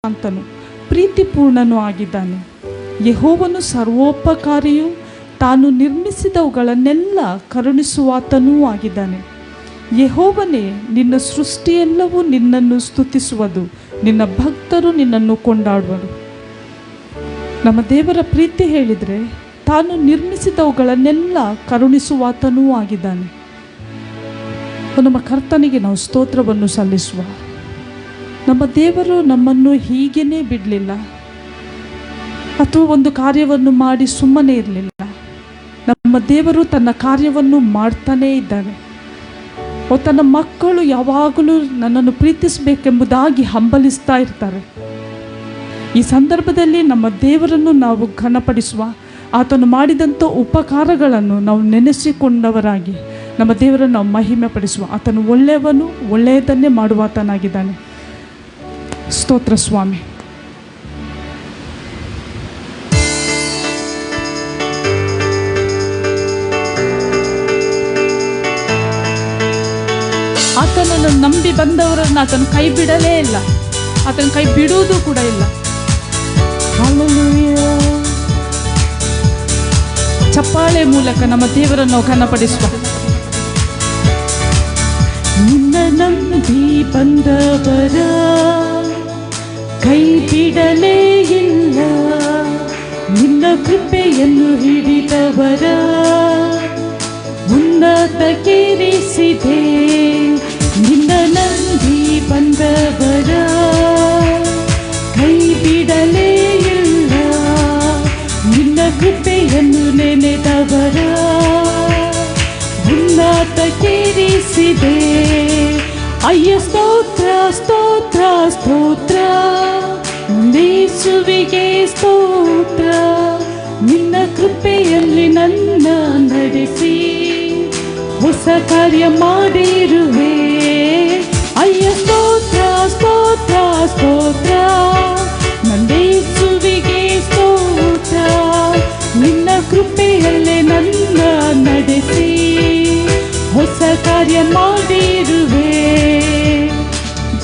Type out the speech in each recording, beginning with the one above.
ಶಾಂತನು ಪ್ರೀತಿಪೂರ್ಣನೂ ಆಗಿದ್ದಾನೆ. ಯೆಹೋವನು ಸರ್ವೋಪಕಾರಿಯೂ ತಾನು ನಿರ್ಮಿಸಿದವುಗಳನ್ನೆಲ್ಲ ಕರುಣಿಸುವಾತನೂ ಆಗಿದ್ದಾನೆ. ಯೆಹೋವನೇ, ನಿನ್ನ ಸೃಷ್ಟಿಯೆಲ್ಲವೂ ನಿನ್ನನ್ನು ಸ್ತುತಿಸುವುದು, ನಿನ್ನ ಭಕ್ತರು ನಿನ್ನನ್ನು ಕೊಂಡಾಡುವರು. ನಮ್ಮ ದೇವರ ಪ್ರೀತಿ ಹೇಳಿದರೆ ತಾನು ನಿರ್ಮಿಸಿದವುಗಳನ್ನೆಲ್ಲ ಕರುಣಿಸುವಾತನೂ ಆಗಿದ್ದಾನೆ. ನಮ್ಮ ಕರ್ತನಿಗೆ ನಾವು ಸ್ತೋತ್ರವನ್ನು ಸಲ್ಲಿಸುವ. ನಮ್ಮ ದೇವರು ನಮ್ಮನ್ನು ಹೀಗೇನೇ ಬಿಡಲಿಲ್ಲ, ಅಥವಾ ಒಂದು ಕಾರ್ಯವನ್ನು ಮಾಡಿ ಸುಮ್ಮನೆ ಇರಲಿಲ್ಲ. ನಮ್ಮ ದೇವರು ತನ್ನ ಕಾರ್ಯವನ್ನು ಮಾಡ್ತಾನೇ ಇದ್ದಾನೆ. ತನ್ನ ಮಕ್ಕಳು ಯಾವಾಗಲೂ ನನ್ನನ್ನು ಪ್ರೀತಿಸಬೇಕೆಂಬುದಾಗಿ ಹಂಬಲಿಸ್ತಾ ಇರ್ತಾರೆ. ಈ ಸಂದರ್ಭದಲ್ಲಿ ನಮ್ಮ ದೇವರನ್ನು ನಾವು ಘನಪಡಿಸುವ, ಆತನು ಮಾಡಿದಂಥ ಉಪಕಾರಗಳನ್ನು ನಾವು ನೆನೆಸಿಕೊಂಡವರಾಗಿ ನಮ್ಮ ದೇವರನ್ನು ನಾವು ಮಹಿಮೆ ಪಡಿಸುವ. ಆತನು ಒಳ್ಳೆಯವನು, ಒಳ್ಳೆಯದನ್ನೇ ಮಾಡುವಾತನಾಗಿದ್ದಾನೆ. ಸ್ತೋತ್ರ ಸ್ವಾಮಿ. ಆತನನ್ನು ನಂಬಿ ಬಂದವರನ್ನು ಆತನು ಕೈ ಬಿಡಲೇ ಇಲ್ಲ, ಆತನ ಕೈ ಬಿಡುವುದು ಕೂಡ ಇಲ್ಲ. ಚಪ್ಪಾಳೆ ಮೂಲಕ ನಮ್ಮ ದೇವರನ್ನು ಘನಪಡಿಸುವ. ನಿನ್ನ ನಂಬಿ ಬಂದವರ ಕೈ ಬಿಡಲೇ ಇಲ್ಲ, ನಿನ್ನ ಕೃಪೆಯನ್ನು ಹಿಡಿದವರ ಉನ್ನತಕ್ಕೇರಿಸಿದೆ. ನಿನ್ನ ನಂಬಿ ಬಂದವರ ಕೈ ಬಿಡಲೇ ಇಲ್ಲ, ನಿನ್ನ ಕೃಪೆಯನ್ನು ನೆನೆದವರ ಉನ್ನತಕ್ಕೇರಿಸಿದೆ. ಅಯ್ಯ ಸ್ತೋತ್ರ ಸ್ತೋತ್ರ ಸ್ತೋತ್ರ, ಯೇಸುವಿಗೆ ಸ್ತೋತ್ರ. ನಿನ್ನ ಕೃಪೆಯಲ್ಲಿ ನನ್ನ ನಡೆಸಿ ಹೊಸ ಕಾರ್ಯ ಮಾಡಿರುವೆ. ಅಯ್ಯ ಸ್ತೋತ್ರ ಸ್ತೋತ್ರ ಸ್ತೋತ್ರ, ನನ್ನ ಯೇಸುವಿಗೆ ಸ್ತೋತ್ರ. ನಿನ್ನ ಕೃಪೆಯಲ್ಲೇ ನನ್ನ ನಡೆಸಿ ಹೊಸ ಕಾರ್ಯ ಮಾಡಿರುವೆ.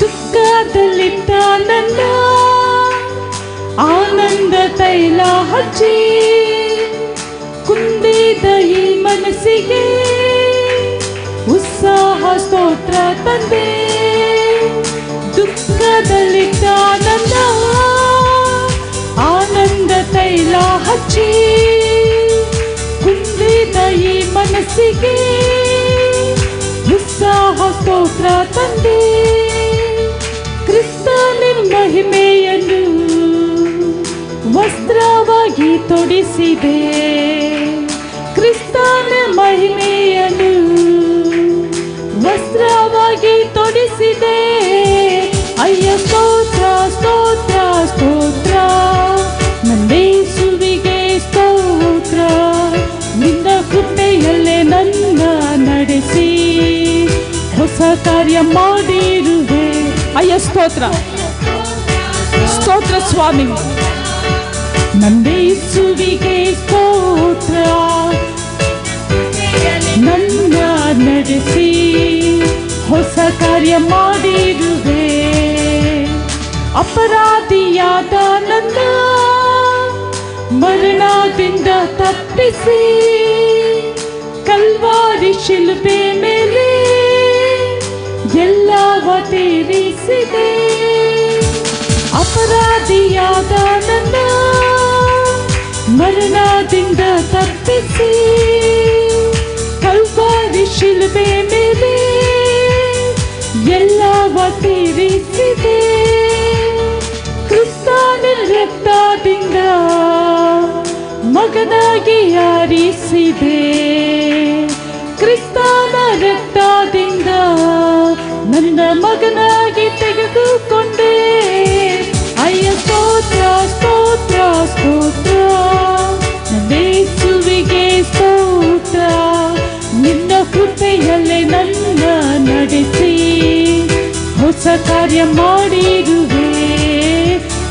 ದುಃಖದಲ್ಲಿದ್ದ ನನ್ನ ಆನಂದ ತೈಲ ಹಚ್ಚಿ, ಕುಂದಿದ ಈ ಮನಸ್ಸಿಗೆ ಉತ್ಸಾಹ ಸ್ತೋತ್ರ ತಂದೆ. ದುಃಖದಲ್ಲಿದ್ದ ನನ್ನ ಆನಂದ ತೈಲ ಹಚ್ಚಿ, ಕುಂದಿದ ಈ ಮನಸ್ಸಿಗೆ ಉತ್ಸಾಹ ಸ್ತೋತ್ರ ತಂದೆ. ಕ್ರಿಸ್ತನ ಮಹಿಮೆಯನ್ನು ವಸ್ತ್ರವಾಗಿ ತೊಡಿಸಿದೆ, ಕ್ರಿಸ್ತನ ಮಹಿಮೆಯನ್ನು ವಸ್ತ್ರವಾಗಿ ತೊಡಿಸಿದೆ. ಅಯ್ಯ ಸ್ತೋತ್ರ ಸ್ತೋತ್ರ ಸ್ತೋತ್ರ, ನನ್ನ ಯೇಸುವಿಗೆ ಸ್ತೋತ್ರ. ನಿನ್ನ ಕೃಪೆಯಲ್ಲೇ ನನ್ನ ನಡೆಸಿ ಹೊಸ ಕಾರ್ಯ ಮಾಡಿರುವೆ. ಅಯ್ಯ ಸ್ತೋತ್ರ ಸ್ತೋತ್ರ ಸ್ವಾಮಿ. ನನ್ನ ಯೇಸುವಿಗೆ ಸ್ತೋತ್ರ. ನನ್ನ ನಡೆಸಿ ಹೊಸ ಕಾರ್ಯ ಮಾಡಿರುವೆ. ಅಪರಾಧಿಯಾದ ನನ್ನ ಮರಣದಿಂದ ತಪ್ಪಿಸಿ, ಕಲ್ವಾರಿ ಶಿಲುಬೆ ಮೇಲೆ ಎಲ್ಲವ ತೀರಿಸಿದೆ. ಅಪರಾಧಿಯಾದ ನನ್ನ ಮರಣದಿಂದ ತಪ್ಪಿಸಿ, ಕಲ್ವಾರಿ ಶಿಲುಬೆ ಮೇಲೆ ಎಲ್ಲವ ತೀರಿಸಿದೆ. ಕ್ರಿಸ್ತನ ರಕ್ತದಿಂದ ಮಗನಾಗಿ ಆರಿಸಿದೆ. ಕ್ರಿಸ್ತನ ರಕ್ತದಿಂದ ನನ್ನ ಮಗನಾಗಿ ತೆಗೆದುಕೊಂಡೆ. ಅಯ್ಯ ಸ್ತೋತ್ರ ಸ್ತೋತ್ರ ಸ್ತೋತ್ರ, ನನ್ನ ಯೇಸುವಿಗೆ ಸ್ತೋತ್ರ. ನಿನ್ನ ಕೃಪೆಯಲ್ಲೇ ನನ್ನ ನಡೆಸಿ ಹೊಸ ಕಾರ್ಯ ಮಾಡಿರುವೆ.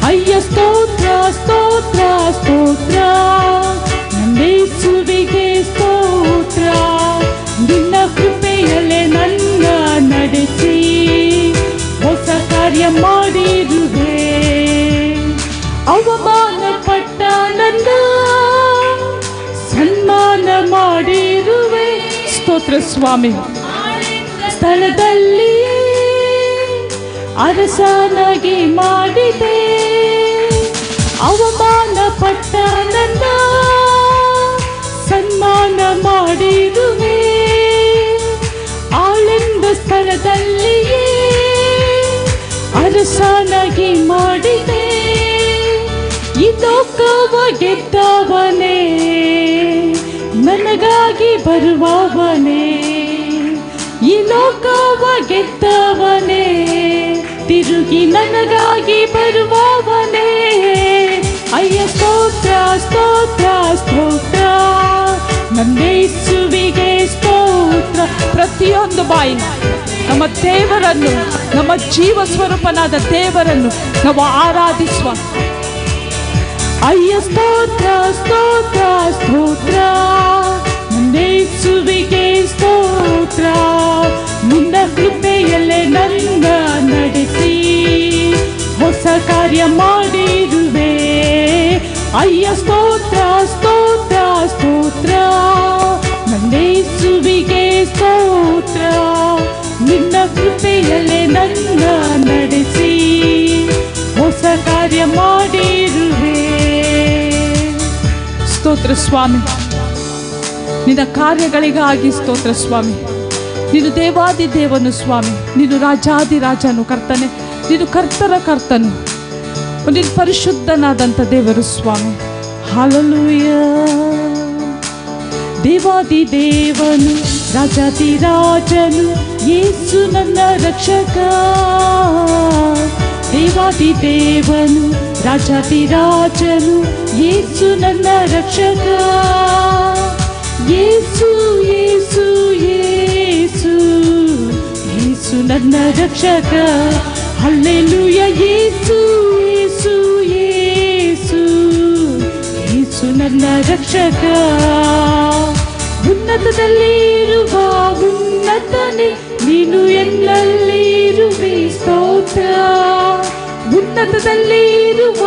ಅಯ್ಯ ಸ್ತೋತ್ರ ಸ್ತೋತ್ರ ಸ್ತೋತ್ರ, ನನ್ನ ಯೇಸುವಿಗೆ ಸ್ತೋತ್ರ. ನಿನ್ನ ಕೃಪೆಯಲ್ಲೇ ನನ್ನ ನಡೆಸಿ ಹೊಸ ಕಾರ್ಯ ಮಾಡಿರುವೆ. ಸ್ತೋತ್ರ ಸ್ವಾಮಿ. ಸ್ಥಳದಲ್ಲಿ ಅರಸನಾಗಿ ಮಾಡಿದೆ, ಅವಮಾನ ಪಟ್ಟ ನನ್ನ ಸನ್ಮಾನ ಮಾಡಿರುವೆ. ಆಳೆಂದ ಸ್ಥಳದಲ್ಲಿಯೇ ಅರಸನಾಗಿ ಮಾಡಿದೆ, ಈ ಲೋಕವ ಗೆದ್ದವನೇ, ನನಗಾಗಿ ಬರುವವನೇ. ಈ ಲೋಕವ ಗೆದ್ದವನೇ, ತಿರುಗಿ ನನಗಾಗಿ ಬರುವವನೇ. ಅಯ್ಯ ಸ್ತೋತ್ರ ಸ್ತೋತ್ರ ಸ್ತೋತ್ರ, ನನ್ನ ಯೇಸುವಿಗೆ ಸ್ತೋತ್ರ. ಪ್ರತಿಯೊಂದು ಬಾಯಿ ನಮ್ಮ ದೇವರನ್ನು, ನಮ್ಮ ಜೀವ ಸ್ವರೂಪನಾದ ದೇವರನ್ನು ನಾವು ಆರಾಧಿಸುವ. ಅಯ್ಯ ಸ್ತೋತ್ರ ಸ್ತೋತ್ರ ಸ್ತೋತ್ರ, ನನ್ನ ಯೇಸುವಿಗೆ ಸ್ತೋತ್ರ. ನಿನ್ನ ಕೃಪೆಯಲ್ಲೇ ನನ್ನ ನಡೆಸಿ ಹೊಸ ಕಾರ್ಯ ಮಾಡಿರುವೆ. ಅಯ್ಯ ಸ್ತೋತ್ರ ಸ್ತೋತ್ರ ಸ್ತೋತ್ರ, ನನ್ನ ಯೇಸುವಿಗೆ ಸ್ತೋತ್ರ. ನಿನ್ನ ಕೃಪೆಯಲ್ಲೇ ನನ್ನ ನಡೆಸಿ ಹೊಸ ಕಾರ್ಯ ಮಾಡಿರುವೆ. ಸ್ತೋತ್ರ ಸ್ವಾಮಿ, ನಿನ್ನ ಕಾರ್ಯಗಳಿಗಾಗಿ ಸ್ತೋತ್ರ ಸ್ವಾಮಿ. ನೀನು ದೇವಾದಿ ದೇವನು ಸ್ವಾಮಿ, ನೀನು ರಾಜಾದಿ ರಾಜನು ಕರ್ತನೆ, ನೀನು ಕರ್ತರ ಕರ್ತನು, ನೀನು ಪರಿಶುದ್ಧನಾದಂಥ ದೇವರು ಸ್ವಾಮಿ. ಹಲ್ಲೆಲೂಯ. ದೇವಾದಿ ದೇವನು ರಾಜಾದಿ ರಾಜನು, ಯೇಸು ನನ್ನ ರಕ್ಷಕ. ದೇವಾದಿ ದೇವನು ರಾಜಾದಿ ರಾಜನು, ಯೇಸು ನನ್ನ ರಕ್ಷಕ. ಯೇಸು ಯೇಸು ಯೇಸು ಯೇಸು ನನ್ನ ರಕ್ಷಕ. ಹಲ್ಲೆಲೂಯ. ಯೇಸು ಯೇಸು ಯೇಸು ಯೇಸು ನನ್ನ ರಕ್ಷಕ. ಉನ್ನತದಲ್ಲಿರುವ ಉನ್ನತನೇ, ನೀನು ಎಲ್ಲಲ್ಲಿರುವೆ ಸ್ತೋತ್ರ. ಉನ್ನತದಲ್ಲಿರುವ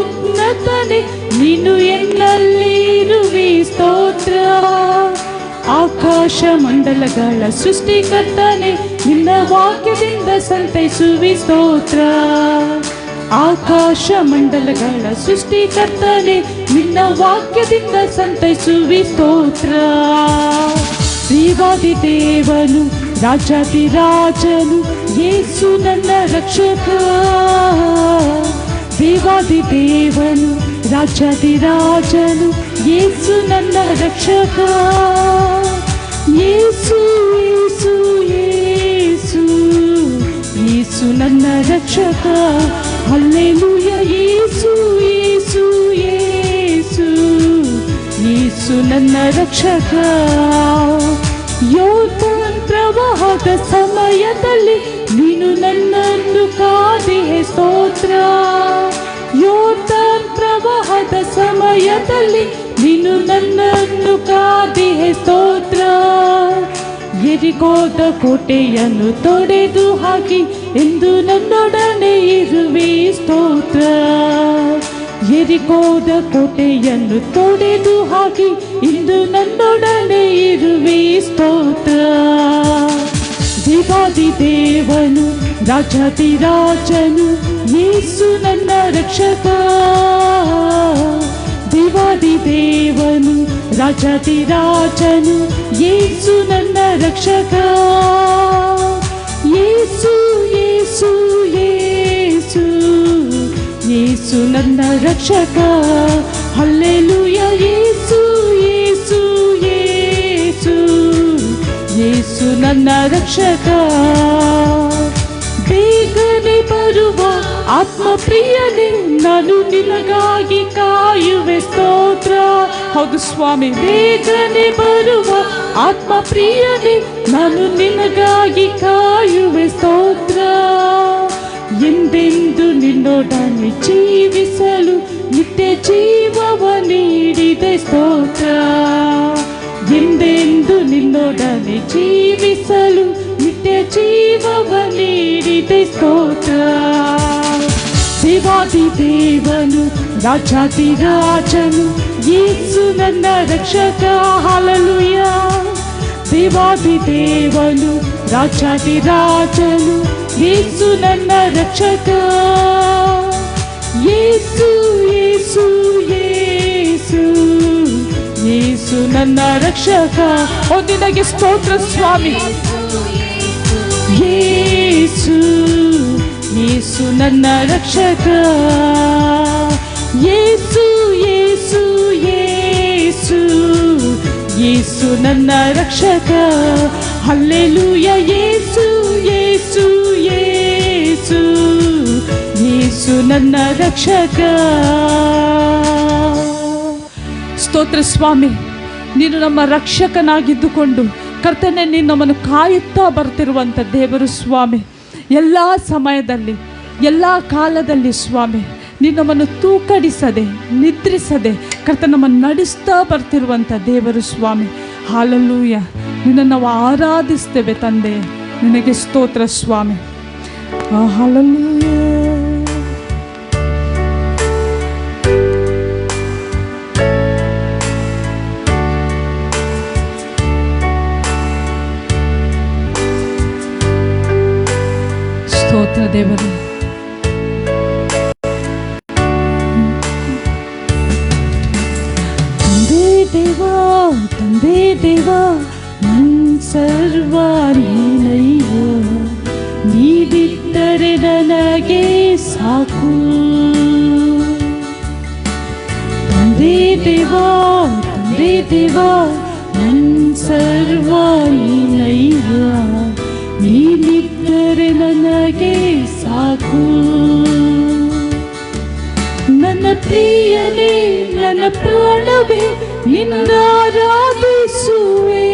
ಉನ್ನತನೇ, ನೀನು ಎಲ್ಲಲ್ಲಿರುವೆ ಸ್ತೋತ್ರ. ಆಕಾಶ ಮಂಡಲಗಳ ಸೃಷ್ಟಿಕರ್ತನೆ, ನಿನ್ನ ವಾಕ್ಯದಿಂದ ಸಂತೈಸುವೆ ಸ್ತೋತ್ರ. ಆಕಾಶ ಮಂಡಲಗಳ ಸೃಷ್ಟಿಕರ್ತನೆ, ನಿನ್ನ ವಾಕ್ಯದಿಂದ ಸಂತೈಸುವೆ ಸ್ತೋತ್ರ. ದೇವಾದಿ ದೇವನು ರಾಜಾದಿ ರಾಜನು, ಯೇಸು ನನ್ನ ರಕ್ಷಕ. ದೇವಾದಿ ದೇವನು ರಾಜಾದಿ ರಾಜನು, ಯೇಸು ನನ್ನ ರಕ್ಷಕ. ಯೇಸು ಯೇಸು ಯೇಸು ಯೇಸು ನನ್ನ ರಕ್ಷಕ. ಹಲ್ಲೆಲೂಯ. ಯೇಸು ಯೇಸು ಯೇಸು ಯೇಸು ನನ್ನ ರಕ್ಷಕ. ಯೋರ್ದಾನ್ ಪ್ರವಾಹದ ಸಮಯದಲ್ಲಿ ನೀನು ನನ್ನನ್ನು ಕಾದಿಹೆ ಸ್ತೋತ್ರ. ಯೋರ್ದಾನ್ ಪ್ರವಾಹದ ಸಮಯದಲ್ಲಿ ನೀನು ನನ್ನನ್ನು ಕಾದಿಹೆ ಸ್ತೋತ್ರ. ಎರಿಕೋದ ಕೋಟೆಯನ್ನು ತೊಡೆದು ಹಾಕಿ ಎಂದು ನನ್ನೊಡನೆ ಇರುವೆ ಸ್ತೋತ್ರ. ಎರಿಕೋದ ಕೋಟೆಯನ್ನು ತೊಡೆದು ಹಾಕಿ ಇಂದು ನನ್ನೊಡನೆ ಇರುವೆ ಸ್ತೋತ್ರ. ದೇವಾದಿ ದೇವನು ರಾಜಾದಿ ರಾಜನು, ಯೇಸು ನನ್ನ ರಕ್ಷಕ. ದೇವಾದಿ ದೇವನು ರಾಜಾದಿ ರಾಜನು, ಯೇಸು ನನ್ನ ರಕ್ಷಕ. ಯೇಸು ಯೇಸು ಯೇಸು ಯೇಸು ನನ್ನ ರಕ್ಷಕ. ಹಲ್ಲೆಲೂಯ. ಯೇಸು ಯೇಸು ಯೇಸು ಯೇಸು ನನ್ನ ರಕ್ಷಕ. ಬೇಗನೆ ಬರುವ ಆತ್ಮ ಪ್ರಿಯನೇ, ನಾನು ನಿನಗಾಗಿ ಕಾಯುವೆ ಸ್ತೋತ್ರ. ಹೌದು ಸ್ವಾಮಿ. ಬೇಗನೆ ಬರುವ ಆತ್ಮ ಪ್ರಿಯನೇ, ನಾನು ನಿನಗಾಗಿ ಕಾಯುವೆ ಸ್ತೋತ್ರ. ಎಂದೆಂದು ನಿನ್ನೊಡನೆ ಜೀವಿಸಲು ನಿತ್ಯ ಜೀವವ ನೀಡಿದೆ ಸ್ತೋತ್ರ. ಎಂದೆಂದು ನಿನ್ನೊಡನೆ ಜೀವಿಸಲು ನಿತ್ಯ ಜೀವವ ನೀಡಿದೆ ಸ್ತೋತ್ರ. ದೇವಾದಿ ದೇವನು ರಾಜಾದಿ ರಾಜನು, ಯೇಸು ನನ್ನ ರಕ್ಷಕ. ಹಲ್ಲೆಲೂಯ. ದೇವಾದಿ ದೇವನು, ರಾಜಾದಿ ರಾಜನು, ಯೇಸು ನನ್ನ ರಕ್ಷಕ. ಯೇಸು ಯೇಸು ಯೇಸು ಯೇಸು ನನ್ನ ರಕ್ಷಕ. ಓ ನಿನಗೆ ಸ್ತೋತ್ರ ಸ್ವಾಮಿ. ಯೇಸು ಯೇಸು ನನ್ನ ರಕ್ಷಕ. ಯೇಸು ಯೇಸು ಯೇಸು ಯೇಸು ನನ್ನ ರಕ್ಷಕ. ಹಲ್ಲೆಲೂಯ. ಯೇಸು ಯೇಸು ಯೇಸು ಯೇಸು ನನ್ನ ರಕ್ಷಕ. ಸ್ತೋತ್ರ ಸ್ವಾಮಿ. ನೀನು ನಮ್ಮ ರಕ್ಷಕನಾಗಿದ್ದುಕೊಂಡು ಕರ್ತನೆ, ನೀನು ನಮ್ಮನ್ನು ಕಾಯುತ್ತಾ ಬರ್ತಿರುವಂಥ ದೇವರು ಸ್ವಾಮಿ. ಎಲ್ಲ ಸಮಯದಲ್ಲಿ ಎಲ್ಲ ಕಾಲದಲ್ಲಿ ಸ್ವಾಮಿ, ನೀನು ನಮ್ಮನ್ನು ತೂಕಡಿಸದೆ ನಿದ್ರಿಸದೆ ಕರ್ತ ನಮ್ಮನ್ನು ನಡೆಸ್ತಾ ಬರ್ತಿರುವಂಥ ದೇವರು ಸ್ವಾಮಿ. ಹಲ್ಲೆಲೂಯ. ನಿನ್ನನ್ನು ನಾವು ಆರಾಧಿಸ್ತೇವೆ ತಂದೆ. ನಿನಗೆ ಸ್ತೋತ್ರ ಸ್ವಾಮಿ. ಹಲ್ಲೆಲೂಯ. ಸ್ತೋತ್ರ ದೇವರೇ. ತಂದೆ ದೇವ ನನ್ ಸರ್ವ ನೀನಯ್ಯ, ನೀಡಿದ್ದರೆ ನನಗೆ ಸಾಕು. ತಂದೆ ದೇವ ನನ್ ಸರ್ವ ನೀನಯ್ಯ, ನೀಡಿದ್ದರೆ ನನಗೆ ಸಾಕು. ನನ್ನ ಪ್ರಿಯನೇ, ನನ್ನ ಪ್ರಾಣವೇ, ನಿನ್ನ ಆರಾಧಿಸುವೆ.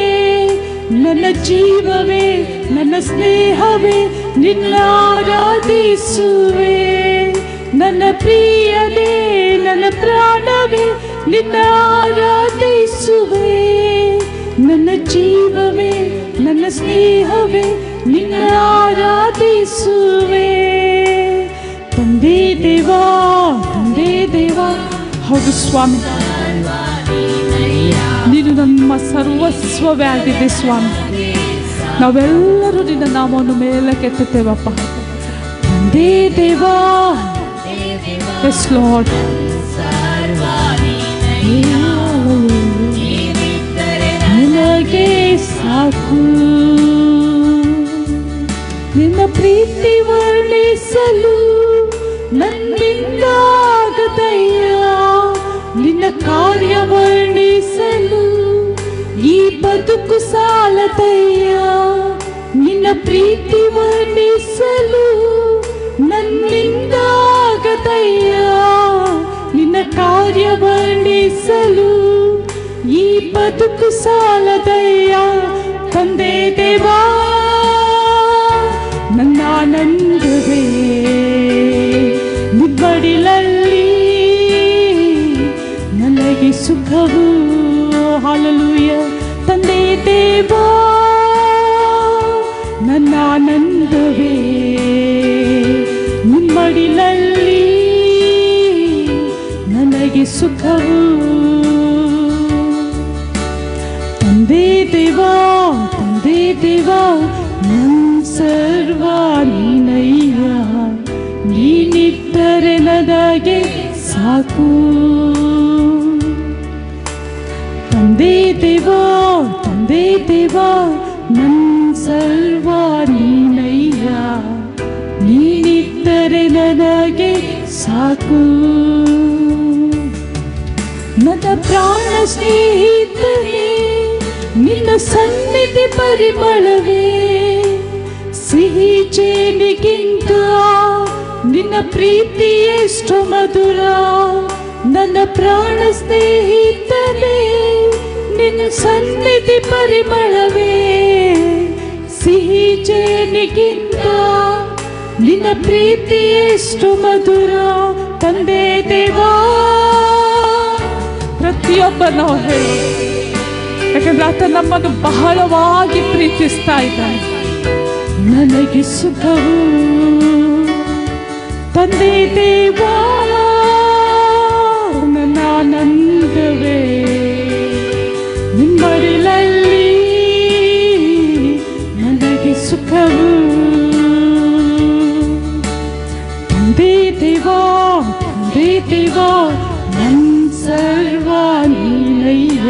ನನ್ನ ಜೀವವೇ, ನನ್ನ ಸ್ನೇಹವೇ, ನಿನ್ನ ಆರಾಧಿಸುವೆ. ನನ್ನ ಪ್ರಿಯನೇ, ನನ್ನ ಪ್ರಾಣವೇ, ನಿನ್ನ ಆರಾಧಿಸುವೆ. ನನ್ನ ಜೀವವೇ, ನನ್ನ ಸ್ನೇಹವೇ, ನಿನ್ನ ಆರಾಧಿಸುವೆ. ತಂದೆ ದೇವಾ, ತಂದೆ ದೇವಾ. ಹೌದು ಸ್ವಾಮಿ, ನೀನು ನಮ್ಮ ಸರ್ವಸ್ವವೇ ಆಗಿದೆ ಸ್ವಾಮಿ. ನಾವೆಲ್ಲರೂ ನಿನ್ನ ನಾಮವನ್ನು ಮೇಲಕ್ಕೆತ್ತುತ್ತೇವಪ್ಪ. ತಂದೆ ದೇವಾ. S lord. ನನಗೆ ಸಾಕು. ನಿನ್ನ ಪ್ರೀತಿ ವರ್ಣಿಸಲು ನನ್ನಿಂದಾಗದಯ್ಯ, ನಿನ್ನ ಕಾರ್ಯ ವರ್ಣಿಸಲು ಈ ಬದುಕು ಸಾಲದಯ್ಯ. ನಿನ್ನ ಪ್ರೀತಿ ವರ್ಣಿಸಲು ನನ್ನಿಂದಾಗದಯ್ಯ, ನಿನ್ನ ಕಾರ್ಯ ವರ್ಣಿಸಲು ಈ ಬದುಕು ಸಾಲದಯ್ಯ. ತಂದೆ ದೇವಾ, ನನ್ನ ಆನಂದವೇ ನಿಮ್ಮಡಿಲಲ್ಲಿ ನನಗೆ ಸುಖವು. ಹಲ್ಲೆಲೂಯ. ತಂದೆ ದೇವಾ, ನನ್ನ ಆನಂದವೇ ನಿಮ್ಮಡಿಲಲ್ಲಿ ನನಗೆ ಸುಖವು. ತಂದೆ ದೇವಾ, ತಂದೆ ದೇವಾ, ನನ್ನ ಸರ್ವ ನೀನಯ್ಯ, ನೀನಿದ್ದರೆ ನನಗೆ ಸಾಕು. ತಂದೆ ದೇವಾ, ತಂದೆ ದೇವಾ, ನನ್ನ ಸರ್ವ ನೀನಯ್ಯ, ನೀನಿದ್ದರೆ ನನಗೆ ಸಾಕು. ನನ್ನ ಪ್ರಾಣ ಸ್ನೇಹಿತನೇ, ನಿನ್ನ ಸನ್ನಿಧಿ ಪರಿಮಳವೇ, ಸಿಹಿ ಜೇನಿಗಿಂತ ನಿನ್ನ ಪ್ರೀತಿ ಎಷ್ಟು ಮಧುರ. ನನ್ನ ಪ್ರಾಣ ಸ್ನೇಹಿತನೇ, ನಿನ್ನ ಸನ್ನಿಧಿ ಪರಿಮಳವೇ, ಸಿಹಿ ಜೇನಿಗಿಂತ ನಿನ್ನ ಪ್ರೀತಿ ಎಷ್ಟು ಮಧುರ. ತಂದೆ ದೇವಾ, ಪ್ರತಿಯೊಬ್ಬ ನಾವು ಹೇಳಿ, ಯಾಕಂದ್ರೆ ಆತ ನಮ್ಮನ್ನು ಬಹಳವಾಗಿ ಪ್ರೀತಿಸ್ತಾ ಇದ್ದಾನೆ. ನನಗೆ ಸುಖವು. ತಂದೆ ದೇವಾ, ನನ್ನ ಆನಂದವೇ ನಿಮ್ಮಡಿಲಲ್ಲಿ ದೇವಾ ನನ್ ಸರ್ವ ನೀನಯ್ಯ,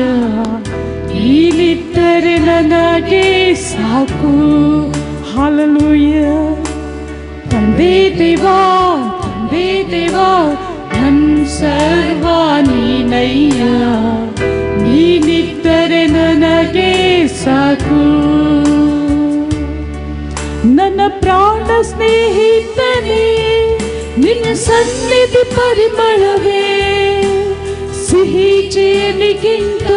ನೀನಿದ್ದರೆ ನನಗೆ ಸಾಕು. ಹಾಲೆಲೂಯ. ತಂದೆ ದೇವಾ ನನ್ ಸರ್ವ ನೀನಯ್ಯ, ನೀನಿದ್ದರೆ ನನಗೆ ಸಾಕು. ನನ್ನ ಪ್ರಾಣ ಸ್ನೇಹಿತನೇ, ನಿನ್ನ ಸನ್ನಿಧಿ ಪರಿಮಳವೇ ಸಿಹಿ ಜೇನಿಗಿಂತ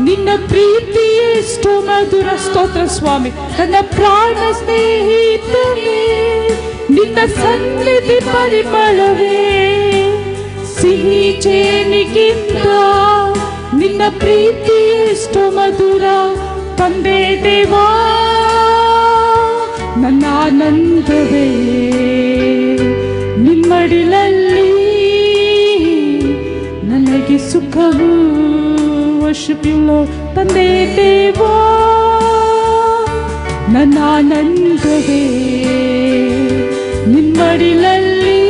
ನಿನ್ನ ಪ್ರೀತಿ ಎಷ್ಟು ಮಧುರ. ಸ್ತೋತ್ರ ಸ್ವಾಮಿ. ನನ್ನ ಪ್ರಾಣ ಸ್ನೇಹಿತನೇ, ನಿನ್ನ ಸನ್ನಿಧಿ ಪರಿಮಳವೇ ಸಿಹಿ ಜೇನಿಗಿಂತ ನಿನ್ನ ಪ್ರೀತಿ ಎಷ್ಟು ಮಧುರ. ತಂದೆ ದೇವಾ ನನ್ನ ಆನಂದವೇ ನಿಮ್ಮಡಿಲಲ್ಲಿ ನನಗೆ ಸುಖವು. worship you Lord. ತಂದೆ ದೇವಾ ನನ್ನ ಆನಂದವೇ ನಿಮ್ಮಡಿಲಲ್ಲಿ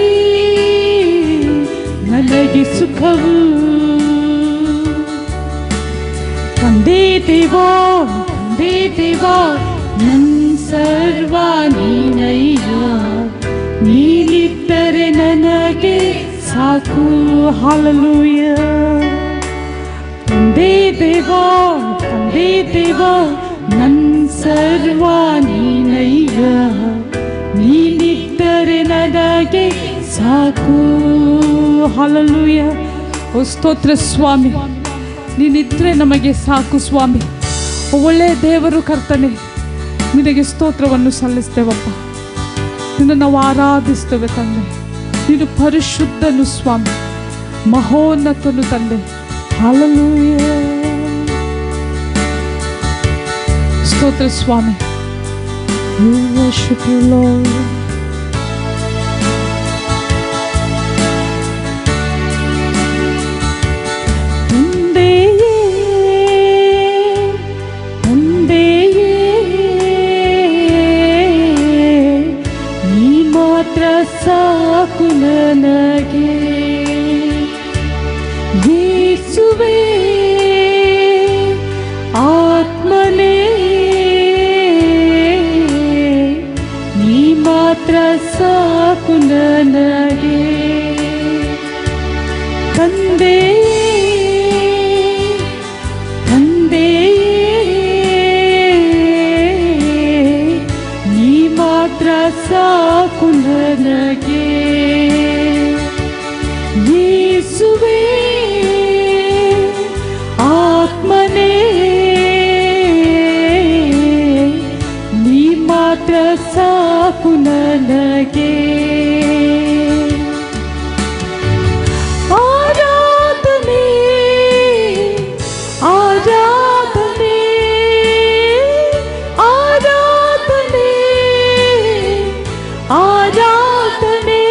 ನನಗೆ ಸುಖವು. ತಂದೆ ದೇವಾ ನನ್ ಸರ್ವ ನೀನಯ್ಯ, ನೀನಿದ್ದರೆ ನನಗೆ ಸಾಕು. ಹಾಲೆಲೂಯ. ತಂದೆ ದೇವಾ ನನ್ ಸರ್ವ ನೀನಯ್ಯ, ನೀನಿದ್ದರೆ ನನಗೆ ಸಾಕು. ಹಾಲೆಲೂಯ. ಓ ಸ್ತೋತ್ರ ಸ್ವಾಮಿ. ನೀನಿದ್ರೆ ನಮಗೆ ಸಾಕು ಸ್ವಾಮಿ. ಒಳ್ಳೆಯ ದೇವರು ಕರ್ತನೆ, ನಿನಗೆ ಸ್ತೋತ್ರವನ್ನು ಸಲ್ಲಿಸ್ತೇವಪ್ಪ. ನಿನ್ನ ನಾವು ಆರಾಧಿಸ್ತೇವೆ ತಂದೆ. ನೀನು ಪರಿಶುದ್ಧನು ಸ್ವಾಮಿ, ಮಹೋನ್ನತನು ತಂದೆ. ಹಾಲೆಲೂಯ. ಸ್ತೋತ್ರ ಸ್ವಾಮಿ. We worship you Lord. ಸಾಕು ನನಗೆ ಯೇಸುವೇ, ಆತ್ಮನೇ ನೀ ಮಾತ್ರ ಸಾಕು ನನಗೆ. ತಂದೆ ನೀ ಮಾತ್ರ ಸಾಕು ನನಗೆ. ಯೇಸುವೇ, ಆತ್ಮನೇ ನೀ ಮಾತ್ರ ಸಾಕು ನನಗೆ. ಆರಾಧನೆ ಆರಾಧನೆ ಆರಾಧನೆ ಆರಾಧನೆ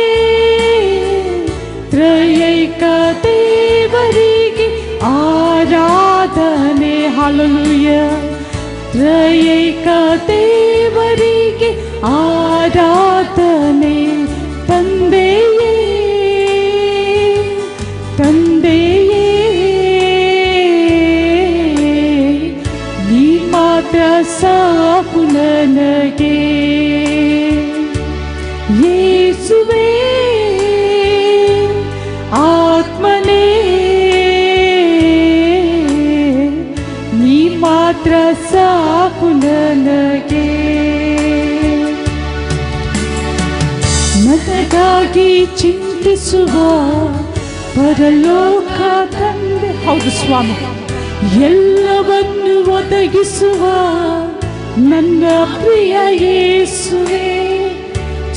ತ್ರಯೈಕ ದೇವರಿಗೆ ಆರಾಧನೆ. ಹಾಲೆಲೂಯ. ತ್ರಯೈಕ ದೇವರಿಗೆ ಆರಾಧನೆ. ತಂದೆಯೇ ನೀ ಮಾತ್ರ ಸಾಕು ನನಗೆ. ಯೇಸುವೇ, ಆತ್ಮನೇ ನೀ ಮಾತ್ರ ಸಾಕು ನನಗೆ. ನನಗಾಗಿ ಚಿಂತಿಸುವ ಪರಲೋಕ ತಂದೆ. ಹೌದು ಸ್ವಾಮಿ. ಎಲ್ಲವನ್ನು ಒದಗಿಸುವ ನನ್ನ ಪ್ರಿಯ ಯೇಸುವೇ.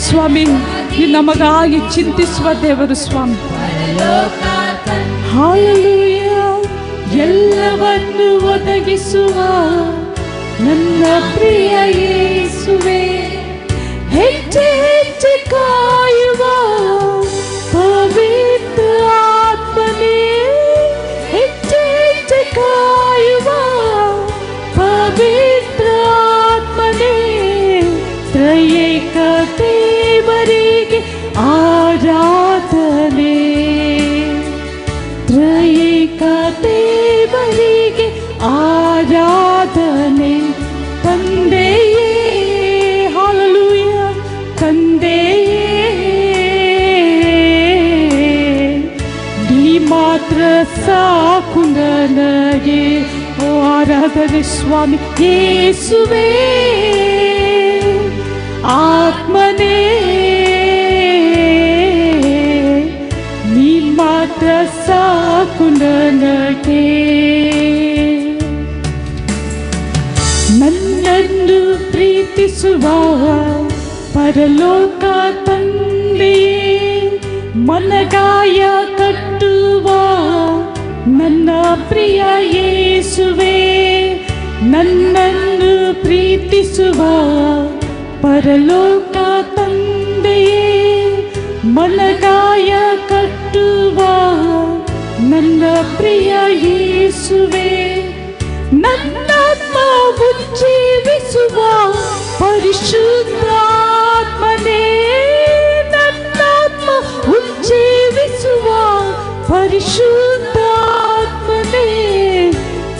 ಸ್ವಾಮಿ, ನೀನು ನಮಗಾಗಿ ಚಿಂತಿಸುವ ದೇವರು ಸ್ವಾಮಿ. ಹಾಲೆಲೂಯ. ಎಲ್ಲವನ್ನು ಒದಗಿಸುವ ನನ್ನ ಪ್ರಿಯ ಯೇಸುವೇ. ಹೆಜ್ಜೆ ಹೆಜ್ಜೆ ಕಾಯುವ ಪವಿತ್ರ ಆತ್ಮನೇ. ಹೆಜ್ಜೆ ಹೆಜ್ಜೆ ಕಾಯುವ ಪವಿತ್ರ ಆತ್ಮನೇ. ತ್ರಯೇಕ ದೇವರಿಗೆ ಆರಾಧನೆ. ದೇವರಿಗೆ ಆರಾಧನೆ. ತಂದೆಯೇ ಹಲ್ಲೆಲೂಯ, ತಂದೆಯೇ ನೀ ಮಾತ್ರ ಸಾಕು ನನಗೆ. ಓ ಆರಾಧನೆ ಸ್ವಾಮಿ ಯೇಸುವೇ, ಆತ್ಮನೇ ನೀ ಮಾತ್ರ ಸಾಕು ನನಗೆ. ನನ್ನನ್ನು ಪ್ರೀತಿಸುವ ಪರಲೋಕ ತಂದೆಯೇ, ಮನಗಾಯ ಕಟ್ಟುವ ನನ್ನ ಪ್ರಿಯ ಯೇಸುವೇ, ನನ್ನನ್ನು ಪ್ರೀತಿಸುವ ಪರಲೋಕ ತಂದೆಯೇ, ಮನಗಾಯ ಕಟ್ಟುವ ನನ್ನ ಪ್ರಿಯ ಯೇಸುವೇ, ನನ್ನಾತ್ಮ ಉಜ್ಜೀವಿಸುವ ಪರಿಶುದ್ಧಾತ್ಮನೇ, ನನ್ನಾತ್ಮ ಉಜ್ಜೀವಿಸುವ ಪರಿಶುದ್ಧಾತ್ಮನೇ,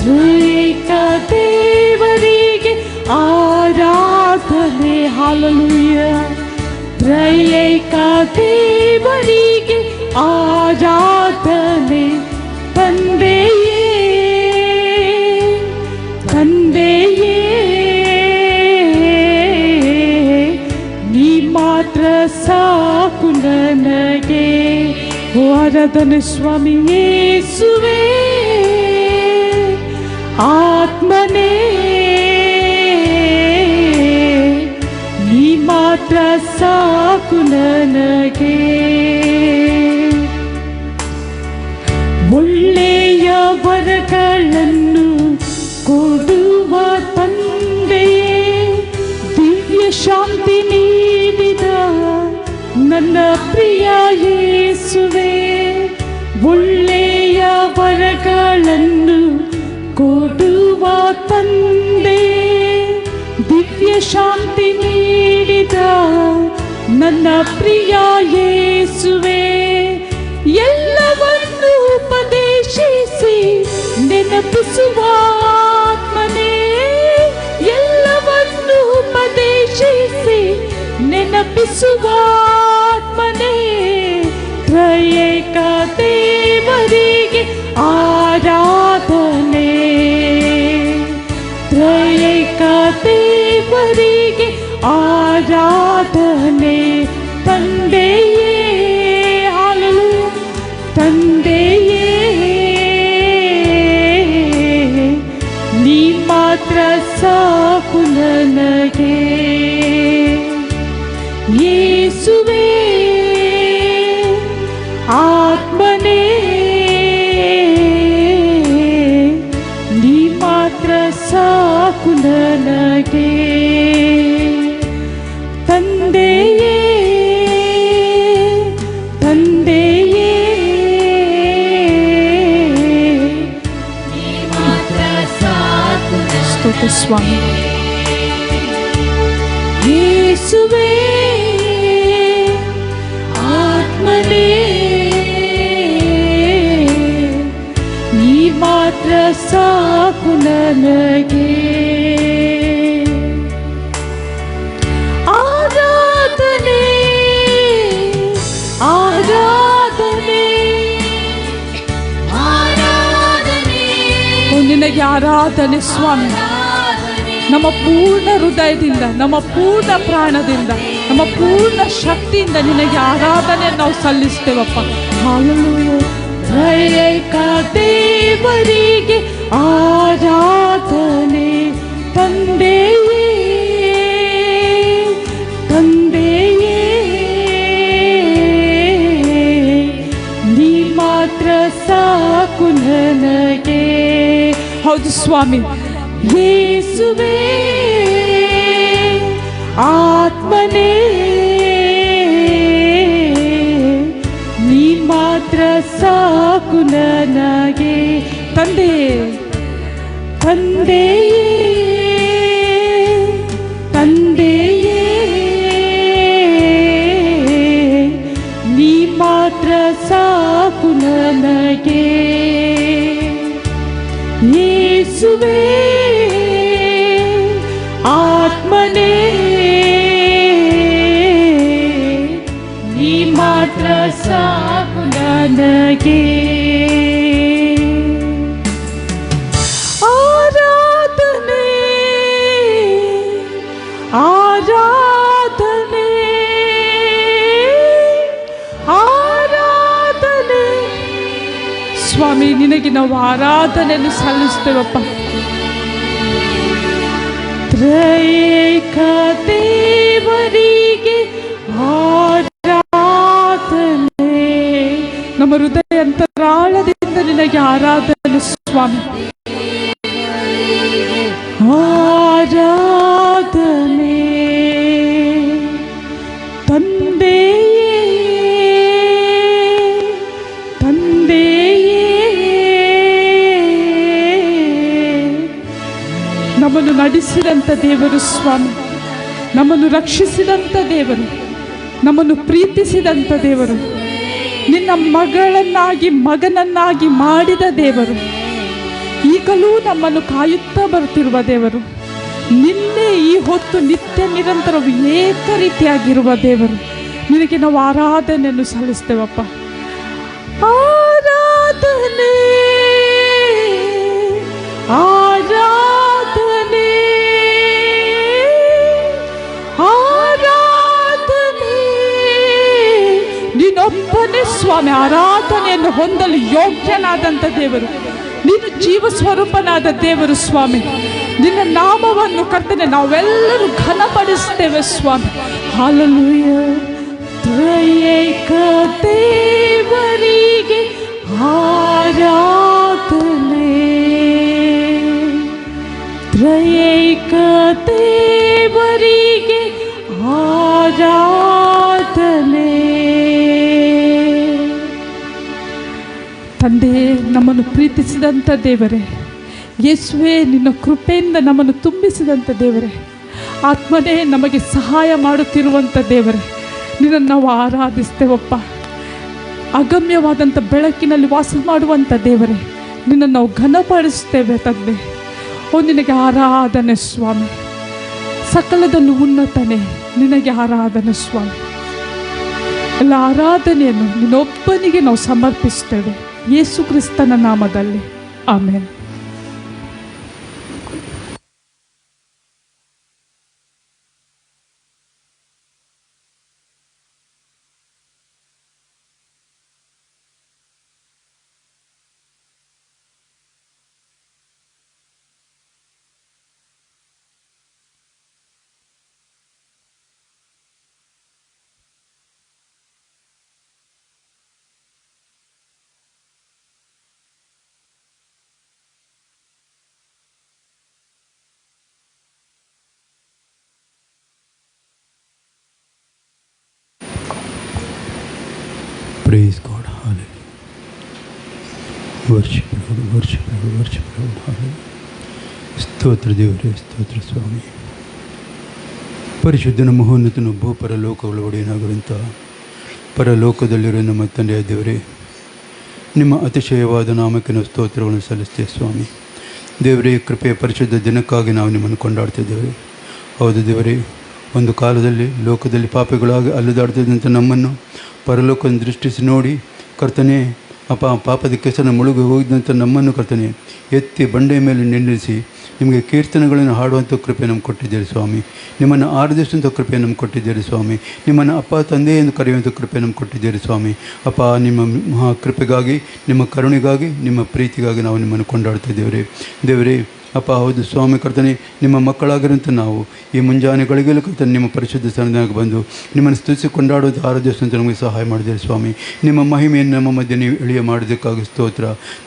ತ್ರಿಏಕ ದೇವರಿಗೆ ಆರಾಧನೆ. ಹಲ್ಲೆಲೂಯ, ತ್ರೈಏಕ ದೇವರಿಗೆ ಆರಾಧನೆ. ತಂದೆಯೇ, ತಂದೆಯೇ ನೀ ಮಾತ್ರ ಸಾಕು ನನಗೆ. ಓ ಆರಾಧನೆ ಸ್ವಾಮಿ ಯೇಸುವೇ, ಆತ್ಮನೇ ನೀ ಮಾತ್ರ ಸಾಕು ನನಗೆ. ಒಳ್ಳೆಯ ವರಗಳನ್ನು ಕೊಡುವ ತಂದೆಯೇ, ದಿವ್ಯ ಶಾಂತಿ ನೀಡಿದ ನನ್ನ ಪ್ರಿಯ ಯೇಸುವೇ, ಒಳ್ಳೆಯ ವರಗಳನ್ನು ಕೊಡುವ ತಂದೆಯೇ, ದಿವ್ಯ ಶಾಂತಿ ನೀಡಿದ ನನ್ನ ಪ್ರಿಯ ಯೇಸುವೇ, ಎಲ್ಲವನ್ನು ಉಪದೇಶಿಸಿ ನೆನಪಿಸುವ ಆತ್ಮನೇ, ಎಲ್ಲವನ್ನು ಉಪದೇಶಿಸಿ ನೆನಪಿಸುವ ಆತ್ಮನೇ, ತ್ರೈಏಕ ದೇವರಿಗೆ ಆರಾಧನೆ. ತ್ರೈಏಕ ದೇವರಿಗೆ ಆರಾಧನೆ. ತಂದೆಯೇ ಹಲ್ಲೆಲೂಯ, ತಂದೆಯೇ ನೀ ಮಾತ್ರ ಸಾಕು ನನಗೆ. ಯೇಸುವೇ, ಆತ್ಮನೇ ನೀ ಮಾತ್ರ ಸಾಕು ನನಗೆ. ತಂದೆಯೇ, ತಂದೆಯೇ ನೀ ಮಾತ್ರ ಸಾಕು. ಸ್ತೋತ್ರ ಸ್ವಾಮಿ ಯೇಸುವೇ, ಆತ್ಮನೇ ನೀ ಮಾತ್ರ ಸಾಕು ನನಗೆ. ಆರಾಧನೆ, ಆರಾಧನೆ, ಆರಾಧನೆ. ನಿನಗೆ ಆರಾಧನೆ ಸ್ವಾಮಿ, ನಮ್ಮ ಪೂರ್ಣ ಹೃದಯದಿಂದ, ನಮ್ಮ ಪೂರ್ಣ ಪ್ರಾಣದಿಂದ, ನಮ್ಮ ಪೂರ್ಣ ಶಕ್ತಿಯಿಂದ ನಿನಗೆ ಆರಾಧನೆ ನಾವು ಸಲ್ಲಿಸ್ತೇವಪ್ಪ. ಹಲ್ಲೆಲೂಯ, ತ್ರೈಏಕ ದೇವರಿಗೆ ಆರಾಧನೆ. ತಂದೆಯೇ, ತಂದೆಯೇ ನೀ ಮಾತ್ರ ಸಾಕು ನನಗೆ. ಹೌದು ಸ್ವಾಮಿ ಯೇಸುವೇ, ಆತ್ಮನೇ ನೀ ಮಾತ್ರ ಸಾಕು ನನಗೆ. ತಂದೆ, ತಂದೆಯೇ, ತಂದೆಯೇ ನೀ ಮಾತ್ರ ಸಾಕು ನನಗೆ. ಯೇಸುವೇ ಆತ್ಮನೇ ನೀ ಮಾತ್ರ ಸಾಕು ನನಗೆ. ಆರಾಧನೆ ಆರಾಧನೆ ಆರಾಧನೆ ಸ್ವಾಮಿ, ನಿನಗೆ ನಾವು ಆರಾಧನೆಯನ್ನು ಸಲ್ಲಿಸ್ತೇವಪ್ಪ. ತ್ರೈಕ ದೇವರಿಗೆ ಆರಾಧನೆ, ನಮ್ಮ ಹೃದಯ ಅಂತರಾಳದಿಂದ ನಿನಗೆ ಆರಾಧನೆ ಸ್ವಾಮಿ. ಆರಾಧನೆ ತಂದೆಯೇ ತಂದೆಯೇ, ನಮ್ಮನ್ನು ನಡೆಸಿದಂಥ ದೇವರು ಸ್ವಾಮಿ, ನಮ್ಮನ್ನು ರಕ್ಷಿಸಿದಂಥ ದೇವರು, ನಮ್ಮನ್ನು ಪ್ರೀತಿಸಿದಂಥ ದೇವರು, ನಿನ್ನ ಮಗಳನ್ನಾಗಿ ಮಗನನ್ನಾಗಿ ಮಾಡಿದ ದೇವರು, ಈಗಲೂ ನಮ್ಮನ್ನು ಕಾಯುತ್ತಾ ಬರುತ್ತಿರುವ ದೇವರು, ನಿನ್ನೆ ಈ ಹೊತ್ತು ನಿತ್ಯ ನಿರಂತರವು ಏಕ ರೀತಿಯಾಗಿರುವ ದೇವರು, ನಿನಗೆ ನಾವು ಆರಾಧನೆಯನ್ನು ಸಲ್ಲಿಸ್ತೇವಪ್ಪ. ಆರಾಧನೆ ಆರಾಧನೆ ಆರಾಧನೆ, ನೀನೊಬ್ಬನೇ ಸ್ವಾಮಿ ಆರಾಧನೆಯನ್ನು ಹೊಂದಲು ಯೋಗ್ಯನಾದಂಥ ದೇವರು, ನೀನು ಜೀವ ಸ್ವರೂಪನಾದ ದೇವರು ಸ್ವಾಮಿ. ನಿನ್ನ ನಾಮವನ್ನು ಕರ್ತನೆ ನಾವೆಲ್ಲರೂ ಘನಪಡಿಸ್ತೇವೆ ಸ್ವಾಮಿ. ಹಲ್ಲೆಲೂಯ. ತ್ರೈಕ ದೇವರಿಗೆ ಆರಾಧನೆ, ತ್ರೈಕ ದೇವರಿಗೆ ಆರಾಧನೆ. ತಂದೆ, ನಮ್ಮನ್ನು ಪ್ರೀತಿಸಿದಂಥ ದೇವರೇ, ಯೇಸುವೇ ನಿನ್ನ ಕೃಪೆಯಿಂದ ನಮ್ಮನ್ನು ತುಂಬಿಸಿದಂಥ ದೇವರೇ, ಆತ್ಮನೇ ನಮಗೆ ಸಹಾಯ ಮಾಡುತ್ತಿರುವಂಥ ದೇವರೇ, ನಿನ್ನನ್ನು ನಾವು ಆರಾಧಿಸ್ತೇವಪ್ಪ. ಅಗಮ್ಯವಾದಂಥ ಬೆಳಕಿನಲ್ಲಿ ವಾಸ ಮಾಡುವಂಥ ದೇವರೇ, ನಿನ್ನನ್ನು ನಾವು ಘನಪಡಿಸ್ತೇವೆ ತಂದೆ. ಓ ನಿನಗೆ ಆರಾಧನೆ ಸ್ವಾಮಿ, ಸಕಲದಲ್ಲೂ ಉನ್ನತನೇ ನಿನಗೆ ಆರಾಧನೆ ಸ್ವಾಮಿ. ಎಲ್ಲ ಆರಾಧನೆಯನ್ನು ನಿನ್ನೊಬ್ಬನಿಗೆ ನಾವು ಸಮರ್ಪಿಸ್ತೇವೆ, ಯೇಸು ಕ್ರಿಸ್ತನ ನಾಮದಲ್ಲಿ amen. Praise God, hallelujah. Worship Lord, worship Lord, worship Lord, hallelujah. ಸ್ತೋತ್ರ ದೇವರೇ, ಸ್ತೋತ್ರ ಸ್ವಾಮಿ. ಪರಿಶುದ್ಧನ ಮಹೋನ್ನತನು ಭೂಪರಲೋಕಗಳ ಒಡೆಯನಾಗಿರುವಂಥ ಪರಲೋಕದಲ್ಲಿರೋ ನಮ್ಮ ತಂದೆಯ ದೇವರೇ, ನಿಮ್ಮ ಅತಿಶಯವಾದ ನಾಮಕ್ಕೆ ನಾವು ಸ್ತೋತ್ರಗಳನ್ನು ಸಲ್ಲಿಸ್ತೇವೆ ಸ್ವಾಮಿ. ದೇವರೇ, ಕೃಪೆಯ ಪರಿಶುದ್ಧ ದಿನಕ್ಕಾಗಿ ನಾವು ನಿಮ್ಮನ್ನು ಕೊಂಡಾಡ್ತಿದ್ದೇವೆ. ಹೌದು ದೇವರೇ, ಒಂದು ಕಾಲದಲ್ಲಿ ಲೋಕದಲ್ಲಿ ಪಾಪಿಗಳಾಗಿ ಅಲೆದಾಡ್ತಿದ್ದಂಥ ನಮ್ಮನ್ನು ಪರಲೋಕದ ದೃಷ್ಟಿಸಿ ನೋಡಿ ಕರ್ತನೆ, ಪಾಪದ ಕೆಸರನ್ನು ಮುಳುಗಿ ಹೋಗಿದ್ದಂಥ ನಮ್ಮನ್ನು ಕರ್ತನೆ ಎತ್ತಿ ಬಂಡೆಯ ಮೇಲೆ ನಿಲ್ಲಿಸಿ ನಿಮಗೆ ಕೀರ್ತನೆಗಳನ್ನು ಹಾಡುವಂಥ ಕೃಪೆ ನಮ್ಗೆ ಕೊಟ್ಟಿದ್ದೀರಿ ಸ್ವಾಮಿ. ನಿಮ್ಮನ್ನು ಆರಾಧಿಸುವಂಥ ಕೃಪೆ ನಮ್ಗೆ ಕೊಟ್ಟಿದ್ದೀರಿ ಸ್ವಾಮಿ. ನಿಮ್ಮನ್ನು ಅಪ್ಪ ತಂದೆ ಎಂದು ಕರೆಯುವಂಥ ಕೃಪೆ ನಮ್ಗೆ ಕೊಟ್ಟಿದ್ದೀರಿ ಸ್ವಾಮಿ. ಅಪ್ಪ, ನಿಮ್ಮ ಮಹಾ ಕೃಪೆಗಾಗಿ, ನಿಮ್ಮ ಕರುಣೆಗಾಗಿ, ನಿಮ್ಮ ಪ್ರೀತಿಗಾಗಿ ನಾವು ನಿಮ್ಮನ್ನು ಕೊಂಡಾಡ್ತಿದ್ದೇವೆ ದೇವರೇ. ಅಪ್ಪ ಹೌದು ಸ್ವಾಮಿ ಕರ್ತನೆ, ನಿಮ್ಮ ಮಕ್ಕಳಾಗಿರೋಂಥ ನಾವು ಈ ಮುಂಜಾನೆಗಳಿಗೆಲ್ಲ ಕರ್ತನೆ ನಿಮ್ಮ ಪರಿಶುದ್ಧ ಸನ್ನಿಧಾನಕ್ಕೆ ಬಂದು ನಿಮ್ಮನ್ನು ಸ್ತುತಿಸಿ ಕೊಂಡಾಡೋದು ಆರಾಧಿಸುವಂತ ನಮಗೆ ಸಹಾಯ ಮಾಡಿದ್ದೀರಿ ಸ್ವಾಮಿ. ನಿಮ್ಮ ಮಹಿಮೆಯನ್ನು ನಮ್ಮ ಮಧ್ಯೆ ನೀವು ಎಳೆಯ ಮಾಡೋದಕ್ಕಾಗಿ ಸ್ತೋತ್ರ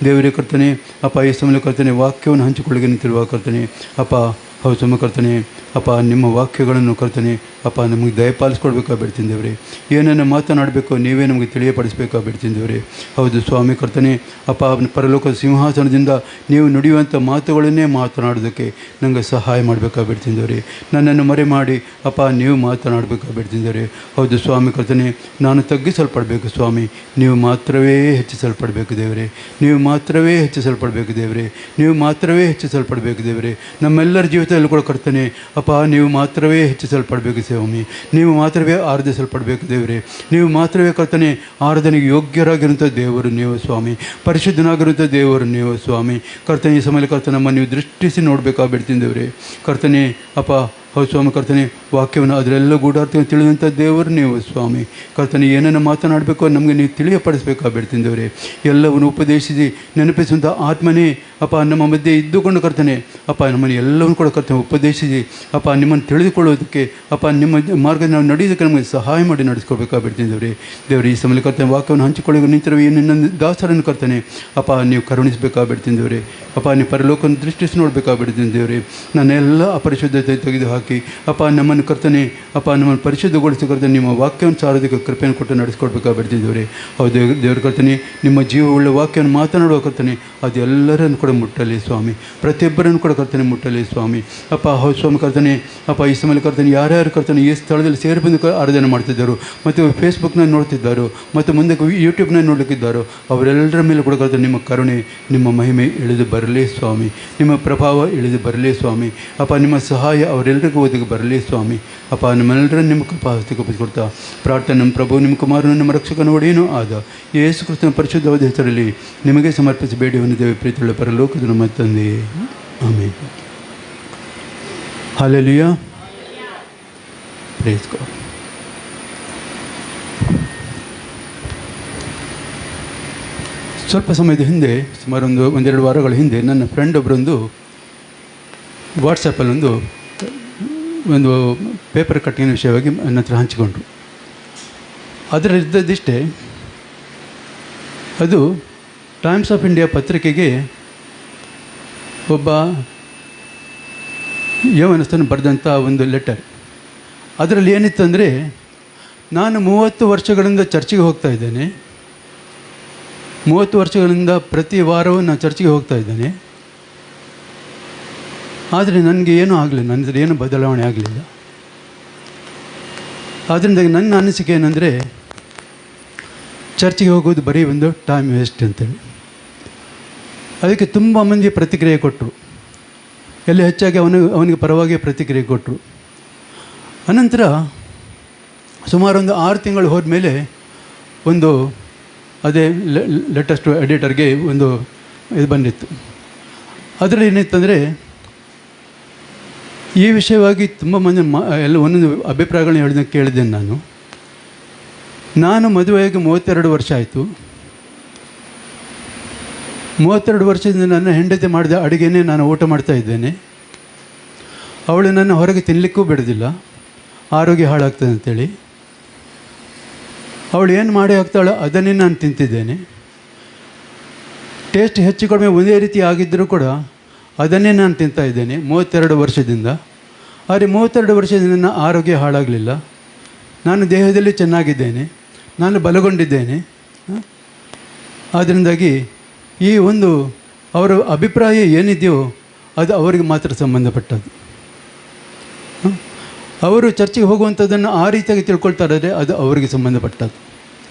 ದೇವರೇ ಕರ್ತನೆ. ಅಪ್ಪ ಈ ಸಮಯ ಕರ್ತನೆ ವಾಕ್ಯವನ್ನು ಹಂಚಿಕೊಳ್ಳಿಗೆ ನಿಂತಿರುವ ಕರ್ತನೆ ಅಪ್ಪ ಹೌದು ಸ್ವಾಮಿ ಕರ್ತನೆ, ಅಪ್ಪ ನಿಮ್ಮ ವಾಕ್ಯಗಳನ್ನು ಕರ್ತನೆ ಅಪ್ಪ ನಮಗೆ ದಯಪಾಲಿಸ್ಕೊಡ್ಬೇಕಾ ಬಿಡ್ತೀನಿ ದೇವ್ರೆ. ಏನನ್ನು ಮಾತನಾಡಬೇಕು ನೀವೇ ನಮಗೆ ತಿಳಿಯಪಡಿಸ್ಬೇಕಾ ಬಿಡ್ತೀನಿ ದೇವ್ರೆ. ಹೌದು ಸ್ವಾಮಿ ಕರ್ತನೆ ಅಪ್ಪ, ಪರಲೋಕದ ಸಿಂಹಾಸನದಿಂದ ನೀವು ನುಡಿಯುವಂಥ ಮಾತುಗಳನ್ನೇ ಮಾತನಾಡೋದಕ್ಕೆ ನನಗೆ ಸಹಾಯ ಮಾಡಬೇಕಾ ಬಿಡ್ತೀನಿ ದೇವ್ರೆ. ನನ್ನನ್ನು ಮರೆ ಮಾಡಿ ಅಪ್ಪ ನೀವು ಮಾತನಾಡಬೇಕಾ ಬಿಡ್ತೀನಿ ದೇವ್ರೆ. ಹೌದು ಸ್ವಾಮಿ ಕರ್ತನೆ, ನಾನು ತಗ್ಗಿಸಲ್ಪಡಬೇಕು ಸ್ವಾಮಿ, ನೀವು ಮಾತ್ರವೇ ಹೆಚ್ಚಿಸಲ್ಪಡಬೇಕು ದೇವರೇ. ನೀವು ಮಾತ್ರವೇ ಹೆಚ್ಚಿಸಲ್ಪಡಬೇಕು ದೇವರೇ. ನೀವು ಮಾತ್ರವೇ ಹೆಚ್ಚಿಸಲ್ಪಡಬೇಕು ದೇವರೇ. ನಮ್ಮೆಲ್ಲರ ಜೀವಿತದಲ್ಲಿ ಕೂಡ ಕರ್ತನೆ ಅಪ್ಪ, ನೀವು ಮಾತ್ರವೇ ಹೆಚ್ಚಿಸಲ್ಪಡಬೇಕು ಸ್ವಾಮಿ. ನೀವು ಮಾತ್ರವೇ ಆರಾಧಿಸಲ್ಪಡಬೇಕು ದೇವರೇ. ನೀವು ಮಾತ್ರವೇ ಕರ್ತನೆ ಆರಾಧನೆಗೆ ಯೋಗ್ಯರಾಗಿರುವಂಥ ದೇವರು ನೀವು ಸ್ವಾಮಿ, ಪರಿಶುದ್ಧನಾಗಿರುವಂಥ ದೇವರು ನೀವು ಸ್ವಾಮಿ. ಕರ್ತನೆ ಈ ಸಮಯ ಕರ್ತನೆ ನಮ್ಮ ನೀವು ದೃಷ್ಟಿಸಿ ನೋಡಬೇಕಾ ಬಿಡ್ತೀನಿ ದೇವರೇ. ಕರ್ತನೆ ಅಪ್ಪ, ಹೌದು ಸ್ವಾಮಿ ಕರ್ತನೆ, ವಾಕ್ಯವನ್ನು ಅದರೆಲ್ಲ ಗೂಢಾರ್ಥವನ್ನು ತಿಳಿದಂಥ ದೇವರು ನೀವು ಸ್ವಾಮಿ. ಕರ್ತನೆ ಏನನ್ನು ಮಾತನಾಡಬೇಕು ನಮಗೆ ನೀವು ತಿಳಿಯಪಡಿಸಬೇಕಾ ಬಿಡ್ತೀನಿ ದೇವರೇ. ಎಲ್ಲವನ್ನು ಉಪದೇಶಿಸಿ ನೆನಪಿಸುವಂಥ ಆತ್ಮನೇ ಅಪ್ಪ ನಮ್ಮ ಮಧ್ಯೆ ಇದ್ದುಕೊಂಡು ಕರ್ತನೆ ಅಪ್ಪ ನಮ್ಮನ್ನು ಎಲ್ಲವನ್ನು ಕೂಡ ಕರ್ತನೆ ಉಪದೇಶಿಸಿ ಅಪ್ಪ ನಿಮ್ಮನ್ನು ತಿಳಿದುಕೊಳ್ಳೋದಕ್ಕೆ ಅಪ್ಪ ನಿಮ್ಮ ಮಾರ್ಗದ ನಾವು ನಡೆಯೋದಕ್ಕೆ ನಮಗೆ ಸಹಾಯ ಮಾಡಿ ನಡೆಸ್ಕೊಳ್ಬೇಕಾ ಬಿಡ್ತೀನಿ ದೇವರೇ. ದೇವರು ಈ ಸಮಯ ಕರ್ತನೆ ವಾಕ್ಯವನ್ನು ಹಂಚಿಕೊಳ್ಳಿ ನಿಂತಿರುವ ಇನ್ನೊಂದು ದಾಸರನ್ನು ಕರ್ತನೆ ಅಪ್ಪ ನೀವು ಕರುಣಿಸಬೇಕಾ ಬಿಡ್ತೀನಿ ದೇವರೇ. ಅಪ್ಪ ನೀವು ಪರಲೋಕವನ್ನು ದೃಷ್ಟಿಸಿ ನೋಡಬೇಕಾ ಬಿಡ್ತೀನಿ ದೇವರೇ. ನನ್ನೆಲ್ಲ ಅಪರಿಶುದ್ಧತೆ ತೆಗೆದು ಹಾಕಿ ಅಪ್ಪ ನಮ್ಮನ್ನು ಕರ್ತನೆ ಅಪ್ಪ ನಮ್ಮನ್ನು ಪರಿಶುದ್ಧಗೊಳಿಸಿ ಕರ್ತನೆ ನಿಮ್ಮ ವಾಕ್ಯವನ್ನು ಸಾರೋದಕ್ಕೆ ಕೃಪೆಯನ್ನು ಕೊಟ್ಟು ನಡೆಸ್ಕೊಡ್ಬೇಕಾ ಬಿಡ್ತೀನಿ ದೇವರೇ. ಹೌದು ದೇವ್ರ ಕರ್ತನೆ, ನಿಮ್ಮ ಜೀವವುಳ್ಳ ವಾಕ್ಯವನ್ನು ಮಾತನಾಡುವ ಕರ್ತನೆ ಅದು ಎಲ್ಲರನ್ನು ಕೂಡ ಮುಟ್ಟಲಿ ಸ್ವಾಮಿ, ಪ್ರತಿಯೊಬ್ಬರನ್ನು ಕೂಡ ಕರ್ತನೆ ಮುಟ್ಟಲಿ ಸ್ವಾಮಿ. ಅಪ್ಪ ಹೌದು ಸ್ವಾಮಿ ಕರ್ತನೆ ಅಪ್ಪ, ಈ ಸಮಯ ಕರ್ತನೆ ಯಾರ್ಯಾರು ಕರ್ತನೆ ಈ ಸ್ಥಳದಲ್ಲಿ ಸೇರಿ ಬಂದು ಆರಾಧನೆ ಮಾಡ್ತಿದ್ದಾರೋ ಮತ್ತು ಫೇಸ್ಬುಕ್ನಲ್ಲಿ ನೋಡ್ತಿದ್ದಾರೋ ಮತ್ತು ಮುಂದೆ ಯೂಟ್ಯೂಬ್ನಲ್ಲಿ ನೋಡಲಿಕ್ಕಿದ್ದಾರೋ ಅವರೆಲ್ಲರ ಮೇಲೆ ಕೂಡ ಕರ್ತನೆ ನಿಮ್ಮ ಕರುಣೆ ನಿಮ್ಮ ಮಹಿಮೆ ಇಳಿದು ಬರಲಿ ಸ್ವಾಮಿ. ನಿಮ್ಮ ಪ್ರಭಾವ ಇಳಿದು ಬರಲಿ ಸ್ವಾಮಿ. ಅಪ್ಪ ನಿಮ್ಮ ಸಹಾಯ ಅವರೆಲ್ಲರಿಗೂ ಓದಿಗೆ ಬರಲಿ ಸ್ವಾಮಿ. ಅಪ್ಪ ನಮ್ಮೆಲ್ಲರನ್ನು ನಿಮ್ಮ ಕೃಪಾಸ್ತಿಗೆ ಒಪ್ಪಿಸಿಕೊಡ್ತಾ ಪ್ರಾರ್ಥನೆ ನಮ್ಮ ಪ್ರಭು ನಿಮ್ಮ ಕುಮಾರನು ನಮ್ಮ ರಕ್ಷಕನ ಒಡೆಯನೂ ಆದ ಯೇಸು ಕ್ರಿಸ್ತನ ಪರಿಶುದ್ಧವಾದ ಹೆಸರಲ್ಲಿ ನಿಮಗೆ ಸಮರ್ಪಿಸಿ ಬೇಡಿ ಹೊಂದಿದ್ದೇವೆ ಪ್ರೀತಿಯುಳ್ಳ ಪರಲೋಕದ ನಮ್ಮ ತಂದೆಯೇ, ಆಮೆನ್. Hallelujah, praise god. ಸ್ವಲ್ಪ ಸಮಯದ ಹಿಂದೆ, ಸುಮಾರು ಒಂದೆರಡು ವಾರಗಳ ಹಿಂದೆ ನನ್ನ ಫ್ರೆಂಡ್ ಒಬ್ಬರೊಂದು ವಾಟ್ಸಪ್ಪಲ್ಲಿ ಒಂದು ಪೇಪರ್ ಕಟ್ಟಿಂಗ್ ವಿಷಯವಾಗಿ ನನ್ನ ಹತ್ರ ಹಂಚಿಕೊಂಡ್ರು. ಅದರಲ್ಲಿದ್ದದಿಷ್ಟೇ, ಅದು ಟೈಮ್ಸ್ ಆಫ್ ಇಂಡಿಯಾ ಪತ್ರಿಕೆಗೆ ಒಬ್ಬ ಯೌವನಸ್ಥನು ಬರೆದಂಥ ಒಂದು ಲೆಟರ್. ಅದರಲ್ಲಿ ಏನಿತ್ತಂದರೆ, ನಾನು 30 ವರ್ಷಗಳಿಂದ ಚರ್ಚಿಗೆ ಹೋಗ್ತಾ ಇದ್ದೇನೆ, 30 ವರ್ಷಗಳಿಂದ ಪ್ರತಿ ವಾರವೂ ನಾನು ಚರ್ಚಿಗೆ ಹೋಗ್ತಾ ಇದ್ದೇನೆ, ಆದರೆ ನನಗೆ ಏನೂ ಆಗಲಿಲ್ಲ, ನನ್ನದು ಏನೂ ಬದಲಾವಣೆ ಆಗಲಿಲ್ಲ. ಆದ್ದರಿಂದ ನನ್ನ ಅನಿಸಿಕೆ ಏನಂದರೆ, ಚರ್ಚಿಗೆ ಹೋಗೋದು ಬರೀ ಒಂದು ಟೈಮ್ ವೇಸ್ಟ್ ಅಂತೇಳಿ. ಅದಕ್ಕೆ ತುಂಬ ಮಂದಿ ಪ್ರತಿಕ್ರಿಯೆ ಕೊಟ್ಟರು, ಎಲ್ಲ ಹೆಚ್ಚಾಗಿ ಅವನಿಗೆ ಪರವಾಗಿ ಪ್ರತಿಕ್ರಿಯೆ ಕೊಟ್ಟರು. ಅನಂತರ ಸುಮಾರು ಒಂದು 6 ತಿಂಗಳು ಹೋದ್ಮೇಲೆ ಒಂದು ಅದೇ ಲೇಟೆಸ್ಟ್ ಎಡಿಟರ್ಗೆ ಒಂದು ಇದು ಬಂದಿತ್ತು. ಅದರಲ್ಲಿ ಏನಿತ್ತಂದರೆ, ಈ ವಿಷಯವಾಗಿ ತುಂಬ ಮಂದಿ ಎಲ್ಲ ಒಂದೊಂದು ಅಭಿಪ್ರಾಯಗಳನ್ನ ಹೇಳೋದಕ್ಕೆ ಕೇಳಿದ್ದೇನೆ. ನಾನು ಮದುವೆಯಾಗಿ 32 ವರ್ಷ ಆಯಿತು. 32 ವರ್ಷದಿಂದ ನನ್ನ ಹೆಂಡತಿ ಮಾಡಿದ ಅಡುಗೆನೇ ನಾನು ಊಟ ಮಾಡ್ತಾ ಇದ್ದೇನೆ. ಅವಳು ನನ್ನ ಹೊರಗೆ ತಿನ್ನಲಿಕ್ಕೂ ಬಿಡೋದಿಲ್ಲ, ಆರೋಗ್ಯ ಹಾಳಾಗ್ತದೆ ಅಂತೇಳಿ. ಅವಳು ಏನು ಮಾಡಿ ಹಾಕ್ತಾಳೋ ಅದನ್ನೇ ನಾನು ತಿಂತಿದ್ದೇನೆ. ಟೇಸ್ಟ್ ಹೆಚ್ಚು ಕಡಿಮೆ ಒಂದೇ ರೀತಿ ಆಗಿದ್ದರೂ ಕೂಡ ಅದನ್ನೇ ನಾನು ತಿಂತಾ ಇದ್ದೇನೆ 32 ವರ್ಷದಿಂದ. ಆದರೆ 32 ವರ್ಷದಿಂದ ನನ್ನ ಆರೋಗ್ಯ ಹಾಳಾಗಲಿಲ್ಲ, ನಾನು ದೇಹದಲ್ಲಿ ಚೆನ್ನಾಗಿದ್ದೇನೆ, ನಾನು ಬಲಗೊಂಡಿದ್ದೇನೆ. ಆದ್ದರಿಂದಾಗಿ ಈ ಒಂದು ಅವರ ಅಭಿಪ್ರಾಯ ಏನಿದೆಯೋ ಅದು ಅವರಿಗೆ ಮಾತ್ರ ಸಂಬಂಧಪಟ್ಟದ್ದು. ಅವರು ಚರ್ಚಿಗೆ ಹೋಗುವಂಥದ್ದನ್ನು ಆ ರೀತಿಯಾಗಿ ತಿಳ್ಕೊಳ್ತಾರೆ, ಅದು ಅವರಿಗೆ ಸಂಬಂಧಪಟ್ಟದ್ದು.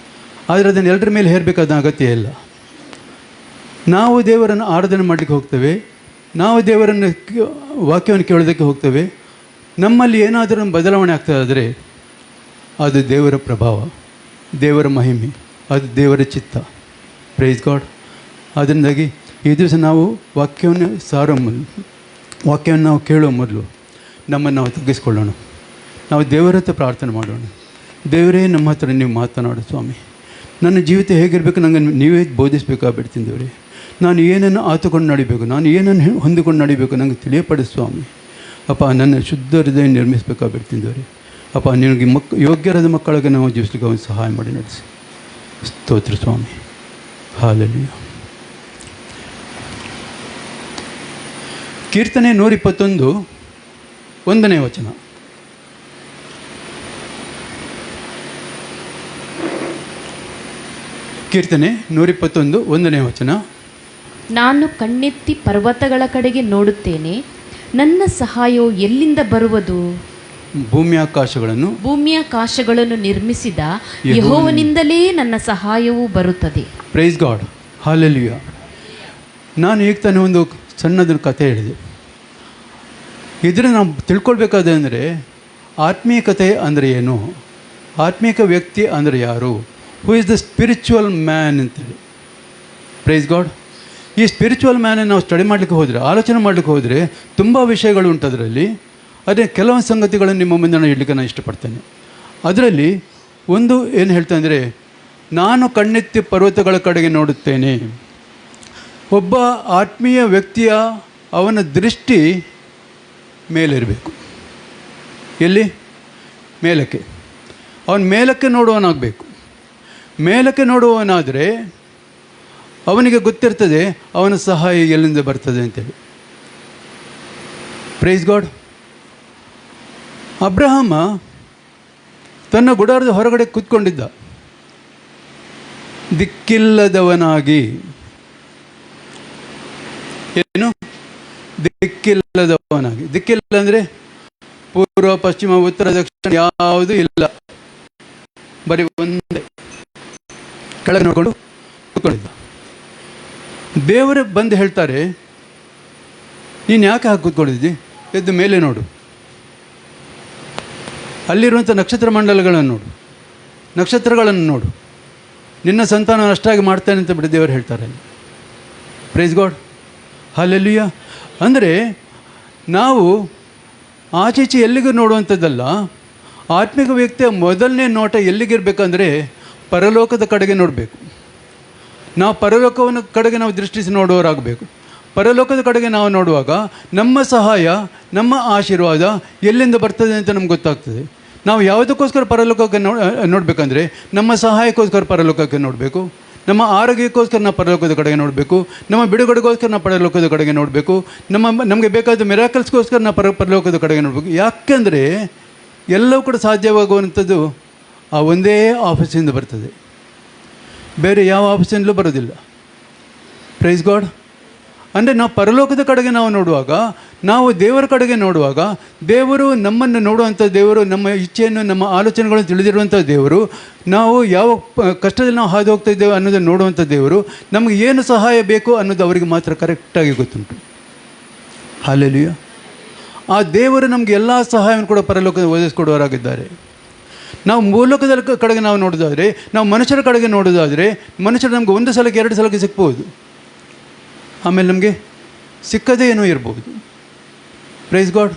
ಆದರೆ ಅದನ್ನು ಎಲ್ಲರ ಮೇಲೆ ಹೇರಬೇಕಾದ ಅಗತ್ಯ ಇಲ್ಲ. ನಾವು ದೇವರನ್ನು ಆರಾಧನೆ ಮಾಡಲಿಕ್ಕೆ ಹೋಗ್ತೇವೆ, ನಾವು ದೇವರನ್ನು ವಾಕ್ಯವನ್ನು ಕೇಳೋದಕ್ಕೆ ಹೋಗ್ತೇವೆ. ನಮ್ಮಲ್ಲಿ ಏನಾದರೂ ಬದಲಾವಣೆ ಆಗ್ತದಾದರೆ ಅದು ದೇವರ ಪ್ರಭಾವ, ದೇವರ ಮಹಿಮೆ, ಅದು ದೇವರ ಚಿತ್ತ. Praise God. ಅದರಿಂದಾಗಿ ಈ ದಿವಸ ನಾವು ವಾಕ್ಯವನ್ನು ಸಾರೋ ಮೊದಲು, ವಾಕ್ಯವನ್ನು ನಾವು ಕೇಳುವ ಮೊದಲು ನಮ್ಮನ್ನು ನಾವು ತಗ್ಗಿಸ್ಕೊಳ್ಳೋಣ. ನಾವು ದೇವರ ಹತ್ರ ಪ್ರಾರ್ಥನೆ ಮಾಡೋಣ. ದೇವರೇ, ನಮ್ಮ ಹತ್ರ ನೀವು ಮಾತನಾಡು ಸ್ವಾಮಿ. ನನ್ನ ಜೀವಿತ ಹೇಗಿರಬೇಕು ನನಗೆ ನೀವೇ ಬೋಧಿಸಬೇಕಾಗ್ಬಿಡ್ತೀನಿ ದೇವರೇ. ನಾನು ಏನನ್ನು ಆತುಕೊಂಡು ನಡಿಬೇಕು, ನಾನು ಏನನ್ನು ಹೊಂದಿಕೊಂಡು ನಡಿಬೇಕು ನನಗೆ ತಿಳಿಯಪಡಿಸು ಸ್ವಾಮಿ. ಅಪ್ಪ, ನನ್ನ ಶುದ್ಧ ಹೃದಯ ನಿರ್ಮಿಸಬೇಕಾಗ್ಬಿಡ್ತೀನಿ ದೇವರೇ. ಅಪ್ಪ, ನಿನಗೆ ಯೋಗ್ಯರಾದ ಮಕ್ಕಳಿಗೆ ನಾವು ಜೀವಿಸಲಿಕ್ಕೆ ಅವನು ಸಹಾಯ ಮಾಡಿ ನಡೆಸಿ. ಸ್ತೋತ್ರ ಸ್ವಾಮಿ. ಹಲ್ಲೆಲೂಯಾ. ಕೀರ್ತನೆ 121 1ನೇ ವಚನ. ಕೀರ್ತನೆ 121 1ನೇ ವಚನ. ನಾನು ಕಣ್ಣೆತ್ತಿ ಪರ್ವತಗಳ ಕಡೆಗೆ ನೋಡುತ್ತೇನೆ, ನನ್ನ ಸಹಾಯವು ಎಲ್ಲಿಂದ ಬರುವುದು? ಭೂಮಿಯಾಕಾಶಗಳನ್ನು ನಿರ್ಮಿಸಿದ ಯೆಹೋವನಿಂದಲೇ ನನ್ನ ಸಹಾಯವು ಬರುತ್ತದೆ. Price God, hallelujah. ನಾನು ಈಗ ತಾನೇ ಒಂದು ಸಣ್ಣದ ಕಥೆ ಹೇಳಿದೆ. ಇದನ್ನು ನಾವು ತಿಳ್ಕೊಳ್ಬೇಕಾದ್ರೆ ಅಂದರೆ ಆತ್ಮೀಯಕತೆ ಅಂದರೆ ಏನು, ಆತ್ಮೀಕ ವ್ಯಕ್ತಿ ಅಂದರೆ ಯಾರು, who is the spiritual man ಅಂತೇಳಿ. Praise God. ಈ ಸ್ಪಿರಿಚುವಲ್ ಮ್ಯಾನನ್ನು ನಾವು ಸ್ಟಡಿ ಮಾಡಲಿಕ್ಕೆ ಹೋದರೆ, ಆಲೋಚನೆ ಮಾಡಲಿಕ್ಕೆ ಹೋದರೆ ತುಂಬ ವಿಷಯಗಳು ಉಂಟು ಅದರಲ್ಲಿ. ಅದೇ ಕೆಲವೊಂದು ಸಂಗತಿಗಳನ್ನು ನಿಮ್ಮ ಮುಂದೆ ನಾನು ಇಡಲಿಕ್ಕೆ ನಾನು ಇಷ್ಟಪಡ್ತೇನೆ. ಅದರಲ್ಲಿ ಒಂದು ಏನು ಹೇಳ್ತಾ ಅಂದರೆ, ನಾನು ಕಣ್ಣೆತ್ತಿ ಪರ್ವತಗಳ ಕಡೆಗೆ ನೋಡುತ್ತೇನೆ. ಒಬ್ಬ ಆತ್ಮೀಯ ವ್ಯಕ್ತಿಯ ಅವನ ದೃಷ್ಟಿ ಮೇಲಿರಬೇಕು. ಎಲ್ಲಿ? ಮೇಲಕ್ಕೆ. ಅವನು ಮೇಲಕ್ಕೆ ನೋಡುವವನಾಗಬೇಕು. ಮೇಲಕ್ಕೆ ನೋಡುವವನಾದರೆ ಅವನಿಗೆ ಗೊತ್ತಿರ್ತದೆ ಅವನ ಸಹಾಯ ಎಲ್ಲಿಂದ ಬರ್ತದೆ ಅಂತೇಳಿ. Praise god. ಅಬ್ರಹಾಮ ತನ್ನ ಗುಡಾರದ ಹೊರಗಡೆ ಕೂತ್ಕೊಂಡಿದ್ದ, ದಿಕ್ಕಿಲ್ಲದವನಾಗಿ. ಏನು? ದಿಕ್ಕಿಲ್ಲದವನಾಗಿ. ದಿಕ್ಕಿಲ್ಲ ಅಂದರೆ ಪೂರ್ವ ಪಶ್ಚಿಮ ಉತ್ತರ ದಕ್ಷಿಣ ಯಾವುದೂ ಇಲ್ಲ, ಬರೀ ಒಂದೇ ಕೆಳಗೆ ನೋಡಿಕೊಂಡು ಕೂತ್ಕೊಂಡಿದ್ದ. ದೇವರು ಬಂದು ಹೇಳ್ತಾರೆ, ನೀನು ಯಾಕೆ ಹಾಕಿ ಕೂತ್ಕೊಂಡಿದ್ದಿ? ಎದ್ದು ಮೇಲೆ ನೋಡು, ಅಲ್ಲಿರುವಂಥ ನಕ್ಷತ್ರ ಮಂಡಲಗಳನ್ನು ನೋಡು, ನಕ್ಷತ್ರಗಳನ್ನು ನೋಡು, ನಿನ್ನ ಸಂತಾನ ಅಷ್ಟಾಗಿ ಮಾಡ್ತಾನೆ ಅಂತ ಬಿಟ್ಟು ದೇವರು ಹೇಳ್ತಾರೆ. Price God, hallelujah. ಅಂದರೆ ನಾವು ಆಚೀಚೆ ಎಲ್ಲಿಗೂ ನೋಡುವಂಥದ್ದಲ್ಲ. ಆತ್ಮಿಕ ವ್ಯಕ್ತಿಯ ಮೊದಲನೇ ನೋಟ ಎಲ್ಲಿಗಿರಬೇಕಂದ್ರೆ ಪರಲೋಕದ ಕಡೆಗೆ ನೋಡಬೇಕು. ನಾವು ಪರಲೋಕವನ್ನು ಕಡೆಗೆ ನಾವು ದೃಷ್ಟಿಸಿ ನೋಡುವವರಾಗಬೇಕು. ಪರಲೋಕದ ಕಡೆಗೆ ನಾವು ನೋಡುವಾಗ ನಮ್ಮ ಸಹಾಯ, ನಮ್ಮ ಆಶೀರ್ವಾದ ಎಲ್ಲಿಂದ ಬರ್ತದೆ ಅಂತ ನಮ್ಗೆ ಗೊತ್ತಾಗ್ತದೆ. ನಾವು ಯಾವುದಕ್ಕೋಸ್ಕರ ಪರಲೋಕಕ್ಕೆ ನೋಡಬೇಕಂದ್ರೆ ನಮ್ಮ ಸಹಾಯಕ್ಕೋಸ್ಕರ ಪರಲೋಕಕ್ಕೆ ನೋಡಬೇಕು, ನಮ್ಮ ಆರೋಗ್ಯಕ್ಕೋಸ್ಕರ ನಾವು ಪರಲೋಕದ ಕಡೆಗೆ ನೋಡಬೇಕು, ನಮ್ಮ ಬಿಡುಗಡೆಗೋಸ್ಕರ ನಾವು ಪರಲೋಕದ ಕಡೆಗೆ ನೋಡಬೇಕು, ನಮಗೆ ಬೇಕಾದ ಮಿರಾಕಲ್ಸ್ಗೋಸ್ಕರ ನಾವು ಪರಲೋಕದ ಕಡೆಗೆ ನೋಡಬೇಕು. ಯಾಕೆಂದರೆ ಎಲ್ಲವೂ ಕೂಡ ಸಾಧ್ಯವಾಗುವಂಥದ್ದು ಆ ಒಂದೇ ಆಫೀಸಿಂದ ಬರ್ತದೆ, ಬೇರೆ ಯಾವ ಆಫೀಸಿಂದಲೂ ಬರೋದಿಲ್ಲ. Praise God. ಅಂದರೆ ನಾವು ಪರಲೋಕದ ಕಡೆಗೆ ನಾವು ನೋಡುವಾಗ, ನಾವು ದೇವರ ಕಡೆಗೆ ನೋಡುವಾಗ, ದೇವರು ನಮ್ಮನ್ನು ನೋಡುವಂಥ ದೇವರು, ನಮ್ಮ ಇಚ್ಛೆಯನ್ನು ನಮ್ಮ ಆಲೋಚನೆಗಳನ್ನು ತಿಳಿದಿರುವಂಥ ದೇವರು, ನಾವು ಯಾವ ಕಷ್ಟದಲ್ಲಿ ನಾವು ಹಾದು ಹೋಗ್ತಾ ಇದ್ದೇವೆ ಅನ್ನೋದನ್ನು ನೋಡುವಂಥ ದೇವರು, ನಮಗೆ ಏನು ಸಹಾಯ ಬೇಕು ಅನ್ನೋದು ಅವರಿಗೆ ಮಾತ್ರ ಕರೆಕ್ಟಾಗಿ ಗೊತ್ತುಂಟು. ಹಾಲೆಲೂಯಾ. ಆ ದೇವರು ನಮಗೆ ಎಲ್ಲ ಸಹಾಯವನ್ನು ಕೂಡ ಪರಲೋಕದ ಒದಗಿಸ್ಕೊಡುವವರಾಗಿದ್ದಾರೆ. ನಾವು ಭೂಲೋಕದ ಕಡೆಗೆ ನಾವು ನೋಡೋದಾದರೆ, ನಾವು ಮನುಷ್ಯರ ಕಡೆಗೆ ನೋಡೋದಾದರೆ, ಮನುಷ್ಯರು ನಮಗೆ ಒಂದು ಸಲಕ್ಕೆ 2 ಸಲಕ್ಕೆ ಸಿಗ್ಬೋದು, ಆಮೇಲೆ ನಮಗೆ ಸಿಕ್ಕದೇ ಏನೋ ಇರ್ಬೋದು. Price God,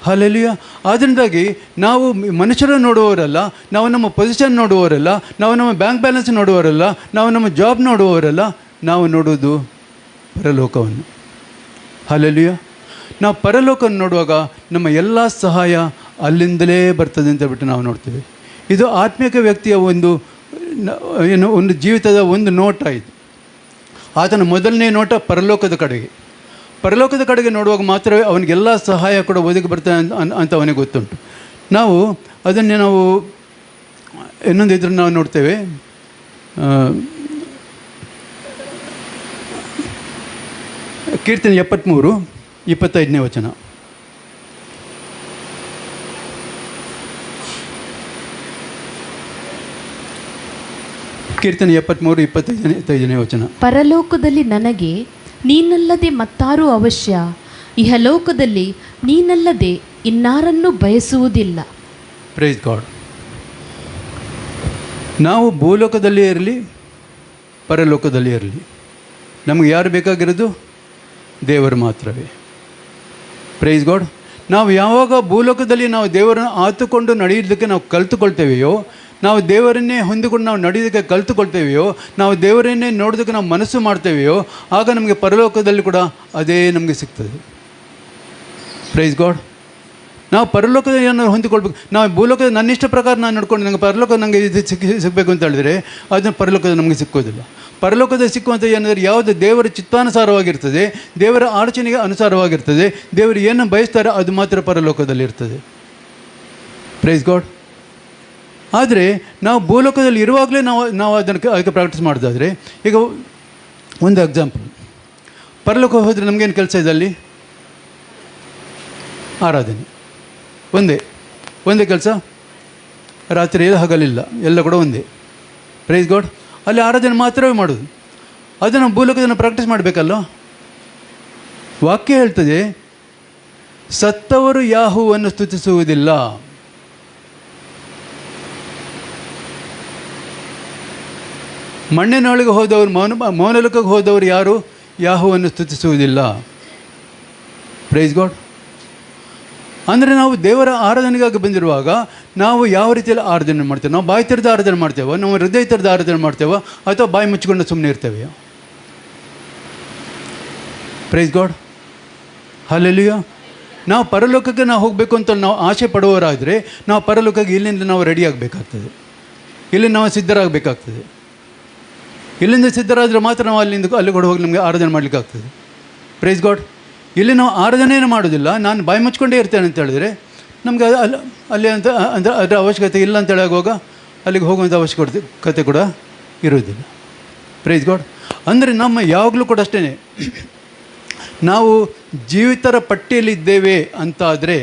hallelujah. ಆದ್ದರಿಂದಾಗಿ ನಾವು ಮನುಷ್ಯರನ್ನು ನೋಡುವವರಲ್ಲ, ನಾವು ನಮ್ಮ ಪೊಸಿಷನ್ ನೋಡುವವರಲ್ಲ, ನಾವು ನಮ್ಮ ಬ್ಯಾಂಕ್ ಬ್ಯಾಲೆನ್ಸ್ ನೋಡುವವರಲ್ಲ, ನಾವು ನಮ್ಮ ಜಾಬ್ ನೋಡುವವರಲ್ಲ, ನಾವು ನೋಡೋದು ಪರಲೋಕವನ್ನು. ಹಾಲೆಲೂಯಾ. ನಾವು ಪರಲೋಕವನ್ನು ನೋಡುವಾಗ ನಮ್ಮ ಎಲ್ಲ ಸಹಾಯ ಅಲ್ಲಿಂದಲೇ ಬರ್ತದೆ ಅಂತ ಬಿಟ್ಟು ನಾವು ನೋಡ್ತೇವೆ. ಇದು ಆತ್ಮಿಕ ವ್ಯಕ್ತಿಯ ಒಂದು ಜೀವಿತದ ಒಂದು ನೋಟ. ಇದು ಆತನ ಮೊದಲನೇ ನೋಟ ಪರಲೋಕದ ಕಡೆಗೆ. ಪರಲೋಕದ ಕಡೆಗೆ ನೋಡುವಾಗ ಮಾತ್ರವೇ ಅವನಿಗೆಲ್ಲ ಸಹಾಯ ಕೂಡ ಒದಗಿ ಬರ್ತದೆ ಅಂತ ಅವನಿಗೆ ಗೊತ್ತುಂಟು. ನಾವು ಅದನ್ನೇ ನಾವು ಇನ್ನೊಂದು ಇದ್ರಲ್ಲಿ ನಾವು ನೋಡ್ತೇವೆ. ಕೀರ್ತನೆ 73 25ನೇ ವಚನ. ಕೀರ್ತನೆ 73 25ನೇ ವಚನ. ಪರಲೋಕದಲ್ಲಿ ನನಗೆ ನೀನಲ್ಲದೆ ಮತ್ತಾರೂ ಅವಶ್ಯ, ಇಹಲೋಕದಲ್ಲಿ ನೀನಲ್ಲದೆ ಇನ್ನಾರನ್ನೂ ಬಯಸುವುದಿಲ್ಲ. Praise God. ನಾವು ಭೂಲೋಕದಲ್ಲಿ ಇರಲಿ ಪರಲೋಕದಲ್ಲಿ ಇರಲಿ, ನಮಗೆ ಯಾರು ಬೇಕಾಗಿರೋದು? ದೇವರು ಮಾತ್ರವೇ. Praise God. ನಾವು ಯಾವಾಗ ಭೂಲೋಕದಲ್ಲಿ ನಾವು ದೇವರನ್ನು ಆತುಕೊಂಡು ನಡೆಯೋದಕ್ಕೆ ನಾವು ಕಲಿತುಕೊಳ್ತೇವೆಯೋ, ನಾವು ದೇವರನ್ನೇ ಹೊಂದಿಕೊಂಡು ನಾವು ನಡೆಯೋದಕ್ಕೆ ಕಲಿತುಕೊಳ್ತೇವೆಯೋ, ನಾವು ದೇವರನ್ನೇ ನೋಡೋದಕ್ಕೆ ನಾವು ಮನಸ್ಸು ಮಾಡ್ತೇವೆಯೋ, ಆಗ ನಮಗೆ ಪರಲೋಕದಲ್ಲಿ ಕೂಡ ಅದೇ ನಮಗೆ ಸಿಗ್ತದೆ. Praise God. ನಾವು ಪರಲೋಕದಲ್ಲಿ ಏನಾದ್ರು ಹೊಂದಿಕೊಳ್ಬೇಕು. ನಾವು ಭೂಲೋಕದ ನನ್ನ ಇಷ್ಟ ಪ್ರಕಾರ ನಾನು ನಡ್ಕೊಂಡು ನನಗೆ ಪರಲೋಕ ನನಗೆ ಇದು ಸಿಗಬೇಕು ಅಂತ ಹೇಳಿದ್ರೆ ಅದನ್ನು ಪರಲೋಕದ ನಮಗೆ ಸಿಕ್ಕೋದಿಲ್ಲ. ಪರಲೋಕದಲ್ಲಿ ಸಿಕ್ಕುವಂಥ ಏನಂದರೆ ಯಾವುದು ದೇವರ ಚಿತ್ತಾನುಸಾರವಾಗಿರ್ತದೆ, ದೇವರ ಆಲೋಚನೆಗೆ ಅನುಸಾರವಾಗಿರ್ತದೆ, ದೇವರು ಏನು ಬಯಸ್ತಾರೆ ಅದು ಮಾತ್ರ ಪರಲೋಕದಲ್ಲಿ ಇರ್ತದೆ. Praise God. ಆದರೆ ನಾವು ಭೂಲೋಕದಲ್ಲಿ ಇರುವಾಗಲೇ ನಾವು ಅದಕ್ಕೆ ಪ್ರಾಕ್ಟೀಸ್ ಮಾಡೋದಾದರೆ, ಈಗ ಒಂದು ಎಕ್ಸಾಂಪಲ್, ಪರಲೋಕ ಹೋದರೆ ನಮಗೇನು ಕೆಲಸ ಇದೆ ಅಲ್ಲಿ? ಆರಾಧನೆ ಒಂದೇ ಕೆಲಸ, ರಾತ್ರಿ ಹಗಲಿಲ್ಲ, ಎಲ್ಲ ಕೂಡ ಒಂದೇ. Praise God. ಅಲ್ಲಿ ಆರಾಧನೆ ಮಾತ್ರವೇ ಮಾಡೋದು. ಅದನ್ನು ಭೂಲೋಕದಲ್ಲಿ ಪ್ರಾಕ್ಟೀಸ್ ಮಾಡಬೇಕಲ್ಲ. ವಾಕ್ಯ ಹೇಳ್ತದೆ, ಸತ್ತವರು ಯಾಹುವನ್ನು ಸ್ತುತಿಸುವುದಿಲ್ಲ. ಮಣ್ಣಿನೊಳಗೆ ಹೋದವರು, ಮೌನಲೋಕಕ್ಕೆ ಹೋದವರು ಯಾರು ಯಾಹುವನ್ನು ಸ್ತುತಿಸುವುದಿಲ್ಲ. Praise God. ಅಂದರೆ ನಾವು ದೇವರ ಆರಾಧನೆಗಾಗಿ ಬಂದಿರುವಾಗ ನಾವು ಯಾವ ರೀತಿಯಲ್ಲಿ ಆರಾಧನೆ ಮಾಡ್ತೇವೆ? ನಾವು ಬಾಯಿ ತೆರೆದು ಆರಾಧನೆ ಮಾಡ್ತೇವೆ, ನಾವು ಹೃದಯ ತೆರೆದು ಆರಾಧನೆ ಮಾಡ್ತೇವೆ, ಅಥವಾ ಬಾಯಿ ಮುಚ್ಚಿಕೊಂಡು ಸುಮ್ಮನೆ ಇರ್ತೇವೆ? Praise God. ಹಲ್ಲೆಲೂಯಾ. ನಾವು ಪರಲೋಕಕ್ಕೆ ನಾವು ಹೋಗಬೇಕು ಅಂತ ನಾವು ಆಸೆ ಪಡುವವರಾದರೆ ನಾವು ಪರಲೋಕಕ್ಕೆ ಇಲ್ಲಿಂದ ನಾವು ರೆಡಿ ಆಗಬೇಕಾಗ್ತದೆ, ಇಲ್ಲಿ ನಾವು ಸಿದ್ಧರಾಗಬೇಕಾಗ್ತದೆ. ಇಲ್ಲಿಂದ ಸಿದ್ಧರಾದರೆ ಮಾತ್ರ ನಾವು ಅಲ್ಲಿ ಕೂಡ ಹೋಗಿ ನಮಗೆ ಆರಾಧನೆ ಮಾಡಲಿಕ್ಕಾಗ್ತದೆ. Praise God. ಇಲ್ಲಿ ನಾವು ಆರಾಧನೆಯನ್ನು ಮಾಡೋದಿಲ್ಲ, ನಾನು ಬಾಯಿ ಮುಚ್ಕೊಂಡೇ ಇರ್ತೇನೆ ಅಂತ ಹೇಳಿದರೆ ನಮಗೆ ಅಲ್ಲಿ ಅಂತ ಅದರ ಅವಶ್ಯಕತೆ ಇಲ್ಲ ಅಂತೇಳಿ ಆಗುವಾಗ ಅಲ್ಲಿಗೆ ಹೋಗುವಂಥ ಅವಶ್ಯಕತೆ ಕೂಡ ಇರೋದಿಲ್ಲ. Praise God. ಅಂದರೆ ನಮ್ಮ ಯಾವಾಗಲೂ ಕೂಡ ಅಷ್ಟೇ, ನಾವು ಜೀವಿತರ ಪಟ್ಟಿಯಲ್ಲಿದ್ದೇವೆ ಅಂತ ಆದರೆ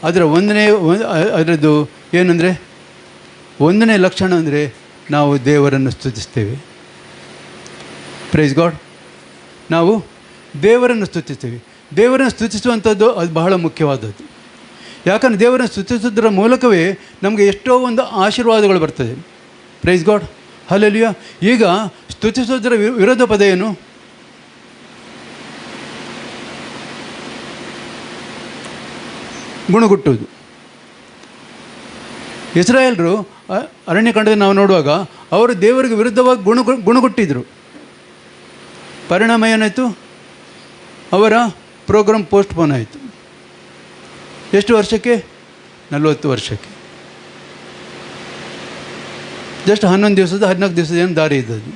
ಅದರದ್ದು ಏನಂದರೆ, ಒಂದನೇ ಲಕ್ಷಣ ಅಂದರೆ ನಾವು ದೇವರನ್ನು ಸ್ತುತಿಸ್ತೇವೆ. Praise God. ನಾವು ದೇವರನ್ನು ಸ್ತುತಿಸ್ತೇವೆ. ದೇವರನ್ನು ಸ್ತುತಿಸುವಂಥದ್ದು ಅದು ಬಹಳ ಮುಖ್ಯವಾದದ್ದು. ಯಾಕಂದರೆ ದೇವರನ್ನು ಸ್ತುತಿಸೋದ್ರ ಮೂಲಕವೇ ನಮಗೆ ಎಷ್ಟೋ ಒಂದು ಆಶೀರ್ವಾದಗಳು ಬರ್ತದೆ. Praise God. ಹಲ್ಲೆಲೂಯಾ. ಈಗ ಸ್ತುತಿಸೋದರ ವಿರೋಧ ಪದ ಏನು? ಗುಣಗುಟ್ಟುವುದು. ಇಸ್ರಾಯೇಲರು ಅರಣ್ಯಕಾಂಡದಲ್ಲಿ ನಾವು ನೋಡುವಾಗ ಅವರು ದೇವರಿಗೆ ವಿರುದ್ಧವಾಗಿ ಗುಣಗುಟ್ಟಿದ್ರು. ಪರಿಣಾಮ ಏನಾಯಿತು? ಅವರ ಪ್ರೋಗ್ರಾಮ್ ಪೋಸ್ಟ್ಪೋನ್ ಆಯಿತು. ಎಷ್ಟು ವರ್ಷಕ್ಕೆ? 40 ವರ್ಷಕ್ಕೆ. ಜಸ್ಟ್ 11 ದಿವಸದ 14 ದಿವಸದ ಏನು ದಾರಿ ಇದ್ದದ್ದು.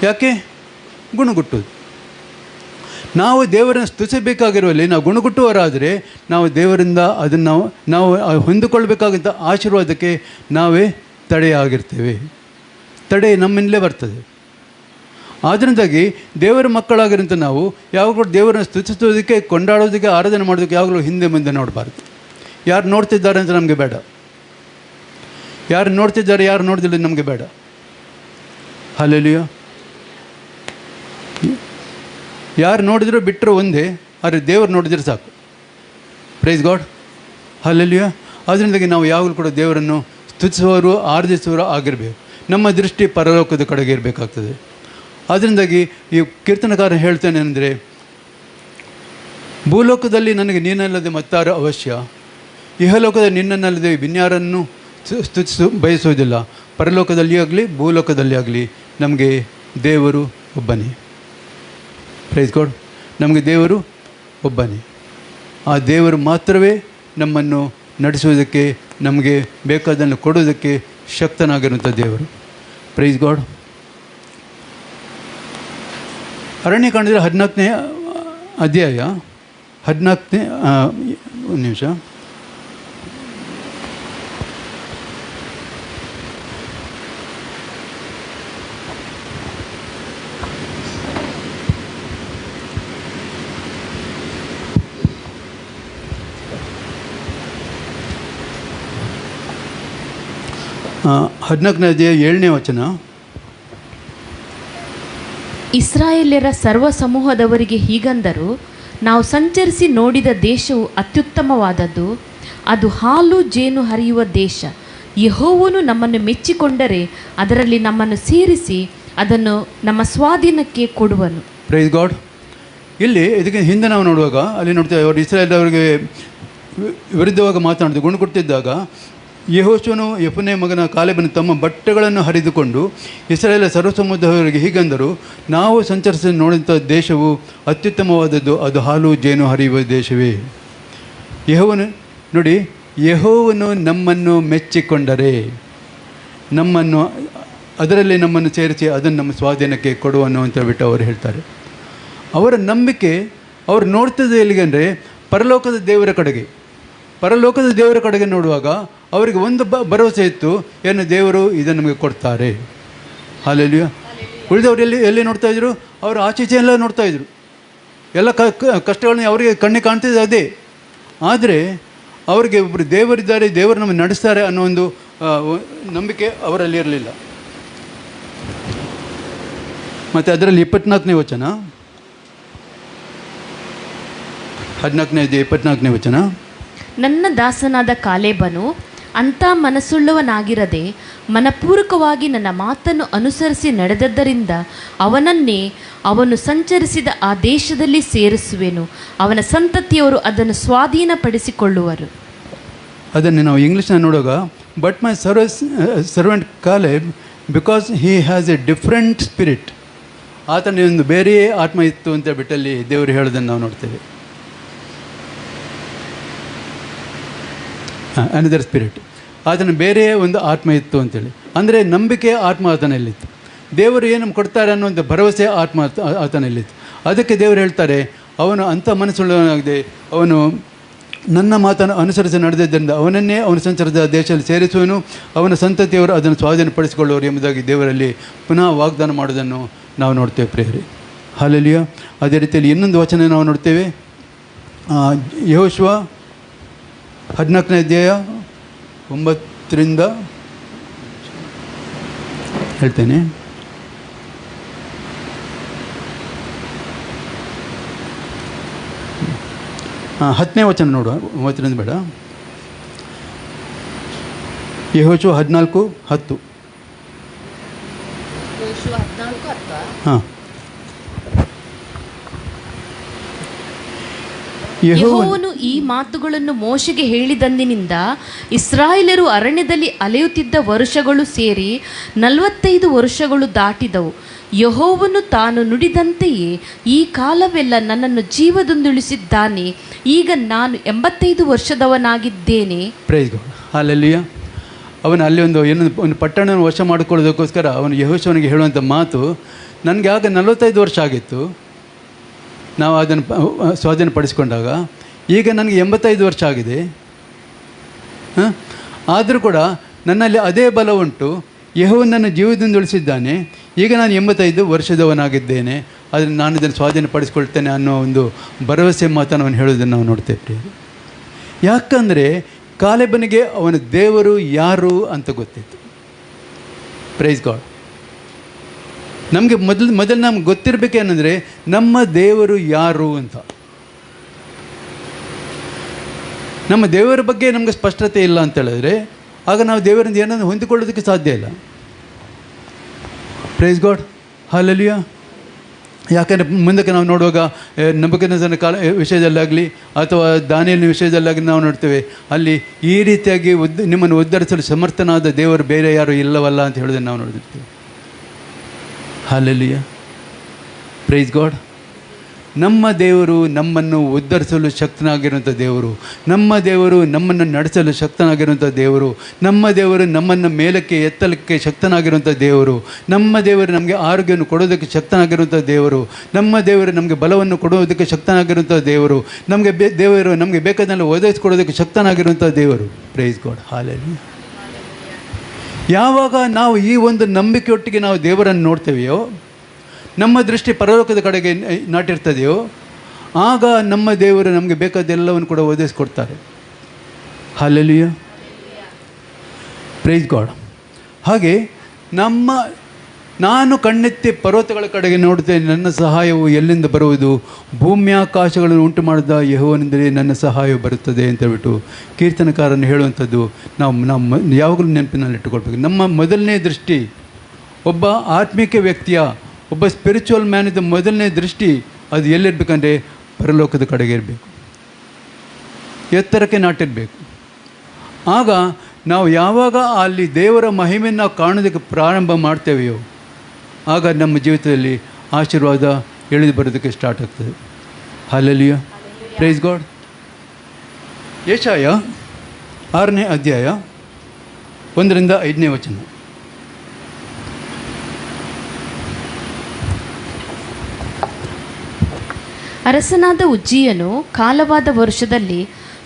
ಯಾಕೆ? ಗುಣಗುಟ್ಟುವುದು. ನಾವು ದೇವರನ್ನು ಸ್ತುತಿಸಬೇಕಾಗಿರುವಲ್ಲಿ ನಾವು ಗುಣಗುಟ್ಟುವರಾದರೆ ನಾವು ದೇವರಿಂದ ಅದನ್ನು ನಾವು ಹೊಂದಿಕೊಳ್ಳಬೇಕಾದಂಥ ಆಶೀರ್ವಾದಕ್ಕೆ ನಾವೇ ತಡೆಯಾಗಿರ್ತೇವೆ. ತಡೆ ನಮ್ಮಿಂದಲೇ ಬರ್ತದೆ. ಆದ್ದರಿಂದಾಗಿ ದೇವರ ಮಕ್ಕಳಾಗಿರೋಂಥ ನಾವು ಯಾವಾಗಲೂ ದೇವರನ್ನು ಸ್ತುತಿಸೋದಕ್ಕೆ, ಕೊಂಡಾಡೋದಕ್ಕೆ, ಆರಾಧನೆ ಮಾಡೋದಕ್ಕೆ ಯಾವಾಗಲೂ ಹಿಂದೆ ಮುಂದೆ ನೋಡಬಾರ್ದು. ಯಾರು ನೋಡ್ತಿದ್ದಾರೆ ಅಂತ ನಮಗೆ ಬೇಡ, ಯಾರು ನೋಡ್ತಿದ್ದಾರೆ ಯಾರು ನೋಡ್ದಿಲ್ಲ ನಮಗೆ ಬೇಡ. ಹಲ್ಲೆಲೂಯಾ. ಯಾರು ನೋಡಿದರೂ ಬಿಟ್ಟರು ಒಂದೇ, ಆದರೆ ದೇವರು ನೋಡಿದ್ರೆ ಸಾಕು. Praise God. ಹಲ್ಲೆಲೂಯಾ. ಅದರಿಂದಾಗಿ ನಾವು ಯಾವಾಗಲೂ ಕೂಡ ದೇವರನ್ನು ಸ್ತುತಿಸುವವರು, ಆರಾಧಿಸುವವರು ಆಗಿರಬೇಕು. ನಮ್ಮ ದೃಷ್ಟಿ ಪರಲೋಕದ ಕಡೆಗೆ ಇರಬೇಕಾಗ್ತದೆ. ಅದರಿಂದಾಗಿ ಈ ಕೀರ್ತನಕಾರ ಹೇಳ್ತೇನೆ ಅಂದರೆ, ಭೂಲೋಕದಲ್ಲಿ ನನಗೆ ನೀನಲ್ಲದೆ ಮತ್ತಾರು ಅವಶ್ಯ, ಇಹಲೋಕದಲ್ಲಿ ನಿನ್ನನ್ನಲ್ಲದೆ ಇನ್ಯಾರನ್ನು ಬಯಸುವುದಿಲ್ಲ. ಪರಲೋಕದಲ್ಲಿ ಆಗಲಿ ಭೂಲೋಕದಲ್ಲಿ ಆಗಲಿ ನಮಗೆ ದೇವರು ಒಬ್ಬನೇ. Praise God. ನಮಗೆ ದೇವರು ಒಬ್ಬನೇ. ಆ ದೇವರು ಮಾತ್ರವೇ ನಮ್ಮನ್ನು ನಡೆಸುವುದಕ್ಕೆ, ನಮಗೆ ಬೇಕಾದನ್ನು ಕೊಡುವುದಕ್ಕೆ ಶಕ್ತನಾಗಿರುವಂಥ ದೇವರು. Praise God. ಅರಣ್ಯಕಾಂಡದಲ್ಲಿ 14ನೇ ಅಧ್ಯಾಯ 14ನೇ ಒಂದು ನಿಮಿಷ. ಹದಿನಾಲ್ಕನೇ ಅಧ್ಯಾಯ 7ನೇ ವಚನ. ಇಸ್ರಾಯೇಲ್ಯರ ಸರ್ವ ಸಮೂಹದವರಿಗೆ ಹೀಗಂದರು, ನಾವು ಸಂಚರಿಸಿ ನೋಡಿದ ದೇಶವು ಅತ್ಯುತ್ತಮವಾದದ್ದು, ಅದು ಹಾಲು ಜೇನು ಹರಿಯುವ ದೇಶ. ಯೆಹೋವನು ನಮ್ಮನ್ನು ಮೆಚ್ಚಿಕೊಂಡರೆ ಅದರಲ್ಲಿ ನಮ್ಮನ್ನು ಸೇರಿಸಿ ಅದನ್ನು ನಮ್ಮ ಸ್ವಾಧೀನಕ್ಕೆ ಕೊಡುವನು. Praise God. ಇಲ್ಲಿ ಇದಕ್ಕೆ ಹಿಂದೆ ನಾವು ನೋಡುವಾಗ ಅಲ್ಲಿ ನೋಡ್ತೇವೆ, ಅವರು ಇಸ್ರಾಯೇಲ್ ಅವರಿಗೆ ವಿರುದ್ಧವಾಗಿ ಮಾತನಾಡಿದ ಗುಣಗುಟ್ಟಿದ್ದಾಗ ಯೆಹೋಶುವನು ಯೆಫುನ್ನೆ ಮಗನ ಕಾಲೇಬನ ತಮ್ಮ ಬಟ್ಟೆಗಳನ್ನು ಹರಿದುಕೊಂಡು ಇಸ್ರಾಯೇಲ ಸರ್ವಸಮೂಹದವರಿಗೆ ಹೀಗಂದರು, ನಾವು ಸಂಚರಿಸಿ ನೋಡಿದಂಥ ದೇಶವು ಅತ್ಯುತ್ತಮವಾದದ್ದು, ಅದು ಹಾಲು ಜೇನು ಹರಿಯುವ ದೇಶವೇ. ಯೆಹೋವನು ನೋಡಿ, ಯೆಹೋವನು ನಮ್ಮನ್ನು ಮೆಚ್ಚಿಕೊಂಡರೆ, ನಮ್ಮನ್ನು ಅದರಲ್ಲಿ ನಮ್ಮನ್ನು ಸೇರಿಸಿ ಅದನ್ನು ನಮ್ಮ ಸ್ವಾಧೀನಕ್ಕೆ ಕೊಡುವನು ಅಂತ ಹೇಳ್ಬಿಟ್ಟು ಅವರು ಹೇಳ್ತಾರೆ. ಅವರ ನಂಬಿಕೆ ಅವರು ನೋಡ್ತಿದ್ದು ಎಲ್ಲಿಗೆಂದರೆ ಪರಲೋಕದ ದೇವರ ಕಡೆಗೆ. ಪರಲೋಕದ ದೇವರ ಕಡೆಗೆ ನೋಡುವಾಗ ಅವರಿಗೆ ಒಂದು ಭರವಸೆ ಇತ್ತು, ಏನು ದೇವರು ಇದನ್ನು ನಮಗೆ ಕೊಡ್ತಾರೆ. ಹಾಲೆಲೂಯ. ಉಳಿದವರು ಎಲ್ಲಿ ನೋಡ್ತಾಯಿದ್ರು? ಅವರು ಆಚೀಚೆ ಎಲ್ಲ ನೋಡ್ತಾಯಿದ್ರು. ಎಲ್ಲ ಕಷ್ಟಗಳನ್ನ ಅವರಿಗೆ ಕಣ್ಣಿಗೆ ಕಾಣ್ತಿದ್ದು ಅದೇ. ಆದರೆ ಅವರಿಗೆ ಒಬ್ಬರು ದೇವರಿದ್ದಾರೆ, ದೇವರು ನಮಗೆ ನಡೆಸ್ತಾರೆ ಅನ್ನೋ ಒಂದು ನಂಬಿಕೆ ಅವರಲ್ಲಿ ಇರಲಿಲ್ಲ. ಮತ್ತು ಅದರಲ್ಲಿ 24ನೇ ವಚನ, 24ನೇ ವಚನ, ನನ್ನ ದಾಸನಾದ ಕಾಲೇಬನು ಅಂಥ ಮನಸ್ಸುಳ್ಳವನಾಗಿರದೆ ಮನಪೂರ್ವಕವಾಗಿ ನನ್ನ ಮಾತನ್ನು ಅನುಸರಿಸಿ ನಡೆದದ್ದರಿಂದ ಅವನನ್ನೇ ಅವನು ಸಂಚರಿಸಿದ ಆ ದೇಶದಲ್ಲಿ ಸೇರಿಸುವೆನು. ಅವನ ಸಂತತಿಯವರು ಅದನ್ನು ಸ್ವಾಧೀನಪಡಿಸಿಕೊಳ್ಳುವರು. ಅದನ್ನು ನಾವು ಇಂಗ್ಲೀಷ್ನ ನೋಡುವಾಗ, but my servant Caleb because he has A different spirit. ಆತನ ಒಂದು ಬೇರೆಯೇ ಆತ್ಮ ಇತ್ತು ಅಂತ ಬಿಟ್ಟಲ್ಲಿ ದೇವರು ಹೇಳೋದನ್ನು ನಾವು ನೋಡ್ತೇವೆ. ಅನದರ್ ಸ್ಪಿರಿಟ್, ಆತನ ಬೇರೆಯೇ ಒಂದು ಆತ್ಮ ಇತ್ತು ಅಂತೇಳಿ. ಅಂದರೆ ನಂಬಿಕೆ ಆತ್ಮ ಆತನಲ್ಲಿತ್ತು. ದೇವರು ಏನು ಕೊಡ್ತಾರೆ ಅನ್ನುವಂಥ ಭರವಸೆ ಆತ್ಮ ಆತನಲ್ಲಿತ್ತು. ಅದಕ್ಕೆ ದೇವರು ಹೇಳ್ತಾರೆ, ಅವನು ಅಂಥ ಮನಸ್ಸುಳ್ಳವನಾಗಿದೆ, ಅವನು ನನ್ನ ಮಾತನ್ನು ಅನುಸರಿಸಿ ನಡೆದಿದ್ದರಿಂದ ಅವನನ್ನೇ ಅವನು ಸಂಚರಿಸಿದ ದೇಶದಲ್ಲಿ ಸೇರಿಸುವನು, ಅವನ ಸಂತತಿಯವರು ಅದನ್ನು ಸ್ವಾಧೀನಪಡಿಸಿಕೊಳ್ಳುವರು ಎಂಬುದಾಗಿ ದೇವರಲ್ಲಿ ಪುನಃ ವಾಗ್ದಾನ ಮಾಡೋದನ್ನು ನಾವು ನೋಡ್ತೇವೆ ಪ್ರಿಯರೇ. ಹಾಲೆಲೂಯ. ಅದೇ ರೀತಿಯಲ್ಲಿ ಇನ್ನೊಂದು ವಚನ ನಾವು ನೋಡ್ತೇವೆ, ಯೆಹೋಶುವ 14ನೇ ಅಧ್ಯಾಯ 9ರಿಂದ ಹೇಳ್ತೇನೆ. ಹಾಂ, 10ನೇ ವಚನ ನೋಡುವ, 9ರಿಂದ ಬೇಡ. ಯೆಹೋಶುವ 14:10. ಹಾಂ. ಯೆಹೋವನು ಈ ಮಾತುಗಳನ್ನು ಮೋಶೆಗೆ ಹೇಳಿದಂದಿನಿಂದ ಇಸ್ರಾಯೇಲರು ಅರಣ್ಯದಲ್ಲಿ ಅಲೆಯುತ್ತಿದ್ದ ವರುಷಗಳು ಸೇರಿ 45 ವರ್ಷಗಳು ದಾಟಿದವು. ಯೆಹೋವನು ತಾನು ನುಡಿದಂತೆಯೇ ಈ ಕಾಲವೆಲ್ಲ ನನ್ನನ್ನು ಜೀವದಿಂದುಳಿಸಿದ್ದಾನೆ. ಈಗ ನಾನು 85 ವರ್ಷದವನಾಗಿದ್ದೇನೆ. Praise God. ಹಲ್ಲೆಲೂಯಾ. ಅವನು ಅಲ್ಲಿ ಒಂದು ಪಟ್ಟಣವನ್ನು ವಶ ಮಾಡಿಕೊಳ್ಳೋದಕ್ಕೋಸ್ಕರ ಅವನು ಯೆಹೋಶುವನಿಗೆ ಹೇಳುವಂಥ ಮಾತು, ನನಗೆ ಆಗ 45 ವರ್ಷ ಆಗಿತ್ತು ನಾವು ಅದನ್ನು ಸ್ವಾಧೀನಪಡಿಸ್ಕೊಂಡಾಗ, ಈಗ ನನಗೆ 85 ವರ್ಷ ಆಗಿದೆ. ಆದರೂ ಕೂಡ ನನ್ನಲ್ಲಿ ಅದೇ ಬಲ ಉಂಟು, ಯೆಹೋವನು ನನ್ನ ಜೀವದಿಂದ ಉಳಿಸಿದ್ದಾನೆ, ಈಗ ನಾನು 85 ವರ್ಷದವನಾಗಿದ್ದೇನೆ, ಆದರೆ ನಾನು ಇದನ್ನು ಸ್ವಾಧೀನಪಡಿಸ್ಕೊಳ್ತೇನೆ ಅನ್ನೋ ಒಂದು ಭರವಸೆ ಮಾತನ್ನು ಅವನು ಹೇಳೋದನ್ನು ನಾವು ನೋಡ್ತೇವೆ. ಯಾಕಂದರೆ ಕಾಲೇಬನಿಗೆ ಅವನ ದೇವರು ಯಾರು ಅಂತ ಗೊತ್ತಿತ್ತು. Praise God. ನಮಗೆ ಮೊದಲು ನಮ್ಗೆ ಗೊತ್ತಿರಬೇಕೇನೆಂದರೆ ನಮ್ಮ ದೇವರು ಯಾರು ಅಂತ. ನಮ್ಮ ದೇವರ ಬಗ್ಗೆ ನಮಗೆ ಸ್ಪಷ್ಟತೆ ಇಲ್ಲ ಅಂತ ಹೇಳಿದ್ರೆ ಆಗ ನಾವು ದೇವರಿಂದ ಏನನ್ನು ಹೊಂದಿಕೊಳ್ಳೋದಕ್ಕೆ ಸಾಧ್ಯ ಇಲ್ಲ. Praise God. ಹಲ್ಲೆಲೂಯಾ. ಯಾಕಂದರೆ ಮುಂದಕ್ಕೆ ನಾವು ನೋಡುವಾಗ ನೆಬೂಕದ್ನೆಚ್ಚರನ ಕಾಲ ವಿಷಯದಲ್ಲಾಗಲಿ ಅಥವಾ ದಾನಿಯೇಲನ ವಿಷಯದಲ್ಲಾಗಲಿ ನಾವು ನೋಡ್ತೇವೆ, ಅಲ್ಲಿ ಈ ರೀತಿಯಾಗಿ ನಿಮ್ಮನ್ನು ಉದ್ಧರಿಸಲು ಸಮರ್ಥನಾದ ದೇವರು ಬೇರೆ ಯಾರು ಇಲ್ಲವಲ್ಲ ಅಂತ ಹೇಳೋದನ್ನು ನಾವು ನೋಡಿರ್ತೀವಿ. ಹಲ್ಲೆಲೂಯಾ. Praise god. ನಮ್ಮ ದೇವರು ನಮ್ಮನ್ನು ಉದ್ಧರಿಸಲು ಶಕ್ತನಾಗಿರುವಂಥ ದೇವರು, ನಮ್ಮ ದೇವರು ನಮ್ಮನ್ನು ನಡೆಸಲು ಶಕ್ತನಾಗಿರುವಂಥ ದೇವರು, ನಮ್ಮ ದೇವರು ನಮ್ಮನ್ನು ಮೇಲಕ್ಕೆ ಎತ್ತಲಿಕ್ಕೆ ಶಕ್ತನಾಗಿರುವಂಥ ದೇವರು, ನಮ್ಮ ದೇವರು ನಮಗೆ ಆರೋಗ್ಯವನ್ನು ಕೊಡೋದಕ್ಕೆ ಶಕ್ತನಾಗಿರುವಂಥ ದೇವರು, ನಮ್ಮ ದೇವರು ನಮಗೆ ಬಲವನ್ನು ಕೊಡೋದಕ್ಕೆ ಶಕ್ತನಾಗಿರುವಂಥ ದೇವರು, ದೇವರು ನಮಗೆ ಬೇಕಾದನ್ನೆಲ್ಲ ಒದಗಿಸ್ಕೊಡೋದಕ್ಕೆ ಶಕ್ತನಾಗಿರುವಂಥ ದೇವರು. Praise God. ಹಲ್ಲೆಲೂಯಾ. ಯಾವಾಗ ನಾವು ಈ ಒಂದು ನಂಬಿಕೆಯೊಟ್ಟಿಗೆ ನಾವು ದೇವರನ್ನು ನೋಡ್ತೇವೆಯೋ, ನಮ್ಮ ದೃಷ್ಟಿ ಪರಲೋಕದ ಕಡೆಗೆ ನಾಟಿರ್ತದೆಯೋ, ಆಗ ನಮ್ಮ ದೇವರು ನಮಗೆ ಬೇಕಾದೆಲ್ಲವನ್ನು ಕೂಡ ಒದಗಿಸ್ಕೊಡ್ತಾರೆ. ಹಲ್ಲೆಲೂಯಾ. Praise god. ಹಾಗೆ ನಾನು ಕಣ್ಣೆತ್ತಿ ಪರ್ವತಗಳ ಕಡೆಗೆ ನೋಡುತ್ತೇನೆ, ನನ್ನ ಸಹಾಯವು ಎಲ್ಲಿಂದ ಬರುವುದು? ಭೂಮ್ಯಾಕಾಶಗಳನ್ನು ಉಂಟು ಮಾಡಿದ ಯೆಹೋವನಿಂದಲೇ ನನ್ನ ಸಹಾಯವು ಬರುತ್ತದೆ ಅಂತ ಹೇಳ್ಬಿಟ್ಟು ಕೀರ್ತನಕಾರನ್ನು ಹೇಳುವಂಥದ್ದು ನಾವು ಯಾವಾಗಲೂ ನೆನಪಿನಲ್ಲಿಟ್ಟುಕೊಳ್ಬೇಕು. ನಮ್ಮ ಮೊದಲನೇ ದೃಷ್ಟಿ, ಒಬ್ಬ ಆತ್ಮಿಕ ವ್ಯಕ್ತಿಯ, ಒಬ್ಬ ಸ್ಪಿರಿಚುವಲ್ ಮ್ಯಾನಿದ ಮೊದಲನೇ ದೃಷ್ಟಿ ಅದು ಎಲ್ಲಿರಬೇಕಂದ್ರೆ ಪರಲೋಕದ ಕಡೆಗೆ ಇರಬೇಕು, ಎತ್ತರಕ್ಕೆ ನಾಟಿರಬೇಕು. ಆಗ ನಾವು ಯಾವಾಗ ಅಲ್ಲಿ ದೇವರ ಮಹಿಮೆಯನ್ನು ನಾವು ಕಾಣೋದಕ್ಕೆ ಪ್ರಾರಂಭ ಮಾಡ್ತೇವೆಯೋ, ಆಗ ನಮ್ಮ ಜೀವಿತದಲ್ಲಿ ಆಶೀರ್ವಾದ ಇಳಿದು ಬರೋದಕ್ಕೆ ಸ್ಟಾರ್ಟ್ ಆಗ್ತದೆ. ಹಲ್ಲೆಲೂಯಾ. Praise God. ಯೆಶಾಯ 6ನೇ ಅಧ್ಯಾಯ 1ರಿಂದ 5ನೇ ವಚನ. ಅರಸನಾದ ಉಜ್ಜೀಯನು ಕಾಲವಾದ ವರ್ಷದಲ್ಲಿ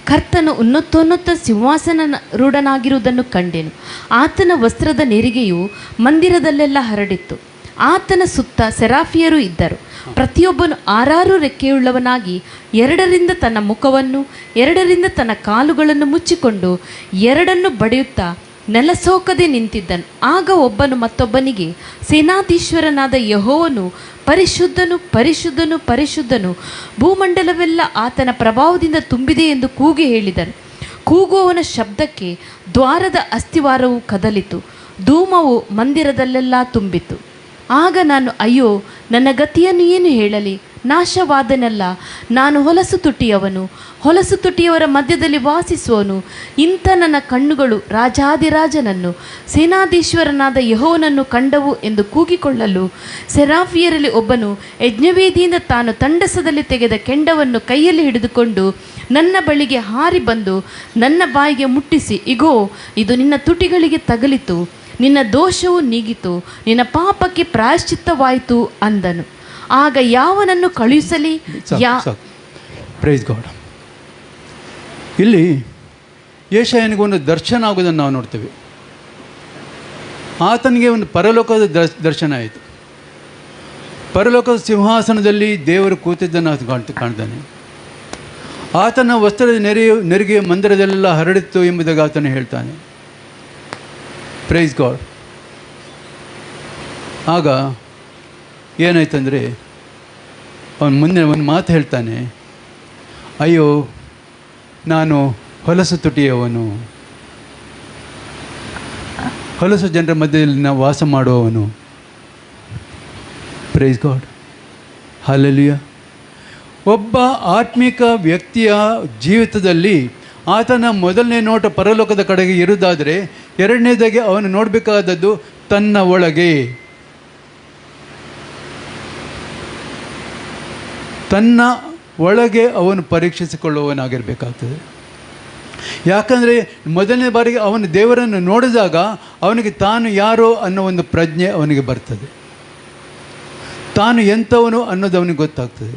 ಕರ್ತನು ಉನ್ನತೋನ್ನತ ಸಿಂಹಾಸನ ರೂಢನಾಗಿರುವುದನ್ನು ಕಂಡೆನು. ಆತನ ವಸ್ತ್ರದ ನೆರಿಗೆಯು ಮಂದಿರದಲ್ಲೆಲ್ಲ ಹರಡಿತ್ತು. ಆತನ ಸುತ್ತ ಸೆರಾಫಿಯರು ಇದ್ದರು. ಪ್ರತಿಯೊಬ್ಬನು 6 ರೆಕ್ಕೆಯುಳ್ಳವನಾಗಿ 2ರಿಂದ ತನ್ನ ಮುಖವನ್ನು 2ರಿಂದ ತನ್ನ ಕಾಲುಗಳನ್ನು ಮುಚ್ಚಿಕೊಂಡು 2 ಬಡಿಯುತ್ತಾ ನೆಲಸೋಕದೆ ನಿಂತಿದ್ದನು. ಆಗ ಒಬ್ಬನು ಮತ್ತೊಬ್ಬನಿಗೆ, ಸೇನಾಧೀಶ್ವರನಾದ ಯೆಹೋವನು ಪರಿಶುದ್ಧನು, ಪರಿಶುದ್ಧನು, ಪರಿಶುದ್ಧನು, ಭೂಮಂಡಲವೆಲ್ಲ ಆತನ ಪ್ರಭಾವದಿಂದ ತುಂಬಿದೆ ಎಂದು ಕೂಗಿ ಹೇಳಿದನು. ಕೂಗುವವನ ಶಬ್ದಕ್ಕೆ ದ್ವಾರದ ಅಸ್ಥಿವಾರವು ಕದಲಿತು, ಧೂಮವು ಮಂದಿರದಲ್ಲೆಲ್ಲ ತುಂಬಿತು. ಆಗ ನಾನು, ಅಯ್ಯೋ, ನನ್ನ ಗತಿಯನ್ನು ಏನು ಹೇಳಲಿ? ನಾಶವಾದನಲ್ಲ, ನಾನು ಹೊಲಸು ತುಟಿಯವರ ಮಧ್ಯದಲ್ಲಿ ವಾಸಿಸುವನು. ಇಂಥ ನನ್ನ ಕಣ್ಣುಗಳು ರಾಜಾದಿರಾಜನನ್ನು, ಸೇನಾಧೀಶ್ವರನಾದ ಯೆಹೋವನನ್ನು ಕಂಡವು ಎಂದು ಕೂಗಿಕೊಳ್ಳಲು, ಸೆರಾಫಿಯರಲ್ಲಿ ಒಬ್ಬನು ಯಜ್ಞವೇದಿಯಿಂದ ತಾನು ತಂಡಸದಲ್ಲಿ ತೆಗೆದ ಕೆಂಡವನ್ನು ಕೈಯಲ್ಲಿ ಹಿಡಿದುಕೊಂಡು ನನ್ನ ಬಳಿಗೆ ಹಾರಿ ಬಂದು ನನ್ನ ಬಾಯಿಗೆ ಮುಟ್ಟಿಸಿ, ಇಗೋ, ಇದು ನಿನ್ನ ತುಟಿಗಳಿಗೆ ತಗಲಿತು, ನಿನ್ನ ದೋಷವು ನೀಗಿತು, ನಿನ್ನ ಪಾಪಕ್ಕೆ ಪ್ರಾಯಶ್ಚಿತ್ತವಾಯಿತು ಅಂದನು. ಆಗ ಯಾವನನ್ನು ಕಳುಹಿಸಲಿ? Praise God. ಇಲ್ಲಿ ಯೆಶಾಯನಿಗೆ ಒಂದು ದರ್ಶನ ಆಗೋದನ್ನು ನಾವು ನೋಡ್ತೇವೆ. ಆತನಿಗೆ ಒಂದು ಪರಲೋಕದ ದರ್ಶನ ಆಯಿತು. ಪರಲೋಕದ ಸಿಂಹಾಸನದಲ್ಲಿ ದೇವರು ಕೂತಿದ್ದನ್ನು ಕಾಣ್ತಾನೆ. ಆತನ ವಸ್ತ್ರದ ನೆರಿಗೆ ಮಂದಿರದೆಲ್ಲ ಹರಡಿತ್ತು ಎಂಬುದಾಗಿ ಆತನು ಹೇಳ್ತಾನೆ. Praise God. ಆಗ ಏನಾಯ್ತಂದರೆ ಅವನು ಮುಂದೆ ಒಂದು ಮಾತು ಹೇಳ್ತಾನೆ, ಅಯ್ಯೋ, ನಾನು ಹೊಲಸು ತುಟಿಯವನು, ಹೊಲಸು ಜನರ ಮಧ್ಯದಲ್ಲಿ ನಾವು ವಾಸ ಮಾಡುವವನು. Praise God. ಹಲ್ಲೆಲೂಯಾ. ಒಬ್ಬ ಆತ್ಮಿಕ ವ್ಯಕ್ತಿಯ ಜೀವಿತದಲ್ಲಿ ಆತನ ಮೊದಲನೇ ನೋಟ ಪರಲೋಕದ ಕಡೆಗೆ ಇರುವುದಾದರೆ, ಎರಡನೇದಾಗಿ ಅವನು ನೋಡಬೇಕಾದದ್ದು ತನ್ನ ಒಳಗೆ, ತನ್ನ ಒಳಗೆ ಅವನು ಪರೀಕ್ಷಿಸಿಕೊಳ್ಳುವವನಾಗಿರಬೇಕಾಗ್ತದೆ. ಯಾಕಂದರೆ ಮೊದಲನೇ ಬಾರಿಗೆ ಅವನು ದೇವರನ್ನು ನೋಡಿದಾಗ ಅವನಿಗೆ ತಾನು ಯಾರೋ ಅನ್ನೋ ಒಂದು ಪ್ರಜ್ಞೆ ಅವನಿಗೆ ಬರ್ತದೆ. ತಾನು ಎಂಥವನು ಅನ್ನೋದು ಅವನಿಗೆ ಗೊತ್ತಾಗ್ತದೆ.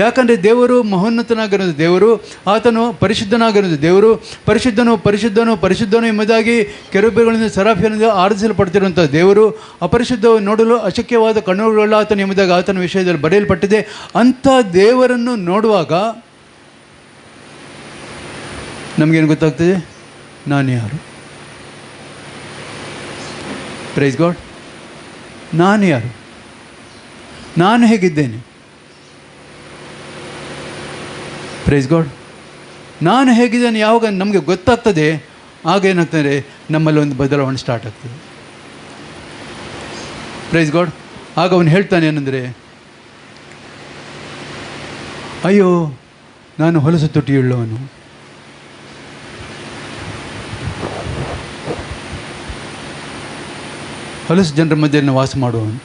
ಯಾಕಂದರೆ ದೇವರು ಮಹೋನ್ನತನಾಗಿರೋದು ದೇವರು, ಆತನು ಪರಿಶುದ್ಧನಾಗಿರೋದು ದೇವರು. ಪರಿಶುದ್ಧನು ಪರಿಶುದ್ಧನು ಪರಿಶುದ್ಧನು ಎಂಬುದಾಗಿ ಕೆರೂಬಿಗಳಿಂದ ಸೆರಾಫಿಯರಿಂದ ಆರಾಧಿಸಲ್ಪಡ್ತಿರುವಂಥ ದೇವರು. ಅಪರಿಶುದ್ಧ ನೋಡಲು ಅಶಕ್ಯವಾದ ಕಣ್ಣುಗಳುಳ್ಳ ಆತನು ಎಂಬುದಾಗಿ ಆತನ ವಿಷಯದಲ್ಲಿ ಬರೆಯಲ್ಪಟ್ಟಿದೆ. ಅಂಥ ದೇವರನ್ನು ನೋಡುವಾಗ ನಮಗೇನು ಗೊತ್ತಾಗ್ತದೆ? ನಾನು ಯಾರು? Praise God. ನಾನು ಯಾರು? ನಾನು ಹೇಗಿದ್ದೇನೆ? Praise God. ನಾನು ಹೇಗಿದ್ದೇನೆ ಯಾವಾಗ ನಮಗೆ ಗೊತ್ತಾಗ್ತದೆ, ಆಗ ಏನಾಗ್ತದೆ, ನಮ್ಮಲ್ಲಿ ಒಂದು ಬದಲಾವಣೆ ಸ್ಟಾರ್ಟ್ ಆಗ್ತದೆ. Praise God. ಆಗ ಅವನು ಹೇಳ್ತಾನೆ ಏನಂದರೆ, ಅಯ್ಯೋ, ನಾನು ಹೊಲಸು ತುಟಿಯುಳ್ಳವನು, ಹೊಲಸು ಜನರ ಮಧ್ಯೆ ವಾಸ ಮಾಡುವವನು.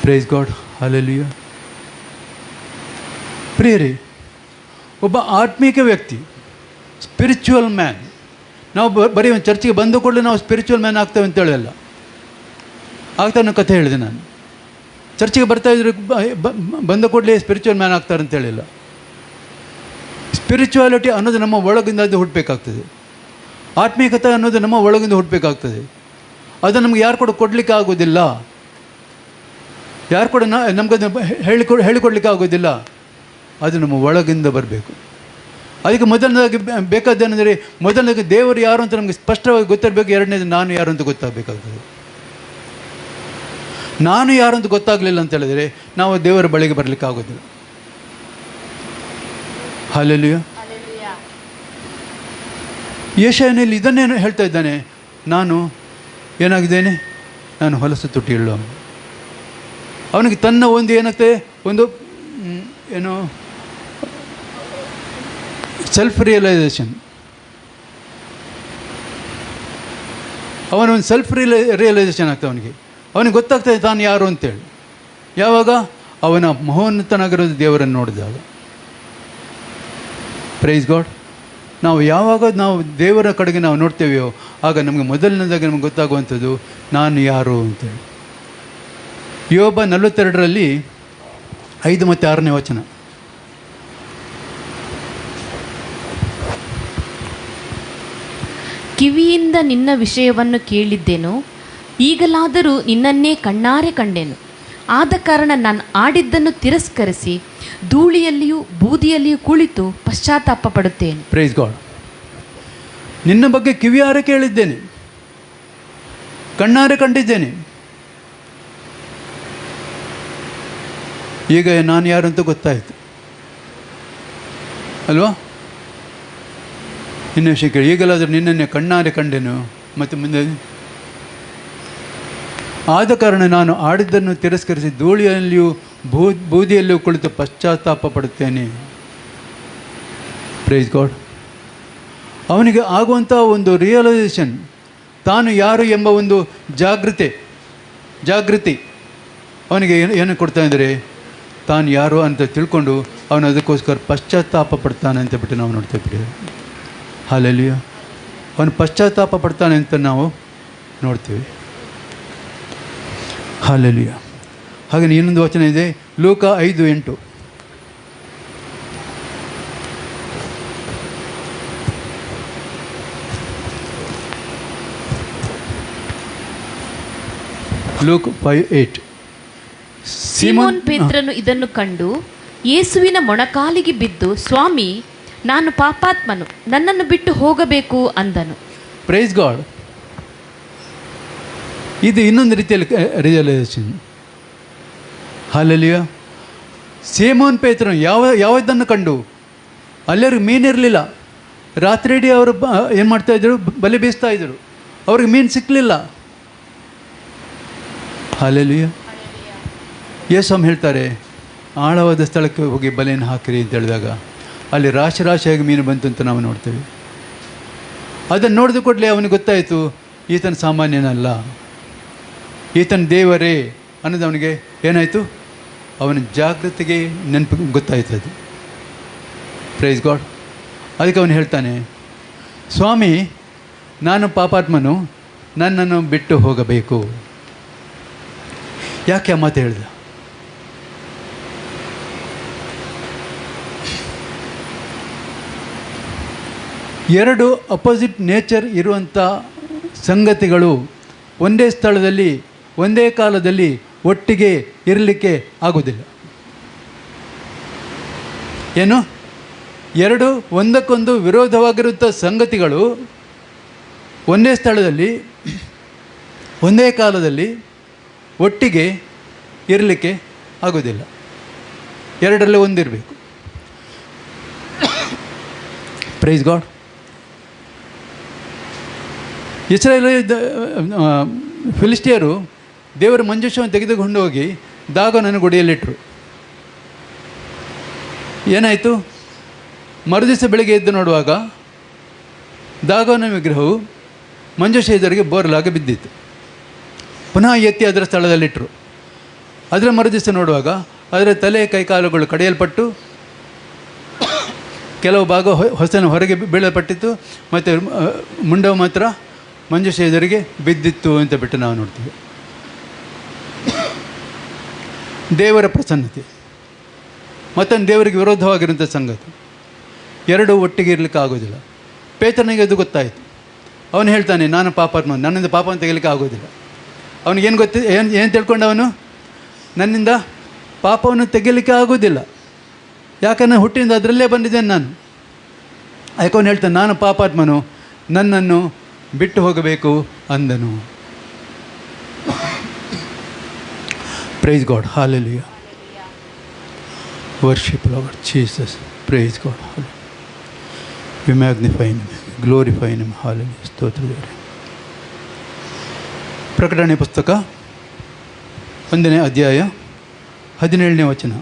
Praise God. ಹಲ್ಲೆಲೂಯಾ. ಪ್ರಿಯರೇ, ಒಬ್ಬ ಆತ್ಮೀಕ ವ್ಯಕ್ತಿ, ಸ್ಪಿರಿಚುವಲ್ ಮ್ಯಾನ್. ನಾವು ಬರೀ ಒಂದು ಚರ್ಚಿಗೆ ಬಂದ ಕೂಡಲೇ ನಾವು ಸ್ಪಿರಿಚುವಲ್ ಮ್ಯಾನ್ ಆಗ್ತೇವೆ ಅಂತೇಳಿಲ್ಲ. ಆಗ್ತಾ ಅನ್ನೋ ಕಥೆ ಹೇಳಿದೆ ನಾನು. ಚರ್ಚಿಗೆ ಬರ್ತಾಯಿದ್ರು ಬಂದ ಕೂಡಲೇ ಸ್ಪಿರಿಚುವಲ್ ಮ್ಯಾನ್ ಆಗ್ತಾರೆ ಅಂತೇಳಿಲ್ಲ. ಸ್ಪಿರಿಚುವಾಲಿಟಿ ಅನ್ನೋದು ನಮ್ಮ ಒಳಗಿಂದ ಅದು ಹುಟ್ಟಬೇಕಾಗ್ತದೆ. ಆತ್ಮೀಕತೆ ಅನ್ನೋದು ನಮ್ಮ ಒಳಗಿಂದ ಹುಟ್ಟಬೇಕಾಗ್ತದೆ. ಅದು ನಮ್ಗೆ ಯಾರು ಕೂಡ ಕೊಡಲಿಕ್ಕೆ ಆಗೋದಿಲ್ಲ, ಯಾರು ಕೂಡ ನಮಗದು ಹೇಳಿಕೊಡ್ಲಿಕ್ಕೆ ಆಗೋದಿಲ್ಲ. ಅದು ನಮ್ಮ ಒಳಗಿಂದ ಬರಬೇಕು. ಅದಕ್ಕೆ ಮೊದಲನೇದಾಗಿ ಬೇಕಾದ್ದೇನೆಂದರೆ, ಮೊದಲನೇದಾಗಿ ದೇವರು ಯಾರು ಅಂತ ನಮಗೆ ಸ್ಪಷ್ಟವಾಗಿ ಗೊತ್ತಿರಬೇಕು. ಎರಡನೇದು ನಾನು ಯಾರು ಅಂತ ಗೊತ್ತಾಗಬೇಕಾಗ್ತದೆ. ನಾನು ಯಾರು ಅಂತ ಗೊತ್ತಾಗಲಿಲ್ಲ ಅಂತ ಹೇಳಿದರೆ ನಾವು ದೇವರ ಬಳಿಗೆ ಬರಲಿಕ್ಕೆ ಆಗೋದಿಲ್ಲ. ಹಲ್ಲೆಲೂಯಾ. ಯೆಶಾಯನಲ್ಲಿ ಇದನ್ನೇನು ಹೇಳ್ತಾ ಇದ್ದಾನೆ, ನಾನು ಏನಾಗಿದ್ದೇನೆ? ನಾನು ಹೊಲಸು ತುಟಿಯುಳ್ಳವನು. ಅವನಿಗೆ ತನ್ನ ಒಂದು ಏನಾಗ್ತದೆ, ಒಂದು ಏನು ಸೆಲ್ಫ್ ರಿಯಲೈಸೇಷನ್. ಅವನೊಂದು ಸೆಲ್ಫ್ ರಿಯಲೈಸೇಷನ್ ಆಗ್ತದೆ. ಅವನಿಗೆ ಗೊತ್ತಾಗ್ತದೆ ತಾನು ಯಾರು ಅಂತೇಳಿ. ಯಾವಾಗ? ಅವನ ಮಹೋನ್ನತನಾಗಿರೋದು ದೇವರನ್ನು ನೋಡಿದಾಗ. Praise God. ನಾವು ಯಾವಾಗ ನಾವು ದೇವರ ಕಡೆಗೆ ನಾವು ನೋಡ್ತೇವೆಯೋ ಆಗ ನಮಗೆ ಮೊದಲನೇದಾಗಿ ನಮಗೆ ಗೊತ್ತಾಗುವಂಥದ್ದು ನಾನು ಯಾರು ಅಂತೇಳಿ. ಯೋಬ 42ರಲ್ಲಿ 5 ಮತ್ತು 6ನೇ ವಚನ. ಕಿವಿಯಿಂದ ನಿನ್ನ ವಿಷಯವನ್ನು ಕೇಳಿದ್ದೆನು, ಈಗಲಾದರೂ ನಿನ್ನನ್ನೇ ಕಣ್ಣಾರೆ ಕಂಡೆನು. ಆದ ಕಾರಣ ನಾನು ಆಡಿದ್ದನ್ನು ತಿರಸ್ಕರಿಸಿ ಧೂಳಿಯಲ್ಲಿಯೂ ಬೂದಿಯಲ್ಲಿಯೂ ಕುಳಿತು ಪಶ್ಚಾತ್ತಾಪ ಪಡುತ್ತೇನೆ. Praise God. ನಿನ್ನ ಬಗ್ಗೆ ಕಿವಿಯಾರೆ ಕೇಳಿದ್ದೇನೆ, ಕಣ್ಣಾರೆ ಕಂಡಿದ್ದೇನೆ. ಈಗ ನಾನು ಯಾರು ಅಂತ ಗೊತ್ತಾಯಿತು ಅಲ್ವಾ? ಇನ್ನು ವಿಷಯ ಕೇಳಿ, ಈಗಲಾದರೂ ನಿನ್ನನ್ನೇ ಕಣ್ಣಾರೆ ಕಂಡೆನು ಮತ್ತು ಮುಂದೆ ಆದ ಕಾರಣ ನಾನು ಆಡಿದ್ದನ್ನು ತಿರಸ್ಕರಿಸಿ ಧೂಳಿಯಲ್ಲಿಯೂ ಬೂದಿಯಲ್ಲಿಯೂ ಕುಳಿತು ಪಶ್ಚಾತ್ತಾಪ ಪಡುತ್ತೇನೆ. Praise God. ಅವನಿಗೆ ಆಗುವಂಥ ಒಂದು ರಿಯಲೈಸೇಷನ್, ತಾನು ಯಾರು ಎಂಬ ಒಂದು ಜಾಗೃತಿ ಅವನಿಗೆ ಏನು ಕೊಡ್ತಾ ಇದ್ದಾರೆ, ತಾನು ಯಾರು ಅಂತ ತಿಳ್ಕೊಂಡು ಅವನು ಅದಕ್ಕೋಸ್ಕರ ಪಶ್ಚಾತ್ತಾಪ ಪಡ್ತಾನೆ ಅಂತ ಬಿಟ್ಟು ನಾವು ನೋಡ್ತಾ ಬಿಟ್ಟಿದ್ದೇವೆ. ಹಾಲೆಲೂಯಾ. ಅವನು ಪಶ್ಚಾತ್ತಾಪ ಪಡ್ತಾನೆ ಅಂತ ನಾವು ನೋಡ್ತೀವಿ. ಹಾಲೆಲೂಯಾ. ಹಾಗೆ ಇನ್ನೊಂದು ವಚನ ಇದೆ, ಲೂಕ 5:8. ಲೂಕ್ 5:8. ಸೀಮೋನ್ ಪೇತ್ರನು ಇದನ್ನು ಕಂಡು ಯೇಸುವಿನ ಮೊಣಕಾಲಿಗೆ ಬಿದ್ದು, ಸ್ವಾಮಿ, ನಾನು ಪಾಪಾತ್ಮನು, ನನ್ನನ್ನು ಬಿಟ್ಟು ಹೋಗಬೇಕು ಅಂದನು. Praise god. ಇದು ಇನ್ನೊಂದು ರೀತಿಯಲ್ಲಿ ರಿಯಲೈಸೇಷನ್. ಹಾಲೆಲೂಯಾ. ಸೀಮೋನ್ ಪೇತ್ರನು ಯಾವುದನ್ನು ಕಂಡು, ಅಲ್ಲಿಯವ್ರಿಗೆ ಮೀನಿರಲಿಲ್ಲ, ರಾತ್ರಿ ಇಡೀ ಅವರು ಏನು ಮಾಡ್ತಾಯಿದ್ರು, ಬಲೆ ಬೀಸ್ತಾ ಇದ್ರು, ಅವ್ರಿಗೆ ಮೀನು ಸಿಕ್ಕಲಿಲ್ಲ. ಹಾಲೆಲೂಯಾ. ಯೇಸು ಹೇಳ್ತಾರೆ, ಆಳವಾದ ಸ್ಥಳಕ್ಕೆ ಹೋಗಿ ಬಲೆಯನ್ನು ಹಾಕಿರಿ ಅಂತ ಹೇಳಿದಾಗ ಅಲ್ಲಿ ರಾಶಿಯಾಗಿ ಮೀನು ಬಂತು ಅಂತ ನಾವು ನೋಡ್ತೇವೆ. ಅದನ್ನು ನೋಡಿದ ಕೂಡಲೇ ಅವನಿಗೆ ಗೊತ್ತಾಯಿತು, ಈತನ ಸಾಮಾನ್ಯನಲ್ಲ, ಈತನ ದೇವರೇ ಅನ್ನೋದು ಅವನಿಗೆ ಏನಾಯಿತು, ಅವನ ಜಾಗೃತಿಗೆ ನೆನಪು ಗೊತ್ತಾಯ್ತು ಅದು. Praise God. ಅದಕ್ಕೆ ಅವನು ಹೇಳ್ತಾನೆ, ಸ್ವಾಮಿ, ನಾನು ಪಾಪಾತ್ಮನು, ನನ್ನನ್ನು ಬಿಟ್ಟು ಹೋಗಬೇಕು. ಯಾಕೆ ಆ ಮಾತು ಹೇಳಿದ? ಎರಡು ಅಪೋಸಿಟ್ ನೇಚರ್ ಇರುವಂಥ ಸಂಗತಿಗಳು ಒಂದೇ ಸ್ಥಳದಲ್ಲಿ ಒಂದೇ ಕಾಲದಲ್ಲಿ ಒಟ್ಟಿಗೆ ಇರಲಿಕ್ಕೆ ಆಗೋದಿಲ್ಲ. ಏನು? ಎರಡು ಒಂದಕ್ಕೊಂದು ವಿರೋಧವಾಗಿರುವಂಥ ಸಂಗತಿಗಳು ಒಂದೇ ಸ್ಥಳದಲ್ಲಿ ಒಂದೇ ಕಾಲದಲ್ಲಿ ಒಟ್ಟಿಗೆ ಇರಲಿಕ್ಕೆ ಆಗೋದಿಲ್ಲ. ಎರಡರಲ್ಲೇ ಒಂದಿರಬೇಕು. Praise God. ಇಸ್ರಾಯೇಲ್ ಫಿಲಿಸ್ಟಿಯರು ದೇವರ ಮಂಜೂಷವನ್ನು ತೆಗೆದುಕೊಂಡು ಹೋಗಿ ದಾಗೋನನ್ನು ಗುಡಿಯಲ್ಲಿಟ್ಟರು. ಏನಾಯಿತು? ಮರುದಿವಸ ಬೆಳಗ್ಗೆ ಎದ್ದು ನೋಡುವಾಗ ದಾಗೋನ ವಿಗ್ರಹವು ಮಂಜೂಷ ಎದುರಿಗೆ ಬೋರ್ಲಾಗಿ ಬಿದ್ದಿತ್ತು. ಪುನಃ ಎತ್ತಿ ಅದರ ಸ್ಥಳದಲ್ಲಿಟ್ಟರು. ಅದರ ಮರುದಿವಸ ನೋಡುವಾಗ ಅದರ ತಲೆ ಕೈಕಾಲುಗಳು ಕಡಿಯಲ್ಪಟ್ಟು ಕೆಲವು ಭಾಗ ಹೊಸನ ಹೊರಗೆ ಬೀಳಲ್ಪಟ್ಟಿತ್ತು, ಮತ್ತು ಮುಂಡವು ಮಾತ್ರ ಮಂಜೂಷ ಎದುರಿಗೆ ಬಿದ್ದಿತ್ತು ಅಂತ ಬಿಟ್ಟು ನಾವು ನೋಡ್ತೀವಿ. ದೇವರ ಪ್ರಸನ್ನತೆ ಮತ್ತೊಂದು ದೇವರಿಗೆ ವಿರೋಧವಾಗಿರುವಂಥ ಸಂಗತಿ ಎರಡು ಒಟ್ಟಿಗೆ ಇರಲಿಕ್ಕೆ ಆಗೋದಿಲ್ಲ. ಪೇತ್ರನಿಗೆ ಅದು ಗೊತ್ತಾಯಿತು. ಅವನು ಹೇಳ್ತಾನೆ, ನಾನು ಪಾಪಾತ್ಮ, ನನ್ನಿಂದ ಪಾಪವನ್ನು ತೆಗಿಲಿಕ್ಕೆ ಆಗೋದಿಲ್ಲ. ಅವನಿಗೇನು ಏನು ತಿಳ್ಕೊಂಡು ಅವನು, ನನ್ನಿಂದ ಪಾಪವನ್ನು ತೆಗಿಲಿಕ್ಕೆ ಆಗೋದಿಲ್ಲ, ಯಾಕಂದರೆ ಹುಟ್ಟಿನಿಂದ ಅದರಲ್ಲೇ ಬಂದಿದ್ದೇನೆ ನಾನು. ಯಾಕೆ ಅವನು ಹೇಳ್ತಾನೆ, ನಾನು ಪಾಪಾತ್ಮನು, ನನ್ನನ್ನು ಬಿಟ್ಟು ಹೋಗಬೇಕು ಅಂದನು. Praise God. Hallelujah. Worship Lord Jesus. Praise God. We magnify him, glorify him. Hallelujah. ಸ್ತೋತ್ರ ದೇವರೇ. ಪ್ರಕಟಣೆ ಪುಸ್ತಕ 1ನೇ ಅಧ್ಯಾಯ 17ನೇ ವಚನ.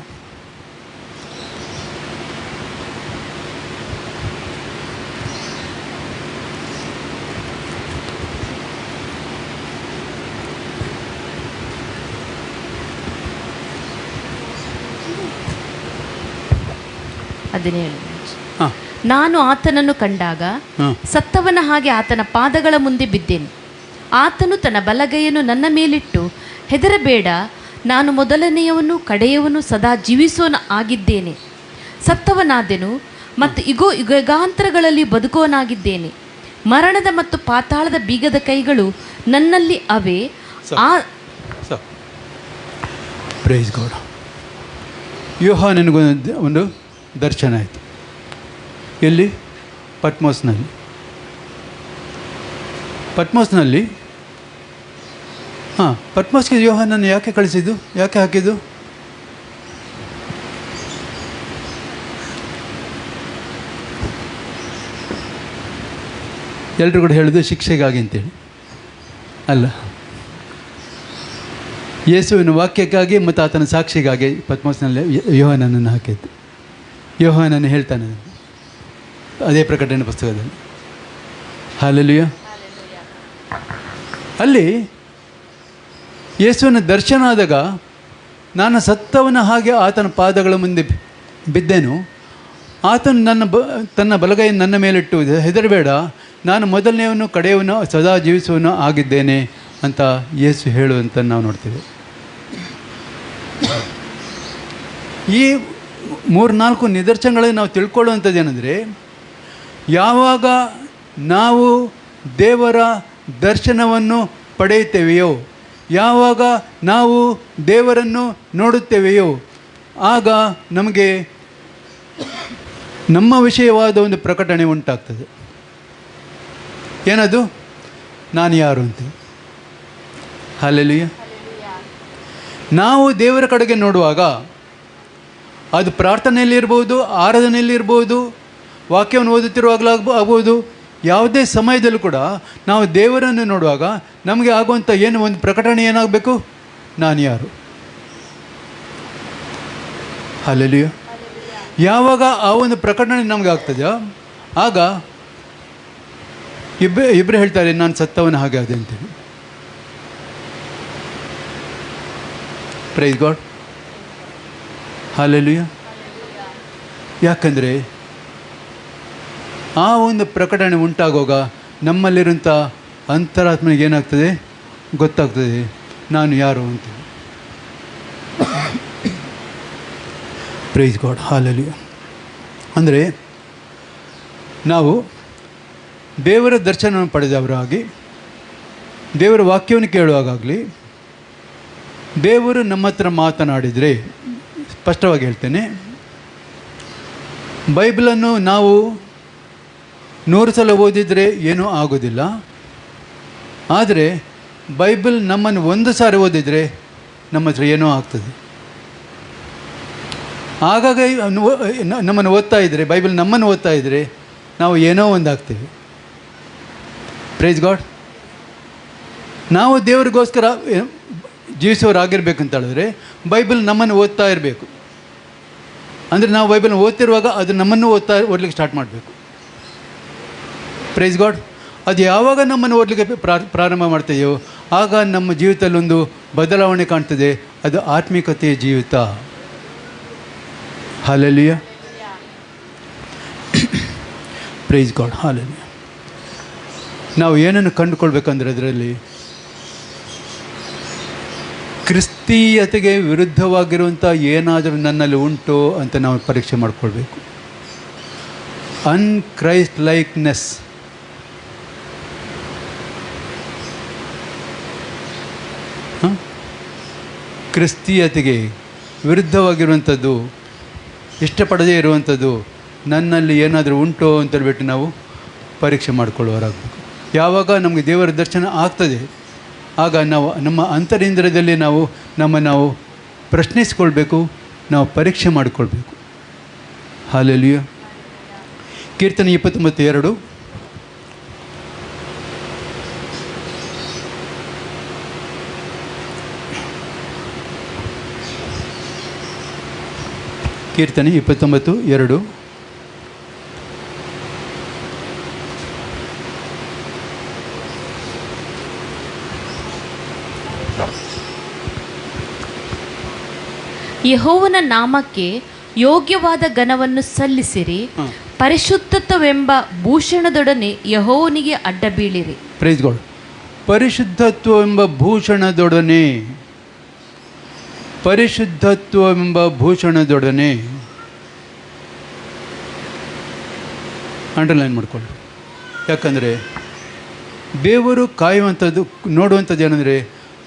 ನಾನು ಆತನನ್ನು ಕಂಡಾಗ ಸತ್ತವನ ಹಾಗೆ ಆತನ ಪಾದಗಳ ಮುಂದೆ ಬಿದ್ದೆನು. ಆತನು ತನ್ನ ಬಲಗೈಯನ್ನು ನನ್ನ ಮೇಲಿಟ್ಟು, ಹೆದರಬೇಡ, ನಾನು ಮೊದಲನೆಯವನು ಕಡೆಯವನು ಸದಾ ಜೀವಿಸೋನ ಆಗಿದ್ದೇನೆ. ಸತ್ತವನಾದೆನು ಮತ್ತು ಇಗೋ ಯುಗಾಂತರಗಳಲ್ಲಿ ಬದುಕೋನಾಗಿದ್ದೇನೆ. ಮರಣದ ಮತ್ತು ಪಾತಾಳದ ಬೀಗದ ಕೈಗಳು ನನ್ನಲ್ಲಿ ಅವೆ. Praise God. ಯೋಹಾನನಿಗೊಂದು ಒಂದು ದರ್ಶನ ಆಯಿತು. ಎಲ್ಲಿ? ಪಟ್ಮೋಸ್ನಲ್ಲಿ ಪಟ್ಮೋಸ್ಗೆ ಯೋಹಾನನ್ನು ಯಾಕೆ ಕಳಿಸಿದ್ದು, ಯಾಕೆ ಹಾಕಿದ್ದು? ಎಲ್ಲರೂ ಕೂಡ ಹೇಳೋದು ಶಿಕ್ಷೆಗಾಗಿ ಅಂತೇಳಿ ಅಲ್ಲ, ಯೇಸುವಿನ ವಾಕ್ಯಕ್ಕಾಗಿ ಮತ್ತು ಆತನ ಸಾಕ್ಷಿಗಾಗಿ ಪಟ್ಮೋಸ್ನಲ್ಲಿ ಯೋಹಾನನನ್ನು ಹಾಕಿದ್ದು. ಯೋಹಾನನು ಹೇಳ್ತಾನೆ ಅದೇ ಪ್ರಕಟಣೆ ಪುಸ್ತಕದಲ್ಲಿ. ಹಲ್ಲೆಲೂಯಾ. ಅಲ್ಲಿ ಯೇಸುವಿನ ದರ್ಶನ ಆದಾಗ ನಾನು ಸತ್ತವನ ಹಾಗೆ ಆತನ ಪಾದಗಳ ಮುಂದೆ ಬಿದ್ದೆನು. ಆತನು ತನ್ನ ಬಲಗೈಯನ್ನು ನನ್ನ ಮೇಲಿಟ್ಟು, ಹೆದರಬೇಡ, ನಾನು ಮೊದಲನೆಯವನು ಕಡೆಯವನು ಸದಾ ಜೀವಿಸುವನು ಆಗಿದ್ದೇನೆ ಅಂತ ಯೇಸು ಹೇಳುವಂತ ನಾವು ನೋಡ್ತೇವೆ. ಈ 3-4 ನಿದರ್ಶನಗಳಲ್ಲಿ ನಾವು ತಿಳ್ಕೊಳ್ಳುವಂಥದ್ದು ಏನಂದರೆ, ಯಾವಾಗ ನಾವು ದೇವರ ದರ್ಶನವನ್ನು ಪಡೆಯುತ್ತೇವೆಯೋ, ಯಾವಾಗ ನಾವು ದೇವರನ್ನು ನೋಡುತ್ತೇವೆಯೋ, ಆಗ ನಮಗೆ ನಮ್ಮ ವಿಷಯವಾದ ಒಂದು ಪ್ರಕಟಣೆ ಉಂಟಾಗ್ತದೆ. ಏನದು? ನಾನು ಯಾರು ಅಂತ. ಹಲ್ಲೆಲೂಯಾ. ನಾವು ದೇವರ ಕಡೆಗೆ ನೋಡುವಾಗ, ಅದು ಪ್ರಾರ್ಥನೆಯಲ್ಲಿರ್ಬೋದು, ಆರಾಧನೆಯಲ್ಲಿರ್ಬೋದು, ವಾಕ್ಯವನ್ನು ಓದುತ್ತಿರುವಾಗಲಾಗ್ಬೋದು, ಯಾವುದೇ ಸಮಯದಲ್ಲೂ ಕೂಡ ನಾವು ದೇವರನ್ನು ನೋಡುವಾಗ ನಮಗೆ ಆಗುವಂಥ ಏನು ಒಂದು ಪ್ರಕಟಣೆ ಏನಾಗಬೇಕು? ನಾನು ಯಾರು. ಹಲ್ಲೆಲೂಯಾ. ಯಾವಾಗ ಆ ಒಂದು ಪ್ರಕಟಣೆ ನಮಗೆ ಆಗ್ತದೆಯೋ ಆಗ ಇಬ್ಬರು ಹೇಳ್ತಾರೆ, ನಾನು ಸತ್ತವನ ಹಾಗೆ ಆದೆ ಅಂತೇಳಿ. Praise god. ಹಲ್ಲೆಲೂಯಾ. ಯಾಕಂದರೆ ಆ ಒಂದು ಪ್ರಕಟಣೆ ಉಂಟಾಗುವಾಗ ನಮ್ಮಲ್ಲಿರೋಂಥ ಅಂತರಾತ್ಮನಿಗೆ ಏನಾಗ್ತದೆ? ಗೊತ್ತಾಗ್ತದೆ ನಾನು ಯಾರು ಅಂತ. Praise God. ಹಲ್ಲೆಲೂಯಾ. ಅಂದರೆ ನಾವು ದೇವರ ದರ್ಶನವನ್ನು ಪಡೆದವರಾಗಿ, ದೇವರ ವಾಕ್ಯವನ್ನು ಕೇಳುವಾಗಲಿ, ದೇವರು ನಮ್ಮ ಹತ್ರ ಮಾತನಾಡಿದರೆ, ಸ್ಪಷ್ಟವಾಗಿ ಹೇಳ್ತೇನೆ, ಬೈಬಲನ್ನು ನಾವು 100 ಸಲ ಓದಿದರೆ ಏನೂ ಆಗೋದಿಲ್ಲ. ಆದರೆ ಬೈಬಲ್ ನಮ್ಮನ್ನು 1 ಸಾರಿ ಓದಿದರೆ ನಮ್ಮ ಹತ್ರ ಏನೋ ಆಗ್ತದೆ. ಆಗಾಗ ನಮ್ಮನ್ನು ಓದ್ತಾ ಇದ್ದರೆ, ಬೈಬಲ್ ನಮ್ಮನ್ನು ಓದ್ತಾ ಇದ್ದರೆ ನಾವು ಏನೋ ಒಂದು ಆಗ್ತೇವೆ. Praise God. ನಾವು ದೇವರಿಗೋಸ್ಕರ ಜೀವಿಸೋರಾಗಿರ್ಬೇಕಂತ ಹೇಳಿದ್ರೆ ಬೈಬಲ್ ನಮ್ಮನ್ನು ಓದ್ತಾ ಇರಬೇಕು. ಅಂದರೆ ನಾವು ಬೈಬಲ್ನ ಓದ್ತಿರುವಾಗ ಅದು ನಮ್ಮನ್ನು ಓದಲಿಕ್ಕೆ ಸ್ಟಾರ್ಟ್ ಮಾಡಬೇಕು. Praise God. ಅದು ಯಾವಾಗ ನಮ್ಮನ್ನು ಓದಲಿಕ್ಕೆ ಪ್ರಾರಂಭ ಮಾಡ್ತೇಯೋ ಆಗ ನಮ್ಮ ಜೀವಿತದಲ್ಲಿ ಒಂದು ಬದಲಾವಣೆ ಕಾಣ್ತದೆ. ಅದು ಆತ್ಮಿಕತೆಯ ಜೀವಿತ. ಹಲ್ಲೆಲೂಯಾ. Praise god. ಹಲ್ಲೆಲೂಯಾ. ನಾವು ಏನನ್ನು ಕಂಡುಕೊಳ್ಬೇಕಂದ್ರೆ ಅದರಲ್ಲಿ ಕ್ರಿಸ್ತೀಯತೆಗೆ ವಿರುದ್ಧವಾಗಿರುವಂಥ ಏನಾದರೂ ನನ್ನಲ್ಲಿ ಉಂಟೋ ಅಂತ ನಾವು ಪರೀಕ್ಷೆ ಮಾಡಿಕೊಳ್ಬೇಕು. ಅನ್ಕ್ರೈಸ್ಟ್ ಲೈಕ್ನೆಸ್. ಕ್ರಿಸ್ತೀಯತೆಗೆ ವಿರುದ್ಧವಾಗಿರುವಂಥದ್ದು, ಇಷ್ಟಪಡದೇ ಇರುವಂಥದ್ದು ನನ್ನಲ್ಲಿ ಏನಾದರೂ ಉಂಟೋ ಅಂತೇಳ್ಬಿಟ್ಟು ನಾವು ಪರೀಕ್ಷೆ ಮಾಡಿಕೊಳ್ಳುವರಾಗಬೇಕು. ಯಾವಾಗ ನಮಗೆ ದೇವರ ದರ್ಶನ ಆಗ್ತದೆ ಆಗ ನಾವು ನಮ್ಮ ಅಂತರಿಂದ್ರದಲ್ಲಿ ನಾವು ಪ್ರಶ್ನಿಸ್ಕೊಳ್ಬೇಕು, ನಾವು ಪರೀಕ್ಷೆ ಮಾಡಿಕೊಳ್ಬೇಕು. ಹಲ್ಲೆಲೂಯಾ. ಕೀರ್ತನೆ 29:2. ಕೀರ್ತನೆ 29:2. ಯೆಹೋವನ ನಾಮಕ್ಕೆ ಯೋಗ್ಯವಾದ ಘನವನ್ನು ಸಲ್ಲಿಸಿರಿ, ಪರಿಶುದ್ಧತ್ವವೆಂಬ ಭೂಷಣದೊಡನೆ ಯೆಹೋವನಿಗೆ ಅಡ್ಡ ಬೀಳಿರಿ. Praise God. ಪರಿಶುದ್ಧತ್ವವೆಂಬ ಭೂಷಣದೊಡನೆ ಪರಿಶುದ್ಧತ್ವವೆಂಬ ಭೂಷಣದೊಡನೆ. ಅಂಡರ್ಲೈನ್ ಮಾಡಿಕೊಳ್ಳಿ. ಯಾಕಂದರೆ ದೇವರು ಕಾಯುವಂಥದ್ದು, ನೋಡುವಂಥದ್ದು ಏನಂದರೆ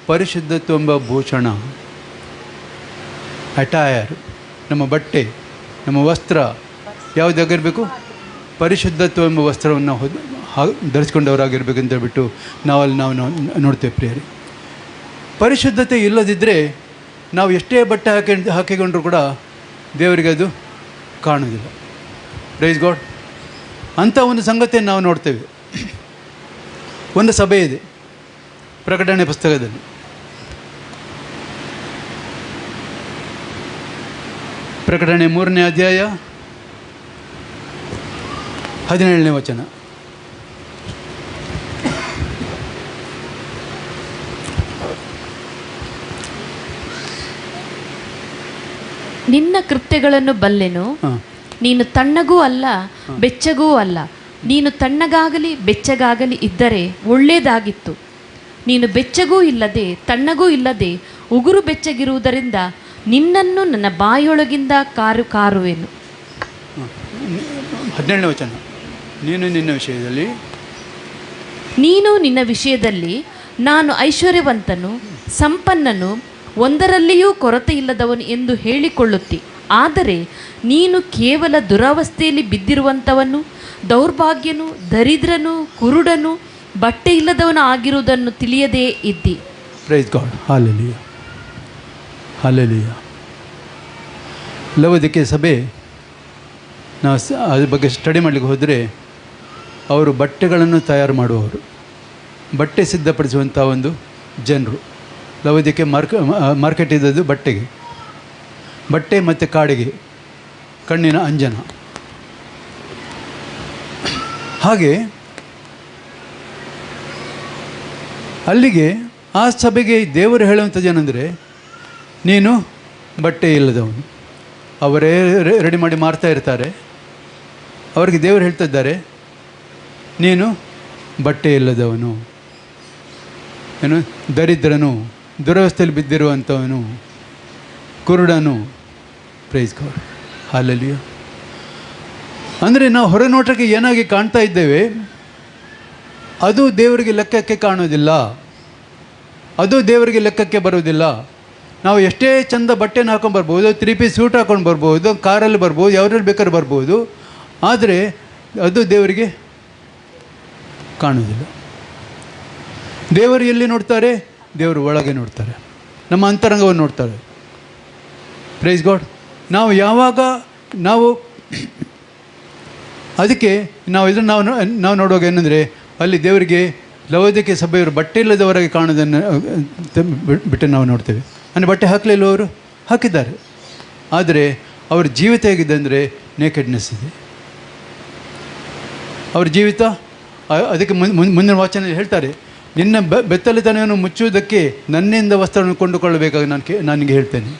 ಪರಿಶುದ್ಧತ್ವ ಎಂಬ ಭೂಷಣ, ಅಟೈರ್, ನಮ್ಮ ಬಟ್ಟೆ, ನಮ್ಮ ವಸ್ತ್ರ ಯಾವುದಾಗಿರಬೇಕು? ಪರಿಶುದ್ಧತ್ವ ಎಂಬ ವಸ್ತ್ರವನ್ನು ಧರಿಸ್ಕೊಂಡವರಾಗಿರ್ಬೇಕು ಅಂತ ಹೇಳ್ಬಿಟ್ಟು ನಾವು ನೋಡ್ತೇವೆ ಪ್ರಿಯರೇ. ಪರಿಶುದ್ಧತೆ ಇಲ್ಲದಿದ್ದರೆ ನಾವು ಎಷ್ಟೇ ಬಟ್ಟೆ ಹಾಕಿಕೊಂಡ್ರೂ ಕೂಡ ದೇವರಿಗೆ ಅದು ಕಾಣೋದಿಲ್ಲ. Praise God. ಅಂಥ ಒಂದು ಸಂಗತಿಯನ್ನು ನಾವು ನೋಡ್ತೇವೆ. ಒಂದು ಸಭೆ ಇದೆ, ಪ್ರಕಟಣೆ ಪುಸ್ತಕದಲ್ಲಿ. ಪ್ರಕಟಣೆ 3ನೇ ಅಧ್ಯಾಯ 17ನೇ ವಚನ. ನಿನ್ನ ಕೃತ್ಯಗಳನ್ನು ಬಲ್ಲೆನು, ನೀನು ತಣ್ಣಗೂ ಅಲ್ಲ ಬೆಚ್ಚಗೂ ಅಲ್ಲ. ನೀನು ತಣ್ಣಗಾಗಲಿ ಬೆಚ್ಚಗಾಗಲಿ ಇದ್ದರೆ ಒಳ್ಳೆಯದಾಗಿತ್ತು. ನೀನು ಬೆಚ್ಚಗೂ ಇಲ್ಲದೆ ತಣ್ಣಗೂ ಇಲ್ಲದೆ ಉಗುರು ಬೆಚ್ಚಗಿರುವುದರಿಂದ ನಿನ್ನನ್ನು ನನ್ನ ಬಾಯೊಳಗಿಂದ ಕಾರುವೆನು. 17ನೇ ವಚನ. ನೀನು ನಿನ್ನ ವಿಷಯದಲ್ಲಿ ನಾನು ಐಶ್ವರ್ಯವಂತನು, ಸಂಪನ್ನನು, ಒಂದರಲ್ಲಿಯೂ ಕೊರತೆ ಇಲ್ಲದವನು ಎಂದು ಹೇಳಿಕೊಳ್ಳುತ್ತಿ. ಆದರೆ ನೀನು ಕೇವಲ ದುರವಸ್ಥೆಯಲ್ಲಿ ಬಿದ್ದಿರುವಂಥವನು, ದೌರ್ಭಾಗ್ಯನು, ದರಿದ್ರನು, ಕುರುಡನು, ಬಟ್ಟೆ ಇಲ್ಲದವನು ಆಗಿರುವುದನ್ನು ತಿಳಿಯದೇ ಇದ್ದಿ. Price God. Hallelujah, hallelujah. ಲವೋದಿಕೀಯ ಸಭೆ, ನಾವು ಅದ್ರ ಬಗ್ಗೆ ಸ್ಟಡಿ ಮಾಡಲಿಕ್ಕೆ ಹೋದರೆ, ಅವರು ಬಟ್ಟೆಗಳನ್ನು ತಯಾರು ಮಾಡುವವರು, ಬಟ್ಟೆ ಸಿದ್ಧಪಡಿಸುವಂಥ ಒಂದು ಜನರು. ಲವೋದಿಕೀಯ ಮಾರ್ಕೆಟ್ ಇದ್ದದ್ದು ಬಟ್ಟೆಗೆ, ಬಟ್ಟೆ ಮತ್ತು ಕಾಡಿಗೆ, ಕಣ್ಣಿನ ಅಂಜನ. ಹಾಗೆ ಅಲ್ಲಿಗೆ ಆ ಸಭೆಗೆ ದೇವರು ಹೇಳುವಂಥದ್ದು ಏನಂದರೆ, ನೀನು ಬಟ್ಟೆ ಇಲ್ಲದವನು. ಅವರೇ ರೆಡಿ ಮಾಡಿ ಮಾರ್ತಾ ಇರ್ತಾರೆ. ಅವರಿಗೆ ದೇವರು ಹೇಳ್ತಾ ಇದ್ದಾರೆ, ನೀನು ಬಟ್ಟೆ ಇಲ್ಲದವನು, ಏನು, ದರಿದ್ರನು, ದುರವಸ್ಥೆಯಲ್ಲಿ ಬಿದ್ದಿರುವಂಥವನು, ಕುರುಡನು. Praise God. ಹಾಲೆಲೂಯ. ಅಂದರೆ ನಾವು ಹೊರನೋಟಕ್ಕೆ ಏನಾಗಿ ಕಾಣ್ತಾ ಇದ್ದೇವೆ ಅದು ದೇವರಿಗೆ ಲೆಕ್ಕಕ್ಕೆ ಕಾಣೋದಿಲ್ಲ, ಅದು ದೇವರಿಗೆ ಲೆಕ್ಕಕ್ಕೆ ಬರೋದಿಲ್ಲ. ನಾವು ಎಷ್ಟೇ ಚಂದ ಬಟ್ಟೆನ ಹಾಕೊಂಡು ಬರ್ಬೋದು, 3 ಪೀಸ್ ಸೂಟ್ ಹಾಕೊಂಡು ಬರ್ಬೋದು, ಕಾರಲ್ಲಿ ಬರ್ಬೋದು, ಯಾವ್ದ್ರಲ್ಲಿ ಬೇಕಾದ್ರೂ ಬರ್ಬೋದು, ಆದರೆ ಅದು ದೇವರಿಗೆ ಕಾಣೋದಿಲ್ಲ. ದೇವರು ಎಲ್ಲಿ ನೋಡ್ತಾರೆ? ದೇವರು ಒಳಗೆ ನೋಡ್ತಾರೆ, ನಮ್ಮ ಅಂತರಂಗವನ್ನು ನೋಡ್ತಾರೆ. Praise God. ನಾವು ಯಾವಾಗ ಅದಕ್ಕೆ ಇದನ್ನು ನಾವು ನೋಡುವಾಗ ಏನಂದರೆ, ಅಲ್ಲಿ ದೇವರಿಗೆ ಲವೋದಿಕೀಯ ಸಭೆಯವರು ಬಟ್ಟೆ ಇಲ್ಲದವರಾಗಿ ಕಾಣೋದನ್ನು ಬಿಟ್ಟು ನಾವು ನೋಡ್ತೇವೆ. ಅಂದರೆ ಬಟ್ಟೆ ಹಾಕಲಿಲ್ಲ, ಅವರು ಹಾಕಿದ್ದಾರೆ, ಆದರೆ ಅವ್ರ ಜೀವಿತ ಹೇಗಿದೆ ಅಂದರೆ ನೇಕೆಡ್ನೆಸ್ ಇದೆ ಅವ್ರ ಜೀವಿತ. ಅದಕ್ಕೆ ಮುಂದಿನ ವಾಚನ ಹೇಳ್ತಾರೆ, ನಿನ್ನ ಬೆತ್ತಲೆತನವನ್ನು ಮುಚ್ಚುವುದಕ್ಕೆ ನನ್ನಿಂದ ವಸ್ತ್ರವನ್ನು ಕೊಂಡುಕೊಳ್ಳಬೇಕಾಗಿ ನಾನು ನಿಮಗೆ ಹೇಳ್ತೇನೆ.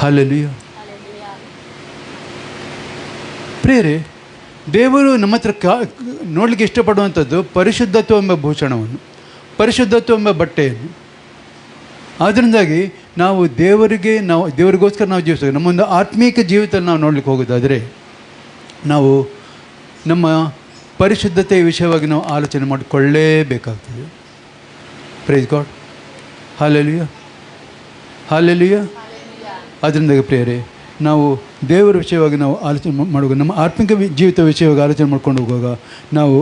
ಹಲ್ಲೆಲೂಯಾ. ಪ್ರಿಯರೇ, ದೇವರು ನಮ್ಮ ಹತ್ರ ನೋಡಲಿಕ್ಕೆ ಇಷ್ಟಪಡುವಂಥದ್ದು ಪರಿಶುದ್ಧತ್ವ ಎಂಬ ಭೂಷಣವನ್ನು, ಪರಿಶುದ್ಧತ್ವ ಎಂಬ ಬಟ್ಟೆಯನ್ನು. ಅದರಿಂದಾಗಿ ನಾವು ದೇವರಿಗೋಸ್ಕರ ನಾವು ಜೀವಿಸಬೇಕು. ನಮ್ಮೊಂದು ಆತ್ಮೀಕ ಜೀವಿತದಲ್ಲಿ ನಾವು ನೋಡ್ಲಿಕ್ಕೆ ಹೋಗೋದಾದರೆ ನಾವು ನಮ್ಮ ಪರಿಶುದ್ಧತೆಯ ವಿಷಯವಾಗಿ ನಾವು ಆಲೋಚನೆ ಮಾಡಿಕೊಳ್ಳೇಬೇಕಾಗ್ತದೆ. Praise God. Hallelujah, hallelujah. ಅದರಿಂದಾಗಿ ಪ್ರಿಯರೇ, ನಾವು ದೇವರ ವಿಷಯವಾಗಿ ನಾವು ಆಲೋಚನೆ ಮಾಡುವಾಗ, ನಮ್ಮ ಆತ್ಮಿಕ ಜೀವಿತ ವಿಷಯವಾಗಿ ಆಲೋಚನೆ ಮಾಡ್ಕೊಂಡು ಹೋಗುವಾಗ ನಾವು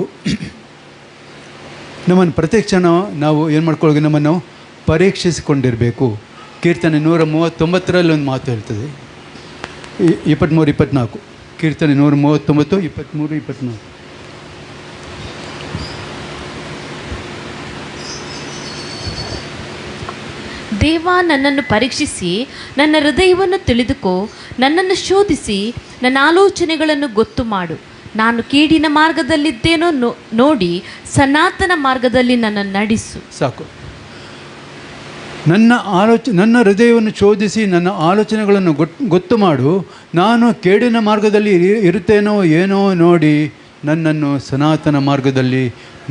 ನಮ್ಮನ್ನು ಪ್ರತಿಕ್ಷಣ ನಾವು ಏನು ಮಾಡ್ಕೊಳ್ಳೋಕೆ ನಮ್ಮನ್ನು ನಾವು ಪರೀಕ್ಷಿಸಿಕೊಂಡಿರಬೇಕು. ಕೀರ್ತನೆ 139ರಲ್ಲಿ ಒಂದು ಮಾತು ಹೇಳ್ತದೆ, 23-24. ಕೀರ್ತನೆ 139, 23-24. ದೇವ, ನನ್ನನ್ನು ಪರೀಕ್ಷಿಸಿ ನನ್ನ ಹೃದಯವನ್ನು ತಿಳಿದುಕೋ, ನನ್ನನ್ನು ಶೋಧಿಸಿ ನನ್ನ ಆಲೋಚನೆಗಳನ್ನು ಗೊತ್ತು ಮಾಡು. ನಾನು ಕೇಡಿನ ಮಾರ್ಗದಲ್ಲಿದ್ದೇನೋ ನೋಡಿ ಸನಾತನ ಮಾರ್ಗದಲ್ಲಿ ನನ್ನನ್ನು ನಡೆಸು. ಸಾಕು. ನನ್ನ ಹೃದಯವನ್ನು ಶೋಧಿಸಿ ನನ್ನ ಆಲೋಚನೆಗಳನ್ನು ಗೊತ್ತು ಮಾಡು. ನಾನು ಕೇಡಿನ ಮಾರ್ಗದಲ್ಲಿ ಇರುತ್ತೇನೋ ಏನೋ ನೋಡಿ ನನ್ನನ್ನು ಸನಾತನ ಮಾರ್ಗದಲ್ಲಿ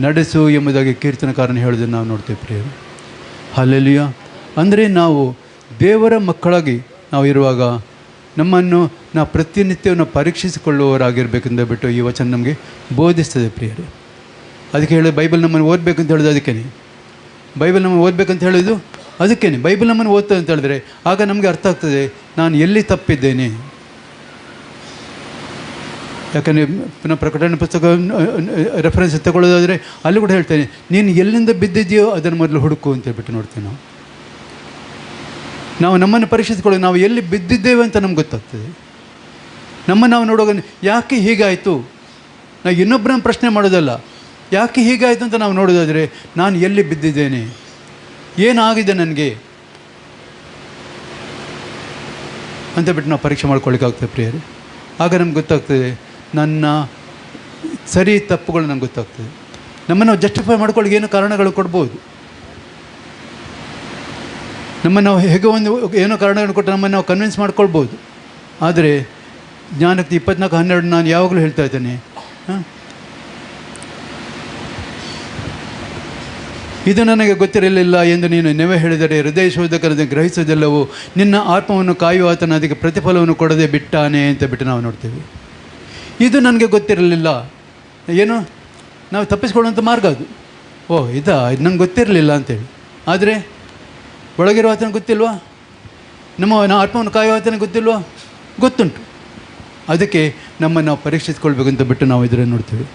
ನಡೆಸು ಎಂಬುದಾಗಿ ಕೀರ್ತನಕಾರನ ಹೇಳೋದನ್ನು ನಾವು ನೋಡ್ತೇವೆ ಪ್ರಿಯರು. ಹಲ್ಲೆಲೂಯಾ. ಅಂದರೆ ನಾವು ದೇವರ ಮಕ್ಕಳಾಗಿ ನಾವು ಇರುವಾಗ ನಮ್ಮನ್ನು ನಾವು ಪ್ರತಿನಿತ್ಯವನ್ನು ಪರೀಕ್ಷಿಸಿಕೊಳ್ಳುವವರಾಗಿರ್ಬೇಕಂತ ಬಿಟ್ಟು ಈ ವಚನ ನಮಗೆ ಬೋಧಿಸ್ತದೆ ಪ್ರಿಯರೇ. ಅದಕ್ಕೆ ಹೇಳೋದು ಬೈಬಲ್ ನಮ್ಮನ್ನು ಓದಬೇಕಂತ ಹೇಳೋದು ಅದಕ್ಕೇ. ಬೈಬಲ್ ನಮ್ಮನ್ನು ಓದಬೇಕಂತ ಹೇಳೋದು ಅದಕ್ಕೇ. ಬೈಬಲ್ ನಮ್ಮನ್ನು ಓದ್ತದೆ ಅಂತ ಹೇಳಿದ್ರೆ ಆಗ ನಮಗೆ ಅರ್ಥ ಆಗ್ತದೆ ನಾನು ಎಲ್ಲಿ ತಪ್ಪಿದ್ದೇನೆ. ಯಾಕಂದರೆ ಪುನಃ ಪ್ರಕಟಣೆ ಪುಸ್ತಕ ರೆಫರೆನ್ಸ್ ತಗೊಳ್ಳೋದಾದರೆ ಅಲ್ಲಿ ಕೂಡ ಹೇಳ್ತೇನೆ, ನೀನು ಎಲ್ಲಿಂದ ಬಿದ್ದಿದೆಯೋ ಅದನ್ನು ಮೊದಲು ಹುಡುಕು ಅಂತ ಹೇಳ್ಬಿಟ್ಟು ನೋಡ್ತೇವೆ. ನಾವು ನಮ್ಮನ್ನು ಪರೀಕ್ಷಿಸಿಕೊಳ್ಳೋದು ನಾವು ಎಲ್ಲಿ ಬಿದ್ದಿದ್ದೇವೆ ಅಂತ ನಮ್ಗೆ ಗೊತ್ತಾಗ್ತದೆ. ನಾವು ನೋಡುವಾಗ ಯಾಕೆ ಹೀಗಾಯಿತು, ನಾವು ಇನ್ನೊಬ್ಬರನ್ನ ಪ್ರಶ್ನೆ ಮಾಡೋದಲ್ಲ, ಯಾಕೆ ಹೀಗಾಯಿತು ಅಂತ ನಾವು ನೋಡೋದಾದರೆ ನಾನು ಎಲ್ಲಿ ಬಿದ್ದಿದ್ದೇನೆ, ಏನಾಗಿದೆ ನನಗೆ ಅಂತ ಬಿಟ್ಟು ನಾವು ಪರೀಕ್ಷೆ ಮಾಡ್ಕೊಳ್ಳಿಕ್ಕಾಗ್ತದೆ ಪ್ರಿಯರೇ. ಆಗ ನಮ್ಗೆ ಗೊತ್ತಾಗ್ತದೆ ನನ್ನ ಸರಿ ತಪ್ಪುಗಳು ನಮ್ಗೆ ಗೊತ್ತಾಗ್ತದೆ. ನಮ್ಮನ್ನು ನಾವು ಜಸ್ಟಿಫೈ ಮಾಡ್ಕೊಳ್ಳಿಕ್ಕೆ ಏನೋ ಕಾರಣಗಳು ಕೊಡ್ಬೋದು. ನಮ್ಮನ್ನು ನಾವು ಹೇಗೆ ಒಂದು ಏನೋ ಕಾರಣಗಳನ್ನು ಕೊಟ್ಟು ನಮ್ಮನ್ನು ನಾವು ಕನ್ವಿನ್ಸ್ ಮಾಡ್ಕೊಳ್ಬೋದು. ಆದರೆ ಜ್ಞಾನಕ್ಕೆ 24:12 ನಾನು ಯಾವಾಗಲೂ ಹೇಳ್ತಾ ಇದ್ದೇನೆ, ಇದು ನನಗೆ ಗೊತ್ತಿರಲಿಲ್ಲ ಎಂದು ನೀನು ನೆವೆ ಹೇಳಿದರೆ ಹೃದಯ ಶೋಧಕರನ್ನು ಗ್ರಹಿಸೋದೆಲ್ಲವೂ ನಿನ್ನ ಆತ್ಮವನ್ನು ಕಾಯುವ ಆತನ ಅದಕ್ಕೆ ಪ್ರತಿಫಲವನ್ನು ಕೊಡದೆ ಬಿಟ್ಟಾನೆ ಅಂತ ಬಿಟ್ಟು ನಾವು ನೋಡ್ತೇವೆ. ಇದು ನನಗೆ ಗೊತ್ತಿರಲಿಲ್ಲ, ಏನು ನಾವು ತಪ್ಪಿಸ್ಕೊಳ್ಳುವಂಥ ಮಾರ್ಗ ಅದು. ಇದು ನಂಗೆ ಗೊತ್ತಿರಲಿಲ್ಲ ಅಂತೇಳಿ. ಆದರೆ ಒಳಗಿರುವ ಆತನಿಗೆ ಗೊತ್ತಿಲ್ವಾ, ನಮ್ಮ ಆತ್ಮವನ್ನು ಕಾಯುವ ಆತನಿಗೆ ಗೊತ್ತಿಲ್ವಾ? ಗೊತ್ತುಂಟು. ಅದಕ್ಕೆ ನಮ್ಮನ್ನು ನಾವು ಪರೀಕ್ಷಿಸ್ಕೊಳ್ಬೇಕಂತ ಬಿಟ್ಟು ನಾವು ಇದನ್ನು ನೋಡ್ತೇವೆ.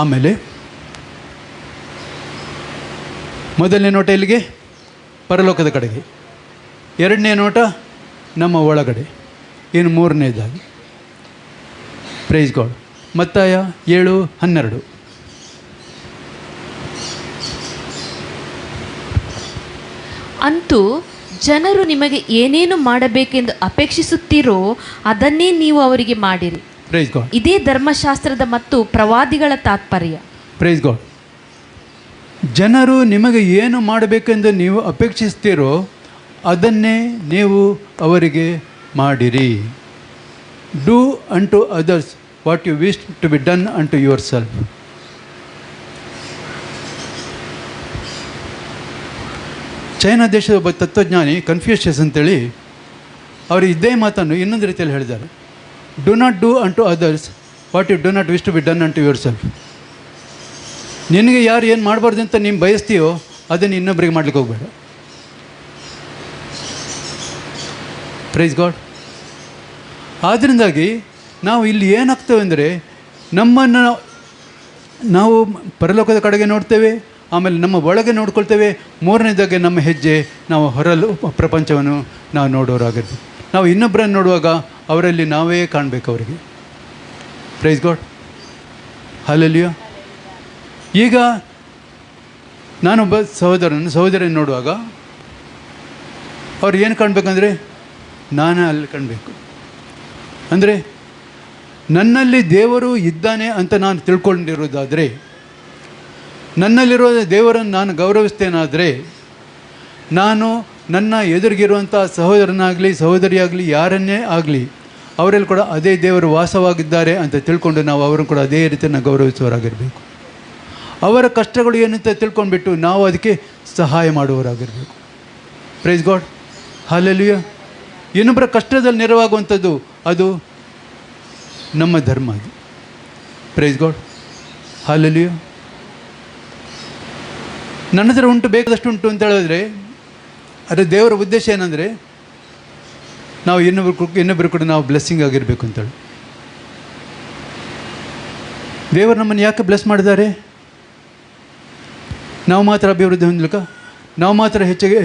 ಆಮೇಲೆ ಮೊದಲನೇ ನೋಟ ಇಲ್ಲಿಗೆ ಪರಲೋಕದ ಕಡೆಗೆ, ಎರಡನೇ ನೋಟ ನಮ್ಮ ಒಳಗಡೆ, ಇನ್ನು ಮೂರನೇದಾಗಿ ಪ್ರೈಸ್ ಗಾಡ್ ಮತ್ತಾಯ 7:12. ಅಂತೂ ಜನರು ನಿಮಗೆ ಏನೇನು ಮಾಡಬೇಕೆಂದು ಅಪೇಕ್ಷಿಸುತ್ತೀರೋ ಅದನ್ನೇ ನೀವು ಅವರಿಗೆ ಮಾಡಿರಿ. Praise God. ಇದೇ ಧರ್ಮಶಾಸ್ತ್ರದ ಮತ್ತು ಪ್ರವಾದಿಗಳ ತಾತ್ಪರ್ಯ. Praise God. ಜನರು ನಿಮಗೆ ಏನು ಮಾಡಬೇಕೆಂದು ನೀವು ಅಪೇಕ್ಷಿಸ್ತೀರೋ ಅದನ್ನೇ ನೀವು ಅವರಿಗೆ ಮಾಡಿರಿ. Do unto others what you wish to be done unto yourself. China ದೇಶದ ಒಬ್ಬ ತತ್ವಜ್ಞಾನಿ ಕನ್ಫ್ಯೂಷಿಯಸ್ ಅಂತೇಳಿ ಅವರು ಇದೇ ಮಾತನ್ನು ಇನ್ನೊಂದು ರೀತಿಯಲ್ಲಿ ಹೇಳಿದ್ದಾರೆ. Do not do unto others what you do not wish to be done unto yourself. ನಿನಗೆ ಯಾರು ಏನು ಮಾಡಬಾರ್ದು ಅಂತ ನೀನು ಬಯಸ್ತೀಯೋ ಅದನ್ನು ಇನ್ನೊಬ್ಬರಿಗೆ ಮಾಡ್ಲಿಕ್ಕೆ ಹೋಗಬೇಡ. Praise God. ಆದ್ದರಿಂದಾಗಿ ನಾವು ಇಲ್ಲಿ ಏನಾಗ್ತೇವೆ ಅಂದರೆ ನಮ್ಮನ್ನು ನಾವು ಪರಲೋಕದ ಕಡೆಗೆ ನೋಡ್ತೇವೆ, ಆಮೇಲೆ ನಮ್ಮ ಒಳಗೆ ನೋಡ್ಕೊಳ್ತೇವೆ. ಮೂರನೇದಾಗೆ ನಮ್ಮ ಹೆಜ್ಜೆ ನಾವು ಹೊರಲು ಪ್ರಪಂಚವನ್ನು ನಾವು ನೋಡೋರಾಗಿರ್ತೀವಿ. ನಾವು ಇನ್ನೊಬ್ಬರನ್ನು ನೋಡುವಾಗ ಅವರಲ್ಲಿ ನಾವೇ ಕಾಣಬೇಕು ಅವರಿಗೆ. Praise God. ಹಲ್ಲೆಲೂಯಾ. ಈಗ ನಾನೊಬ್ಬ ಸಹೋದರನ ನೋಡುವಾಗ ಅವ್ರು ಏನು ಕಾಣಬೇಕಂದ್ರೆ ನಾನೇ ಅಲ್ಲಿ ಕಾಣಬೇಕು. ಅಂದರೆ ನನ್ನಲ್ಲಿ ದೇವರು ಇದ್ದಾನೆ ಅಂತ ನಾನು ತಿಳ್ಕೊಂಡಿರೋದಾದರೆ, ನನ್ನಲ್ಲಿರೋ ದೇವರನ್ನು ನಾನು ಗೌರವಿಸ್ತೇನಾದರೆ, ನಾನು ನನ್ನ ಎದುರಿಗಿರುವಂಥ ಸಹೋದರನಾಗಲಿ ಸಹೋದರಿಯಾಗಲಿ ಯಾರನ್ನೇ ಆಗಲಿ ಅವರಲ್ಲಿ ಕೂಡ ಅದೇ ದೇವರು ವಾಸವಾಗಿದ್ದಾರೆ ಅಂತ ತಿಳ್ಕೊಂಡು ನಾವು ಅವರನ್ನು ಕೂಡ ಅದೇ ರೀತಿಯನ್ನು ಗೌರವಿಸುವವರಾಗಿರಬೇಕು. ಅವರ ಕಷ್ಟಗಳು ಏನಂತ ತಿಳ್ಕೊಂಡ್ಬಿಟ್ಟು ನಾವು ಅದಕ್ಕೆ ಸಹಾಯ ಮಾಡುವವರಾಗಿರಬೇಕು. Praise God. ಹಲ್ಲೆಲೂಯಾ. ಇನ್ನೊಬ್ಬರ ಕಷ್ಟದಲ್ಲಿ ನೆರವಾಗುವಂಥದ್ದು ಅದು ನಮ್ಮ ಧರ್ಮ ಅದು. Praise God. ಹಲ್ಲೆಲೂಯಾ. ನನ್ನ ಹತ್ರ ಉಂಟು, ಬೇಕಾದಷ್ಟು ಉಂಟು ಅಂತ ಹೇಳಿದ್ರೆ ಅದು ದೇವರ ಉದ್ದೇಶ ಏನಂದರೆ ನಾವು ಇನ್ನೊಬ್ಬರು ಕೂಡ ನಾವು ಬ್ಲೆಸ್ಸಿಂಗ್ ಆಗಿರಬೇಕು ಅಂತೇಳಿ. ದೇವರು ನಮ್ಮನ್ನು ಯಾಕೆ ಬ್ಲೆಸ್ ಮಾಡಿದ್ದಾರೆ? ನಾವು ಮಾತ್ರ ಅಭಿವೃದ್ಧಿ ಹೊಂದಲಿಕ್ಕ, ನಾವು ಮಾತ್ರ ಹೆಚ್ಚಿಗೆ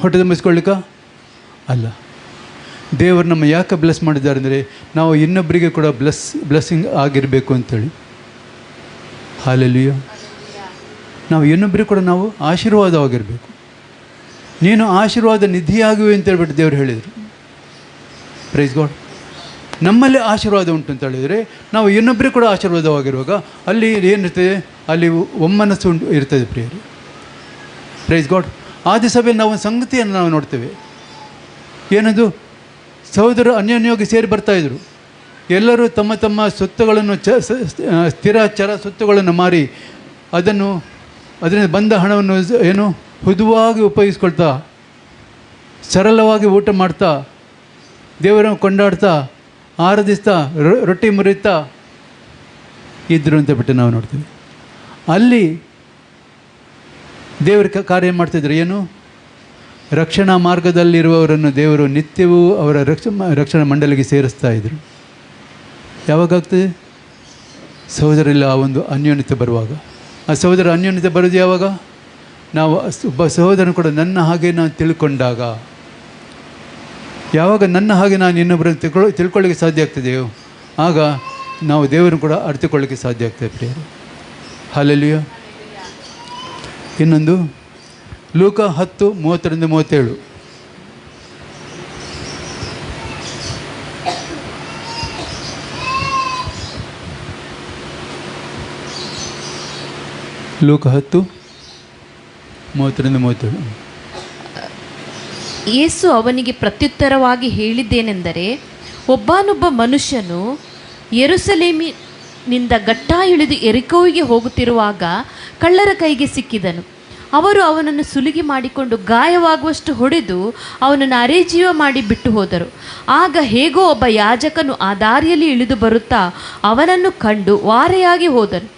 ಹೊಟ್ಟೆ ತುಂಬಿಸ್ಕೊಳ್ಳಿಕ್ಕ ಅಲ್ಲ. ದೇವರು ನಮ್ಮ ಯಾಕೆ ಬ್ಲೆಸ್ ಮಾಡಿದ್ದಾರೆ ಅಂದರೆ ನಾವು ಇನ್ನೊಬ್ಬರಿಗೆ ಕೂಡ ಬ್ಲೆಸ್ಸಿಂಗ್ ಆಗಿರಬೇಕು ಅಂಥೇಳಿ. ಹಲ್ಲೆಲೂಯಾ. ನಾವು ಇನ್ನೊಬ್ಬರಿಗೆ ಕೂಡ ನಾವು ಆಶೀರ್ವಾದವಾಗಿರಬೇಕು. ನೀನು ಆಶೀರ್ವಾದ ನಿಧಿಯಾಗುವೆ ಅಂತೇಳ್ಬಿಟ್ಟು ದೇವರು ಹೇಳಿದರು. Praise God. ನಮ್ಮಲ್ಲಿ ಆಶೀರ್ವಾದ ಉಂಟು ಅಂತ ಹೇಳಿದರೆ ನಾವು ಇನ್ನೊಬ್ಬರಿಗೆ ಕೂಡ ಆಶೀರ್ವಾದವಾಗಿರುವಾಗ ಅಲ್ಲಿ ಏನಿರ್ತದೆ, ಅಲ್ಲಿ ಒಮ್ಮನಸ್ಸು ಉಂಟು ಇರ್ತದೆ ಪ್ರಿಯರೇ. Praise God. ಆದಿ ಸಭೆಯಲ್ಲಿ ನಾವು ಒಂದು ಸಂಗತಿಯನ್ನು ನಾವು ನೋಡ್ತೇವೆ. ಏನದು? ಸಹೋದರರು ಅನ್ಯೋನ್ಯವಾಗಿ ಸೇರಿ ಬರ್ತಾಯಿದ್ರು. ಎಲ್ಲರೂ ತಮ್ಮ ತಮ್ಮ ಸ್ವತ್ತುಗಳನ್ನು ಸ್ಥಿರ ಚರ ಸ್ವತ್ತುಗಳನ್ನು ಮಾರಿ ಅದರಿಂದ ಬಂದ ಹಣವನ್ನು ಏನು ಹುದುವಾಗಿ ಉಪಯೋಗಿಸ್ಕೊಳ್ತಾ, ಸರಳವಾಗಿ ಊಟ ಮಾಡ್ತಾ, ದೇವರನ್ನು ಕೊಂಡಾಡ್ತಾ, ಆರಾಧಿಸ್ತಾ, ರೊಟ್ಟಿ ಮುರಿತಾ ಇದ್ರು ಅಂತ ಬಿಟ್ಟು ನಾವು ನೋಡ್ತೀವಿ. ಅಲ್ಲಿ ದೇವರ ಕಾರ್ಯ ಮಾಡ್ತಿದ್ರು. ಏನು? ರಕ್ಷಣಾ ಮಾರ್ಗದಲ್ಲಿರುವವರನ್ನು ದೇವರು ನಿತ್ಯವೂ ಅವರ ರಕ್ಷಣಾ ಮಂಡಳಿಗೆ ಸೇರಿಸ್ತಾ ಇದ್ರು. ಯಾವಾಗಾಗ್ತದೆ? ಸಹೋದರಲ್ಲಿ ಆ ಒಂದು ಅನ್ಯೋನ್ಯತೆ ಬರುವಾಗ. ಆ ಸಹೋದರ ಅನ್ಯೋನ್ಯತೆ ಬರೋದು ಯಾವಾಗ? ನಾವು ಒಬ್ಬ ಸಹೋದರನು ಕೂಡ ನನ್ನ ಹಾಗೆ ನಾನು ತಿಳ್ಕೊಂಡಾಗ. ಯಾವಾಗ ನನ್ನ ಹಾಗೆ ನಾನು ಇನ್ನೊಬ್ಬರನ್ನು ತಿಳ್ಕೊಳ್ಳಿಕ್ಕೆ ಸಾಧ್ಯ ಆಗ್ತದೆಯೋ ಆಗ ನಾವು ದೇವರನ್ನು ಕೂಡ ಅರ್ಥಕೊಳ್ಳಿಕ್ಕೆ ಸಾಧ್ಯ ಆಗ್ತದೆ ಪ್ರಿಯರೇ. ಹಲ್ಲೆಲೂಯಾ. ಇನ್ನೊಂದು ಲೂಕ 10:30-37. ಲೂಕ 10:30-37. ಯೇಸು ಅವನಿಗೆ ಪ್ರತ್ಯುತ್ತರವಾಗಿ ಹೇಳಿದ್ದೇನೆಂದರೆ, ಒಬ್ಬನೊಬ್ಬ ಮನುಷ್ಯನು ಯೆರೂಸಲೇಮಿನಿಂದ ಗಟ್ಟಾ ಇಳಿದು ಯೆರಿಕೋವಿಗೆ ಹೋಗುತ್ತಿರುವಾಗ ಕಳ್ಳರ ಕೈಗೆ ಸಿಕ್ಕಿದನು. ಅವರು ಅವನನ್ನು ಸುಲಿಗೆ ಮಾಡಿಕೊಂಡು ಗಾಯವಾಗುವಷ್ಟು ಹೊಡೆದು ಅವನನ್ನು ಅರೆಜೀವ ಮಾಡಿ ಬಿಟ್ಟು ಹೋದರು. ಆಗ ಹೇಗೋ ಒಬ್ಬ ಯಾಜಕನು ಆ ದಾರಿಯಲ್ಲಿ ಇಳಿದು ಬರುತ್ತಾ ಅವನನ್ನು ಕಂಡು ವಾರೆಯಾಗಿ ಹೋದನು.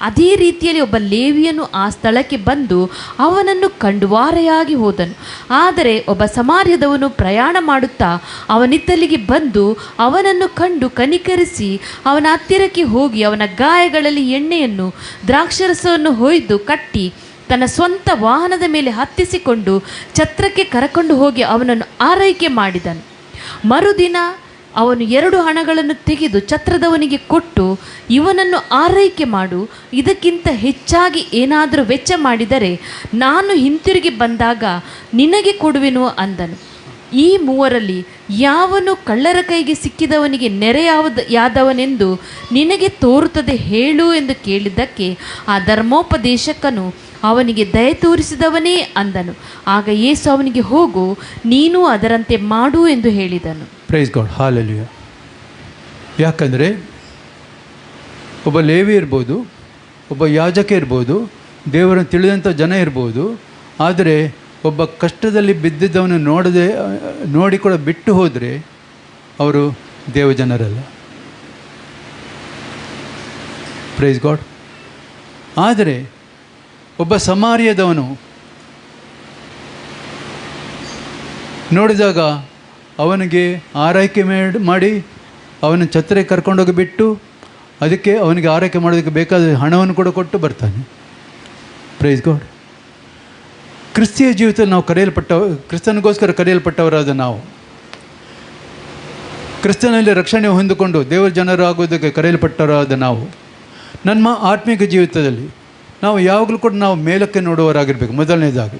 ಅದೇ ರೀತಿಯಲ್ಲಿ ಒಬ್ಬ ಲೇವಿಯನು ಆ ಸ್ಥಳಕ್ಕೆ ಬಂದು ಅವನನ್ನು ಕಂಡು ವಾರೆಯಾಗಿ ಹೋದನು. ಆದರೆ ಒಬ್ಬ ಸಮಾರ್ಯದವನು ಪ್ರಯಾಣ ಮಾಡುತ್ತಾ ಅವನಿದ್ದಲ್ಲಿಗೆ ಬಂದು ಅವನನ್ನು ಕಂಡು ಕನಿಕರಿಸಿ ಅವನ ಹತ್ತಿರಕ್ಕೆ ಹೋಗಿ ಅವನ ಗಾಯಗಳಲ್ಲಿ ಎಣ್ಣೆಯನ್ನು ದ್ರಾಕ್ಷರಸವನ್ನು ಹೊಯ್ದು ಕಟ್ಟಿ ತನ್ನ ಸ್ವಂತ ವಾಹನದ ಮೇಲೆ ಹತ್ತಿಸಿಕೊಂಡು ಛತ್ರಕ್ಕೆ ಕರಕೊಂಡು ಹೋಗಿ ಅವನನ್ನು ಆರೈಕೆ ಮಾಡಿದನು. ಮರುದಿನ ಅವನು 2 ಹಣಗಳನ್ನು ತೆಗೆದು ಛತ್ರದವನಿಗೆ ಕೊಟ್ಟು, ಇವನನ್ನು ಆರೈಕೆ ಮಾಡು, ಇದಕ್ಕಿಂತ ಹೆಚ್ಚಾಗಿ ಏನಾದರೂ ವೆಚ್ಚ ಮಾಡಿದರೆ ನಾನು ಹಿಂತಿರುಗಿ ಬಂದಾಗ ನಿನಗೆ ಕೊಡುವೆನು ಅಂದನು. ಈ ಮೂವರಲ್ಲಿ ಯಾವನು ಕಳ್ಳರ ಕೈಗೆ ಸಿಕ್ಕಿದವನಿಗೆ ಯಾದವನೆಂದು ನಿನಗೆ ತೋರುತ್ತದೆ ಹೇಳು ಎಂದು ಕೇಳಿದ್ದಕ್ಕೆ ಆ ಧರ್ಮೋಪದೇಶಕನು ಅವನಿಗೆ ದಯೆ ತೋರಿಸಿದವನೇ ಅಂದನು. ಆಗ ಯೇಸು ಅವನಿಗೆ, ಹೋಗು, ನೀನು ಅದರಂತೆ ಮಾಡು ಎಂದು ಹೇಳಿದನು. Price God. ಹಾಲೆಲೂಯಾ. ಯಾಕಂದರೆ ಒಬ್ಬ ಲೇವಿ ಇರ್ಬೋದು, ಒಬ್ಬ ಯಾಜಕ ಇರ್ಬೋದು, ದೇವರನ್ನು ತಿಳಿದಂಥ ಜನ ಇರ್ಬೋದು, ಆದರೆ ಒಬ್ಬ ಕಷ್ಟದಲ್ಲಿ ಬಿದ್ದಿದ್ದವನು ನೋಡಿ ಕೂಡ ಬಿಟ್ಟು ಹೋದರೆ ಅವರು ದೇವಜನರಲ್ಲ. Praise God. ಆದರೆ ಒಬ್ಬ ಸಮಾರ್ಯದವನು ನೋಡಿದಾಗ ಅವನಿಗೆ ಆರೈಕೆ ಮಾಡಿ ಅವನ ಛತ್ರಕ್ಕೆ ಕರ್ಕೊಂಡೋಗಿ ಬಿಟ್ಟು ಅದಕ್ಕೆ ಅವನಿಗೆ ಆರೈಕೆ ಮಾಡೋದಕ್ಕೆ ಬೇಕಾದ ಹಣವನ್ನು ಕೂಡ ಕೊಟ್ಟು ಬರ್ತಾನೆ. Praise God. ಕ್ರಿಸ್ತಿಯ ಜೀವಿತದಲ್ಲಿ ನಾವು ಕ್ರಿಸ್ತನಿಗೋಸ್ಕರ ಕರೆಯಲ್ಪಟ್ಟವರಾದ ನಾವು ಕ್ರಿಸ್ತನಲ್ಲಿ ರಕ್ಷಣೆ ಹೊಂದಿಕೊಂಡು ದೇವರ ಜನರಾಗುವುದಕ್ಕೆ ಕರೆಯಲ್ಪಟ್ಟವರಾದ ನಾವು ನಮ್ಮ ಆತ್ಮಿಕ ಜೀವಿತದಲ್ಲಿ ನಾವು ಯಾವಾಗಲೂ ಕೂಡ ನಾವು ಮೇಲಕ್ಕೆ ನೋಡುವವರಾಗಿರಬೇಕು. ಮೊದಲನೇದಾಗಿ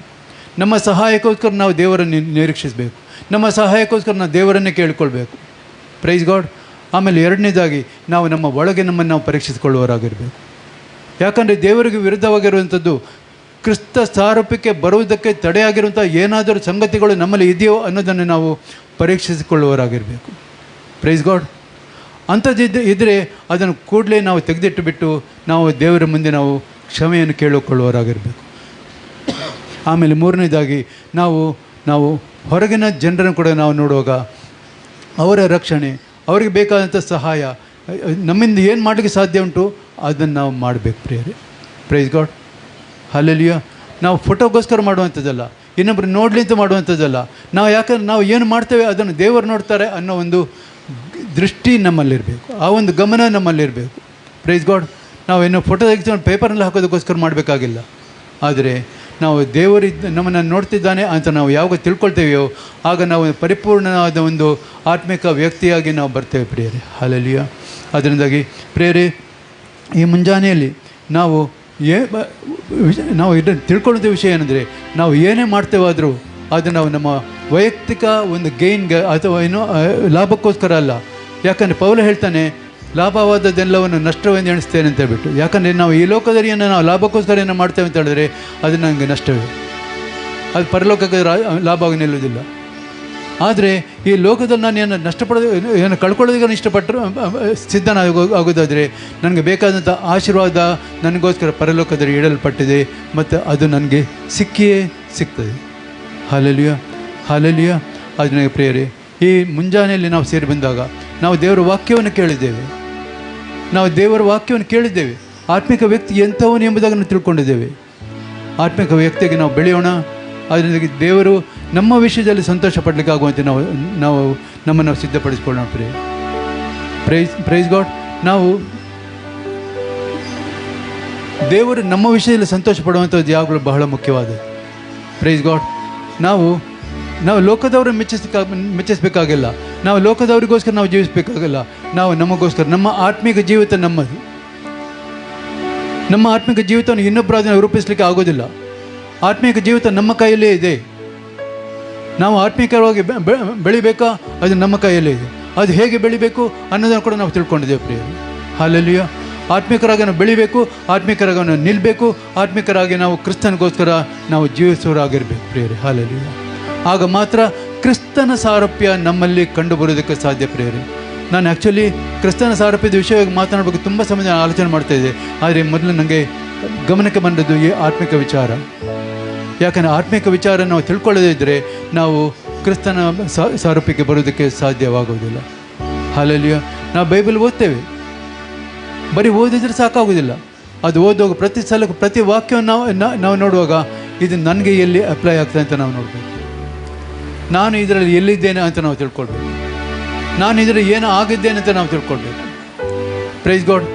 ನಮ್ಮ ಸಹಾಯಕ್ಕೋಸ್ಕರ ನಾವು ದೇವರನ್ನು ನಿರೀಕ್ಷಿಸಬೇಕು. ನಮ್ಮ ಸಹಾಯಕ್ಕೋಸ್ಕರ ನಾವು ದೇವರನ್ನೇ ಕೇಳಿಕೊಳ್ಬೇಕು. Praise God. ಆಮೇಲೆ ಎರಡನೇದಾಗಿ ನಾವು ನಮ್ಮ ಒಳಗೆ ನಮ್ಮನ್ನು ನಾವು ಪರೀಕ್ಷಿಸಿಕೊಳ್ಳುವವರಾಗಿರಬೇಕು. ಯಾಕಂದರೆ ದೇವರಿಗೆ ವಿರುದ್ಧವಾಗಿರುವಂಥದ್ದು ಕ್ರಿಸ್ತ ಸಾರೂಪ್ಯಕ್ಕೆ ಬರುವುದಕ್ಕೆ ತಡೆಯಾಗಿರುವಂಥ ಏನಾದರೂ ಸಂಗತಿಗಳು ನಮ್ಮಲ್ಲಿ ಇದೆಯೋ ಅನ್ನೋದನ್ನು ನಾವು ಪರೀಕ್ಷಿಸಿಕೊಳ್ಳುವವರಾಗಿರಬೇಕು. Praise God. ಅಂಥದ್ದು ಇದ್ದರೆ ಅದನ್ನು ಕೂಡಲೇ ನಾವು ತೆಗೆದಿಟ್ಟು ಬಿಟ್ಟು ನಾವು ದೇವರ ಮುಂದೆ ನಾವು ಕ್ಷಮೆಯನ್ನು ಕೇಳಿಕೊಳ್ಳುವವರಾಗಿರಬೇಕು. ಆಮೇಲೆ ಮೂರನೇದಾಗಿ ನಾವು ಹೊರಗಿನ ಜನರನ್ನು ಕೂಡ ನಾವು ನೋಡುವಾಗ ಅವರ ರಕ್ಷಣೆ, ಅವರಿಗೆ ಬೇಕಾದಂಥ ಸಹಾಯ ನಮ್ಮಿಂದ ಏನು ಮಾಡಲಿಕ್ಕೆ ಸಾಧ್ಯ ಉಂಟು ಅದನ್ನು ನಾವು ಮಾಡಬೇಕು ಪ್ರಿಯರೇ. Praise God. ಹಲ್ಲೆಲೂಯಾ. ನಾವು ಫೋಟೋಗೋಸ್ಕರ ಮಾಡುವಂಥದ್ದಲ್ಲ, ಇನ್ನೊಬ್ಬರು ನೋಡಲಿ ಅಂತ ಮಾಡುವಂಥದ್ದಲ್ಲ. ಯಾಕಂದ್ರೆ ನಾವು ಏನು ಮಾಡ್ತೇವೆ ಅದನ್ನು ದೇವರು ನೋಡ್ತಾರೆ ಅನ್ನೋ ಒಂದು ದೃಷ್ಟಿ ನಮ್ಮಲ್ಲಿರಬೇಕು, ಆ ಒಂದು ಗಮನ ನಮ್ಮಲ್ಲಿರಬೇಕು. Praise God. ನಾವೇನೋ ಫೋಟೋ ತೆಗೆದುಕೊಂಡು ಪೇಪರ್ನಲ್ಲಿ ಹಾಕೋದಕ್ಕೋಸ್ಕರ ಮಾಡಬೇಕಾಗಿಲ್ಲ. ಆದರೆ ನಾವು ನಮ್ಮನ್ನು ನೋಡ್ತಿದ್ದಾನೆ ಅಂತ ನಾವು ಯಾವಾಗ ತಿಳ್ಕೊಳ್ತೇವೆಯೋ ಆಗ ನಾವು ಪರಿಪೂರ್ಣವಾದ ಒಂದು ಆತ್ಮಿಕ ವ್ಯಕ್ತಿಯಾಗಿ ನಾವು ಬರ್ತೇವೆ ಪ್ರಿಯರೇ. ಹಲ್ಲೆಲೂಯಾ. ಅದರಿಂದಾಗಿ ಪ್ರಿಯರೇ, ಈ ಮುಂಜಾನೆಯಲ್ಲಿ ನಾವು ಇದನ್ನು ತಿಳ್ಕೊಳ್ಳುವಂಥ ವಿಷಯ ಏನಂದರೆ, ನಾವು ಏನೇ ಮಾಡ್ತೇವಾದರೂ ಅದು ನಾವು ನಮ್ಮ ವೈಯಕ್ತಿಕ ಒಂದು ಗೈನ್ಗೆ ಅಥವಾ ಏನೋ ಲಾಭಕ್ಕೋಸ್ಕರ ಅಲ್ಲ. ಯಾಕಂದರೆ ಪೌಲ ಹೇಳ್ತಾನೆ, ಲಾಭವಾದದ್ದೆಲ್ಲವನ್ನು ನಷ್ಟವೆಂದು ಎಣಿಸ್ತೇನೆ ಅಂತ ಹೇಳ್ಬಿಟ್ಟು. ಯಾಕಂದರೆ ನಾವು ಈ ಲೋಕದಲ್ಲಿ ನಾವು ಲಾಭಕ್ಕೋಸ್ಕರ ಏನೋ ಮಾಡ್ತೇವೆ ಅಂತ ಹೇಳಿದ್ರೆ ಅದು ನನಗೆ ನಷ್ಟವೇ, ಅದು ಪರಲೋಕಕ್ಕೆ ಲಾಭವಾಗಿ ನಿಲ್ಲುವುದಿಲ್ಲ. ಆದರೆ ಈ ಲೋಕದಲ್ಲಿ ನಾನು ಏನು ಕಳ್ಕೊಳ್ಳೋದಕ್ಕೆ ಇಷ್ಟಪಟ್ಟರು ಆಗೋದಾದರೆ ನನಗೆ ಬೇಕಾದಂಥ ಆಶೀರ್ವಾದ ನನಗೋಸ್ಕರ ಪರಲೋಕದಲ್ಲಿ ಇಡಲ್ಪಟ್ಟಿದೆ ಮತ್ತು ಅದು ನನಗೆ ಸಿಕ್ಕಿಯೇ ಸಿಗ್ತದೆ. Hallelujah, hallelujah. ಅದು ನನಗೆ ಪ್ರಿಯರೇ, ಈ ಮುಂಜಾನೆಯಲ್ಲಿ ನಾವು ಸೇರಿ ಬಂದಾಗ ನಾವು ದೇವರ ವಾಕ್ಯವನ್ನು ಕೇಳಿದ್ದೇವೆ. ಆತ್ಮಿಕ ವ್ಯಕ್ತಿ ಎಂಥವನು ಎಂಬುದಾಗಿ ನಾವು ತಿಳ್ಕೊಂಡಿದ್ದೇವೆ. ಆತ್ಮಿಕ ವ್ಯಕ್ತಿಗೆ ನಾವು ಬೆಳೆಯೋಣ. ಅದರಿಂದ ದೇವರು ನಮ್ಮ ವಿಷಯದಲ್ಲಿ ಸಂತೋಷ ಪಡಲಿಕ್ಕೆ ಆಗುವಂತೆ ನಾವು ನಮ್ಮನ್ನು ಸಿದ್ಧಪಡಿಸ್ಕೊಳ್ಳೋಣ. Praise God. ನಾವು ದೇವರು ನಮ್ಮ ವಿಷಯದಲ್ಲಿ ಸಂತೋಷ ಪಡುವಂಥದ್ದು ಯಾವಾಗಲೂ ಬಹಳ ಮುಖ್ಯವಾದದ್ದು. Praise God. ನಾವು ಲೋಕದವ್ರನ್ನ ಮೆಚ್ಚಿಸಬೇಕಾಗಿಲ್ಲ. ನಾವು ಲೋಕದವರಿಗೋಸ್ಕರ ನಾವು ಜೀವಿಸಬೇಕಾಗಿಲ್ಲ. ನಾವು ನಮಗೋಸ್ಕರ, ನಮ್ಮ ಆತ್ಮಿಕ ಜೀವಿತ ನಮ್ಮದು. ನಮ್ಮ ಆತ್ಮಿಕ ಜೀವಿತವನ್ನು ಇನ್ನೊಬ್ಬರು ಅದನ್ನು ರೂಪಿಸಲಿಕ್ಕೆ ಆಗೋದಿಲ್ಲ. ಆತ್ಮಿಕ ಜೀವಿತ ನಮ್ಮ ಕೈಯಲ್ಲೇ ಇದೆ. ನಾವು ಆತ್ಮಿಕವಾಗಿ ಬೆಳಿಬೇಕಾ, ಅದು ನಮ್ಮ ಕೈಯಲ್ಲೇ ಇದೆ. ಅದು ಹೇಗೆ ಬೆಳಿಬೇಕು ಅನ್ನೋದನ್ನು ಕೂಡ ನಾವು ತಿಳ್ಕೊಂಡಿದ್ದೇವೆ ಪ್ರಿಯರು. ಹಾಲೆಲುಯಾ. ಆತ್ಮಿಕರಾಗಿ ನಾವು ಬೆಳಿಬೇಕು, ಆತ್ಮಿಕರಾಗಿ ನಾವು ನಿಲ್ಲಬೇಕು, ಆತ್ಮಿಕರಾಗಿ ನಾವು ಕ್ರಿಸ್ತನಿಗೋಸ್ಕರ ನಾವು ಜೀವಿಸುವವರಾಗಿರ್ಬೇಕು ಪ್ರಿಯರೇ. ಹಾಲೆಲುಯಾ. ಆಗ ಮಾತ್ರ ಕ್ರಿಸ್ತನ ಸಾರೂಪ್ಯ ನಮ್ಮಲ್ಲಿ ಕಂಡು ಬರೋದಕ್ಕೆ ಸಾಧ್ಯ ಪ್ರಿಯರೇ. ನಾನು ಆ್ಯಕ್ಚುಲಿ ಕ್ರಿಸ್ತನ ಸಾರೂಪ್ಯದ ವಿಷಯವಾಗಿ ಮಾತನಾಡಬೇಕು ತುಂಬ ಸಮಯ ಆಲೋಚನೆ ಮಾಡ್ತಾಯಿದ್ದೆ. ಆದರೆ ಮೊದಲು ನನಗೆ ಗಮನಕ್ಕೆ ಬಂದದ್ದು ಈ ಆತ್ಮಿಕ ವಿಚಾರ. ಯಾಕಂದರೆ ಆತ್ಮಿಕ ವಿಚಾರ ನಾವು ತಿಳ್ಕೊಳ್ಳದೇ ಇದ್ದರೆ ನಾವು ಕ್ರಿಸ್ತನ ಸಾರೂಪ್ಯಕ್ಕೆ ಬರೋದಕ್ಕೆ ಸಾಧ್ಯವಾಗೋದಿಲ್ಲ. ಹಾಲೆಲುಯಾ. ನಾವು ಬೈಬಲ್ ಓದ್ತೇವೆ, ಬರೀ ಓದಿದ್ರೆ ಸಾಕಾಗೋದಿಲ್ಲ. ಅದು ಓದುವಾಗ ಪ್ರತಿ ಸಲ ಪ್ರತಿ ವಾಕ್ಯವನ್ನು ನಾವು ನೋಡುವಾಗ ಇದು ನನಗೆ ಎಲ್ಲಿ ಅಪ್ಲೈ ಆಗ್ತದೆ ಅಂತ ನಾವು ನೋಡಬೇಕು. ನಾನು ಇದರಲ್ಲಿ ಎಲ್ಲಿದ್ದೇನೆ ಅಂತ ನಾವು ತಿಳ್ಕೊಳ್ಬೇಕು. ನಾನು ಇದರಲ್ಲಿ ಏನು ಆಗಿದ್ದೇನೆ ಅಂತ ನಾವು ತಿಳ್ಕೊಳ್ಬೇಕು. Praise God.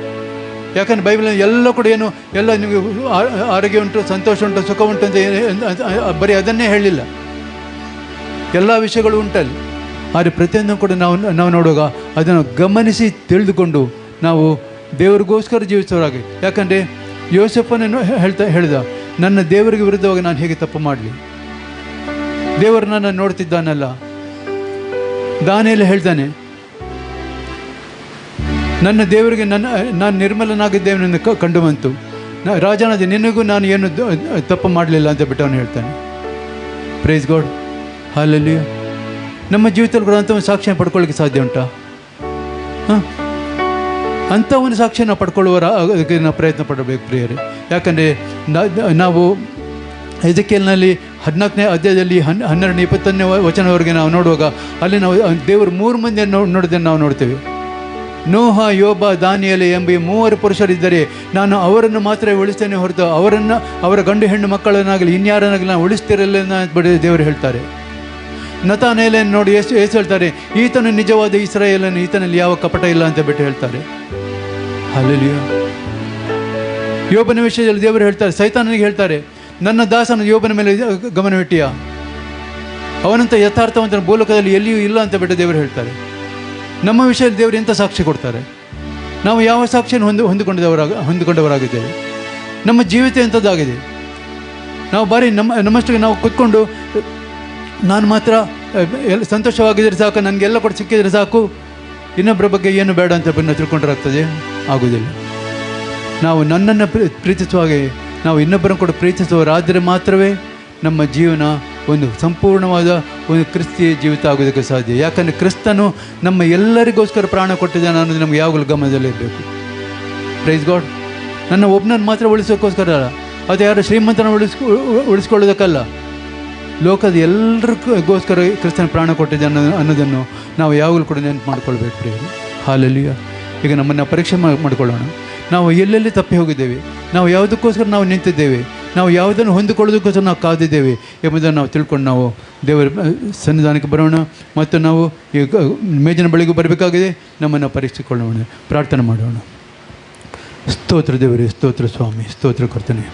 ಯಾಕಂದರೆ ಬೈಬಲಲ್ಲಿ ಎಲ್ಲ ಕೂಡ ಎಲ್ಲ ನಿಮಗೆ ಆರೋಗ್ಯ ಉಂಟು, ಸಂತೋಷ ಉಂಟು, ಸುಖ ಉಂಟು ಅಂತ ಬರೀ ಅದನ್ನೇ ಹೇಳಿಲ್ಲ. ಎಲ್ಲ ವಿಷಯಗಳು ಉಂಟಲ್ಲಿ. ಆದರೆ ಪ್ರತಿಯೊಂದು ಕೂಡ ನಾವು ನೋಡುವಾಗ ಅದನ್ನು ಗಮನಿಸಿ ತಿಳಿದುಕೊಂಡು ನಾವು ದೇವರಿಗೋಸ್ಕರ ಜೀವಿಸೋರಾಗಿ. ಯಾಕಂದರೆ ಯೋಸೆಫನನ್ನು ಹೇಳಿದ, ನನ್ನ ದೇವರಿಗೆ ವಿರುದ್ಧವಾಗಿ ನಾನು ಹೇಗೆ ತಪ್ಪು ಮಾಡಲಿ, ದೇವರು ನನ್ನ ನೋಡ್ತಿದ್ದಾನಲ್ಲ. ದಾನಿಯೇಲ ಹೇಳ್ತಾನೆ, ನನ್ನ ದೇವರಿಗೆ ನಾನು ನಿರ್ಮಲನಾಗಿದ್ದೇವೆಂದು ಕಂಡು ಬಂತು, ರಾಜನಾದ ನಿನಗೂ ನಾನು ಏನು ತಪ್ಪು ಮಾಡಲಿಲ್ಲ ಅಂತ ಬಿಟ್ಟು ಅವನು ಹೇಳ್ತಾನೆ. Praise God. ಹಾಲೆಲುಯಾ. ನಮ್ಮ ಜೀವಿತದಲ್ಲಿ ಕೂಡ ಅಂಥ ಒಂದು ಸಾಕ್ಷಿಯನ್ನು ಪಡ್ಕೊಳ್ಳಿಕ್ಕೆ ಸಾಧ್ಯ ಉಂಟಾ? ಅಂಥ ಒಂದು ಸಾಕ್ಷಿಯನ್ನು ಪಡ್ಕೊಳ್ಳುವಕ್ಕೆ ನಾವು ಪ್ರಯತ್ನ ಪಡಬೇಕು ಪ್ರಿಯರೇ. ಯಾಕಂದರೆ ನಾವು ಎಜೆಕೇಲ್ನಲ್ಲಿ 14ನೇ ಅಧ್ಯಾಯದಲ್ಲಿ 12-21ನೇ ವಚನವರೆಗೆ ನಾವು ನೋಡುವಾಗ ಅಲ್ಲಿ ನಾವು ದೇವರು 3 ಮಂದಿಯನ್ನು ನೋಡೋದನ್ನು ನಾವು ನೋಡ್ತೇವೆ. ನೋಹ, ಯೋಬ, ದಾನಿಯೇಲ ಎಂಬ 3 ಪುರುಷರಿದ್ದರೆ ನಾನು ಅವರನ್ನು ಮಾತ್ರ ಉಳಿಸ್ತೇನೆ ಹೊರತು ಅವರ ಗಂಡು ಹೆಣ್ಣು ಮಕ್ಕಳನ್ನಾಗಲಿ ಇನ್ಯಾರನ್ನಾಗಲಿ ನಾನು ಉಳಿಸ್ತಿರಲಿಲ್ಲ ಅಂತ ದೇವರು ಹೇಳ್ತಾರೆ. ನತಾನೇಲನ್ನು ನೋಡಿ ಎಷ್ಟು ಹೇಳ್ತಾರೆ, ಈತನು ನಿಜವಾದ ಇಸ್ರಾಯೇಲನು, ಈತನಲ್ಲಿ ಯಾವ ಕಪಟ ಇಲ್ಲ ಅಂತ ಬಿಟ್ಟು ಹೇಳ್ತಾರೆ. ಹಲ್ಲೆಲೂಯಾ. ಯೋಬನ ವಿಷಯದಲ್ಲಿ ದೇವರು ಹೇಳ್ತಾರೆ, ಸೈತಾನನಿಗೆ ಹೇಳ್ತಾರೆ, ನನ್ನ ದಾಸನ ಯೋಬನ ಮೇಲೆ ಗಮನವಿಟ್ಟಿಯ, ಅವನಂತ ಯಥಾರ್ಥವಂತನ ಭೂಲೋಕದಲ್ಲಿ ಎಲ್ಲಿಯೂ ಇಲ್ಲ ಅಂತ ಬಿಟ್ಟು ದೇವರು ಹೇಳ್ತಾರೆ. ನಮ್ಮ ವಿಷಯದಲ್ಲಿ ದೇವರು ಎಂಥ ಸಾಕ್ಷಿ ಕೊಡ್ತಾರೆ? ನಾವು ಯಾವ ಸಾಕ್ಷಿಯನ್ನು ಹೊಂದಿಕೊಂಡವರಾಗಿದ್ದೇವೆ? ನಮ್ಮ ಜೀವಿತ ಎಂಥದ್ದಾಗಿದೆ? ನಾವು ಬಾರಿ ನಮ್ಮಷ್ಟಿಗೆ ನಾವು ಕೂತ್ಕೊಂಡು ನಾನು ಮಾತ್ರ ಸಂತೋಷವಾಗಿದ್ದರೆ ಸಾಕು, ನನಗೆಲ್ಲ ಕೂಡ ಸಿಕ್ಕಿದರೆ ಸಾಕು, ಇನ್ನೊಬ್ಬರ ಬಗ್ಗೆ ಏನು ಬೇಡ ಅಂತ ತಿಳ್ಕೊಂಡ್ರಾಗ್ತದೆ? ಆಗೋದಿಲ್ಲ. ನಾವು ನನ್ನನ್ನು ಪ್ರೀತಿಸುವ ಹಾಗೆ ನಾವು ಇನ್ನೊಬ್ಬರನ್ನು ಕೂಡ ಪ್ರೀತಿಸುವವರಾದರೆ ಮಾತ್ರವೇ ನಮ್ಮ ಜೀವನ ಒಂದು ಸಂಪೂರ್ಣವಾದ ಒಂದು ಕ್ರಿಸ್ತಿಯ ಜೀವಿತ ಆಗೋದಕ್ಕೆ ಸಾಧ್ಯ. ಯಾಕಂದರೆ ಕ್ರಿಸ್ತನು ನಮ್ಮ ಎಲ್ಲರಿಗೋಸ್ಕರ ಪ್ರಾಣ ಕೊಟ್ಟಿದ್ದಾನೆ ಅನ್ನೋದು ನಮಗೆ ಯಾವಾಗಲೂ ಗಮನದಲ್ಲಿರಬೇಕು. Praise God. ನನ್ನ ಒಬ್ಬನನ್ನು ಮಾತ್ರ ಉಳಿಸೋಕ್ಕೋಸ್ಕರ ಅಲ್ಲ, ಅದು ಯಾರು ಶ್ರೀಮಂತನ ಉಳಿಸ್ಕೊಳ್ಳೋದಕ್ಕಲ್ಲ, ಲೋಕದ ಎಲ್ಲರಿಗೋಸ್ಕರ ಕ್ರಿಸ್ತನ ಪ್ರಾಣ ಕೊಟ್ಟಿದೆ ಅನ್ನೋದನ್ನು ನಾವು ಯಾವಾಗಲೂ ಕೂಡ ನೆನಪು ಮಾಡ್ಕೊಳ್ಬೇಕು ಪ್ರಿಯರು. ಹಾಲೆಲೂಯಾ. ಈಗ ನಮ್ಮನ್ನು ಪರೀಕ್ಷೆ ಮಾಡಿಕೊಳ್ಳೋಣ. ನಾವು ಎಲ್ಲೆಲ್ಲಿ ತಪ್ಪಿ ಹೋಗಿದ್ದೇವೆ, ನಾವು ಯಾವುದಕ್ಕೋಸ್ಕರ ನಾವು ನಿಂತಿದ್ದೇವೆ, ನಾವು ಯಾವುದನ್ನು ಹೊಂದಿಕೊಳ್ಳೋದಕ್ಕೋಸ್ಕರ ನಾವು ಕಾದಿದ್ದೇವೆ ಎಂಬುದನ್ನು ನಾವು ತಿಳ್ಕೊಂಡು ನಾವು ದೇವರ ಸನ್ನಿಧಾನಕ್ಕೆ ಬರೋಣ. ಮತ್ತು ನಾವು ಈ ಮೇಜಿನ ಬಳಿಗೂ ಬರಬೇಕಾಗಿದೆ. ನಮ್ಮನ್ನು ಪರೀಕ್ಷಿಸಿಕೊಳ್ಳೋಣ, ಪ್ರಾರ್ಥನೆ ಮಾಡೋಣ. ಸ್ತೋತ್ರ ದೇವರೇ, ಸ್ತೋತ್ರ ಸ್ವಾಮಿ, ಸ್ತೋತ್ರ ಕರ್ತನೆ,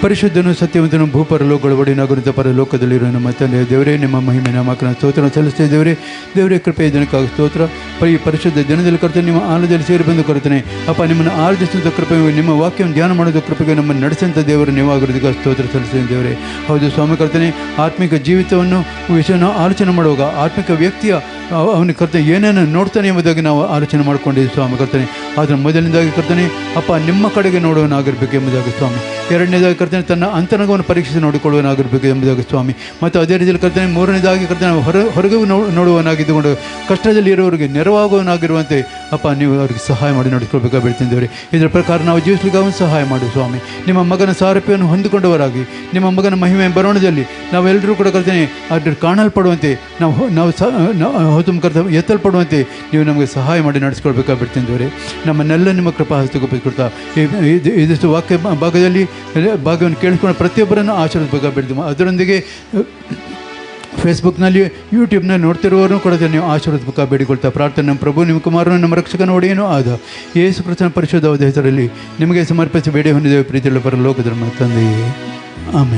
ಪರಿಶುದ್ಧನು ಸತ್ಯವಂತನು ಭೂಪರಲೋಕಗಳ ಒಡೆಯನಾಗಿರುವಂಥ ಪರಲೋಕದಲ್ಲಿರುವ ನಮ್ಮ ತಂದೆ ದೇವರೇ, ನಿಮ್ಮ ಮಹಿಮೆ ನಾಮಕನ ಸ್ತೋತ್ರ ಸಲ್ಲಿಸ್ತೇವೆ ದೇವರೇ. ದೇವರೇ, ಕೃಪೆಯ ದಿನಕ್ಕಾಗಿ ಸ್ತೋತ್ರ. ಈ ಪರಿಶುದ್ಧ ದಿನದಲ್ಲಿ ಕರ್ತನೆ, ನಿಮ್ಮ ಆಲದಲ್ಲಿ ಸೇರಿ ಬಂದು ಕರ್ತನೆ ಅಪ್ಪ, ನಿಮ್ಮನ್ನು ಆರಾಧಿಸುವಂಥ ಕೃಪೆಗೆ, ನಿಮ್ಮ ವಾಕ್ಯವನ್ನು ಧ್ಯಾನ ಮಾಡೋದ ಕೃಪೆಗೆ ನಮ್ಮನ್ನು ನಡೆಸುವಂಥ ದೇವರು ನೀವಾಗಿರೋದಕ್ಕೆ ಸ್ತೋತ್ರ ಸಲ್ಲಿಸ್ತೇವೆ ದೇವರೇ. ಹೌದು ಸ್ವಾಮಿ ಕರ್ತನೆ, ಆತ್ಮಿಕ ಜೀವಿತವನ್ನು ವಿಷಯವನ್ನು ಆಲೋಚನೆ ಮಾಡುವಾಗ ಆತ್ಮಿಕ ವ್ಯಕ್ತಿಯ ಅವನಿಗೆ ಕರ್ತನೆ ಏನೇನು ನೋಡ್ತಾನೆ ಎಂಬುದಾಗಿ ನಾವು ಆಲೋಚನೆ ಮಾಡ್ಕೊಂಡಿದ್ದೀವಿ ಸ್ವಾಮಿ ಕರ್ತನೆ. ಆದರೆ ಮೊದಲನೇದಾಗಿ ಕರ್ತನೆ ಅಪ್ಪ, ನಿಮ್ಮ ಕಡೆಗೆ ನೋಡೋನಾಗಿರ್ಬೇಕು ಎಂಬುದಾಗಿ ಸ್ವಾಮಿ ಎರಡನೇದಾಗಿ ಕರ್ತನೆ ತನ್ನ ಅಂತರಂಗವನ್ನು ಪರೀಕ್ಷಿಸಿ ನೋಡಿಕೊಳ್ಳುವನಾಗಿರಬೇಕು ಎಂಬುದಾಗಿ ಸ್ವಾಮಿ. ಮತ್ತು ಅದೇ ರೀತಿಯಲ್ಲಿ ಕರ್ತನೆ ಮೂರನೇದಾಗಿ ಕರ್ತನೆ ಹೊರಗೆ ನೋಡುವನಾಗಿದ್ದುಕೊಂಡು ಕಷ್ಟದಲ್ಲಿ ಇರೋರಿಗೆ ನೆರವಾಗುವನಾಗಿರುವಂತೆ ಅಪ್ಪ ನೀವು ಅವರಿಗೆ ಸಹಾಯ ಮಾಡಿ ನೋಡಿಕೊಳ್ಬೇಕಾಗಿ ಬಿಡ್ತಿದ್ದೇವೆ. ಇದರ ಪ್ರಕಾರ ನಾವು ಜೀವಿಸಲಿಕ್ಕೆ ಅವನು ಸಹಾಯ ಮಾಡು ಸ್ವಾಮಿ. ನಿಮ್ಮ ಮಗನ ಸಾರಥ್ಯವನ್ನು ಹೊಂದಿಕೊಂಡವರಾಗಿ ನಿಮ್ಮ ಮಗನ ಮಹಿಮೆ ಬರೋಣದಲ್ಲಿ ನಾವೆಲ್ಲರೂ ಕೂಡ ಕರ್ತನೆ ಅದ್ರ ಕಾಣಲ್ಪಡುವಂತೆ ನಾವು ಕರ್ತ ಎತ್ತಲ್ಪಡುವಂತೆ ನೀವು ನಮಗೆ ಸಹಾಯ ಮಾಡಿ ನಡೆಸ್ಕೊಳ್ಬೇಕಾಗಿ ಬಿಡ್ತಿದ್ದೇವೆ. ನಮ್ಮನ್ನೆಲ್ಲ ನಿಮ್ಮ ಕೃಪಾ ಹಸ್ತಕ್ಕೆ ಒಪ್ಪಿಕೊಡ್ತಾ ಇದಿಷ್ಟು ವಾಕ್ಯ ಭಾಗವನ್ನು ಕೇಳಿಸ್ಕೊಂಡು ಪ್ರತಿಯೊಬ್ಬರನ್ನು ಆಶೀರ್ವದಿಸಬೇಕಾಗಿ ಬಿಡ್ತೀವಿ. ಅದರೊಂದಿಗೆ ಫೇಸ್ಬುಕ್ನಲ್ಲಿ ಯೂಟ್ಯೂಬ್ನಲ್ಲಿ ನೋಡ್ತಿರುವವರನ್ನು ಕೂಡ ನೀವು ಆಶೀರ್ವದಿಸಬೇಕಾಗಿ ಬೇಡಿಕೊಳ್ತಾ ಪ್ರಾರ್ಥನೆ ನಮ್ಮ ಪ್ರಭು ನಿಮ್ಮ ಕುಮಾರನು ನಮ್ಮ ರಕ್ಷಕನ ಒಡೆಯನೂ ಆದ ಯೇಸು ಕ್ರಿಸ್ತನ ಪರಿಶುದ್ಧವಾದ ಹೆಸರಲ್ಲಿ ನಿಮಗೆ ಸಮರ್ಪಿಸಿ ಬೇಡಿ ಹೊಂದಿದ್ದೇವೆ ಪ್ರೀತಿಯುಳ್ಳ ಪರಲೋಕದ ನಮ್ಮ ತಂದೆಯೇ, ಆಮೇಲೆ.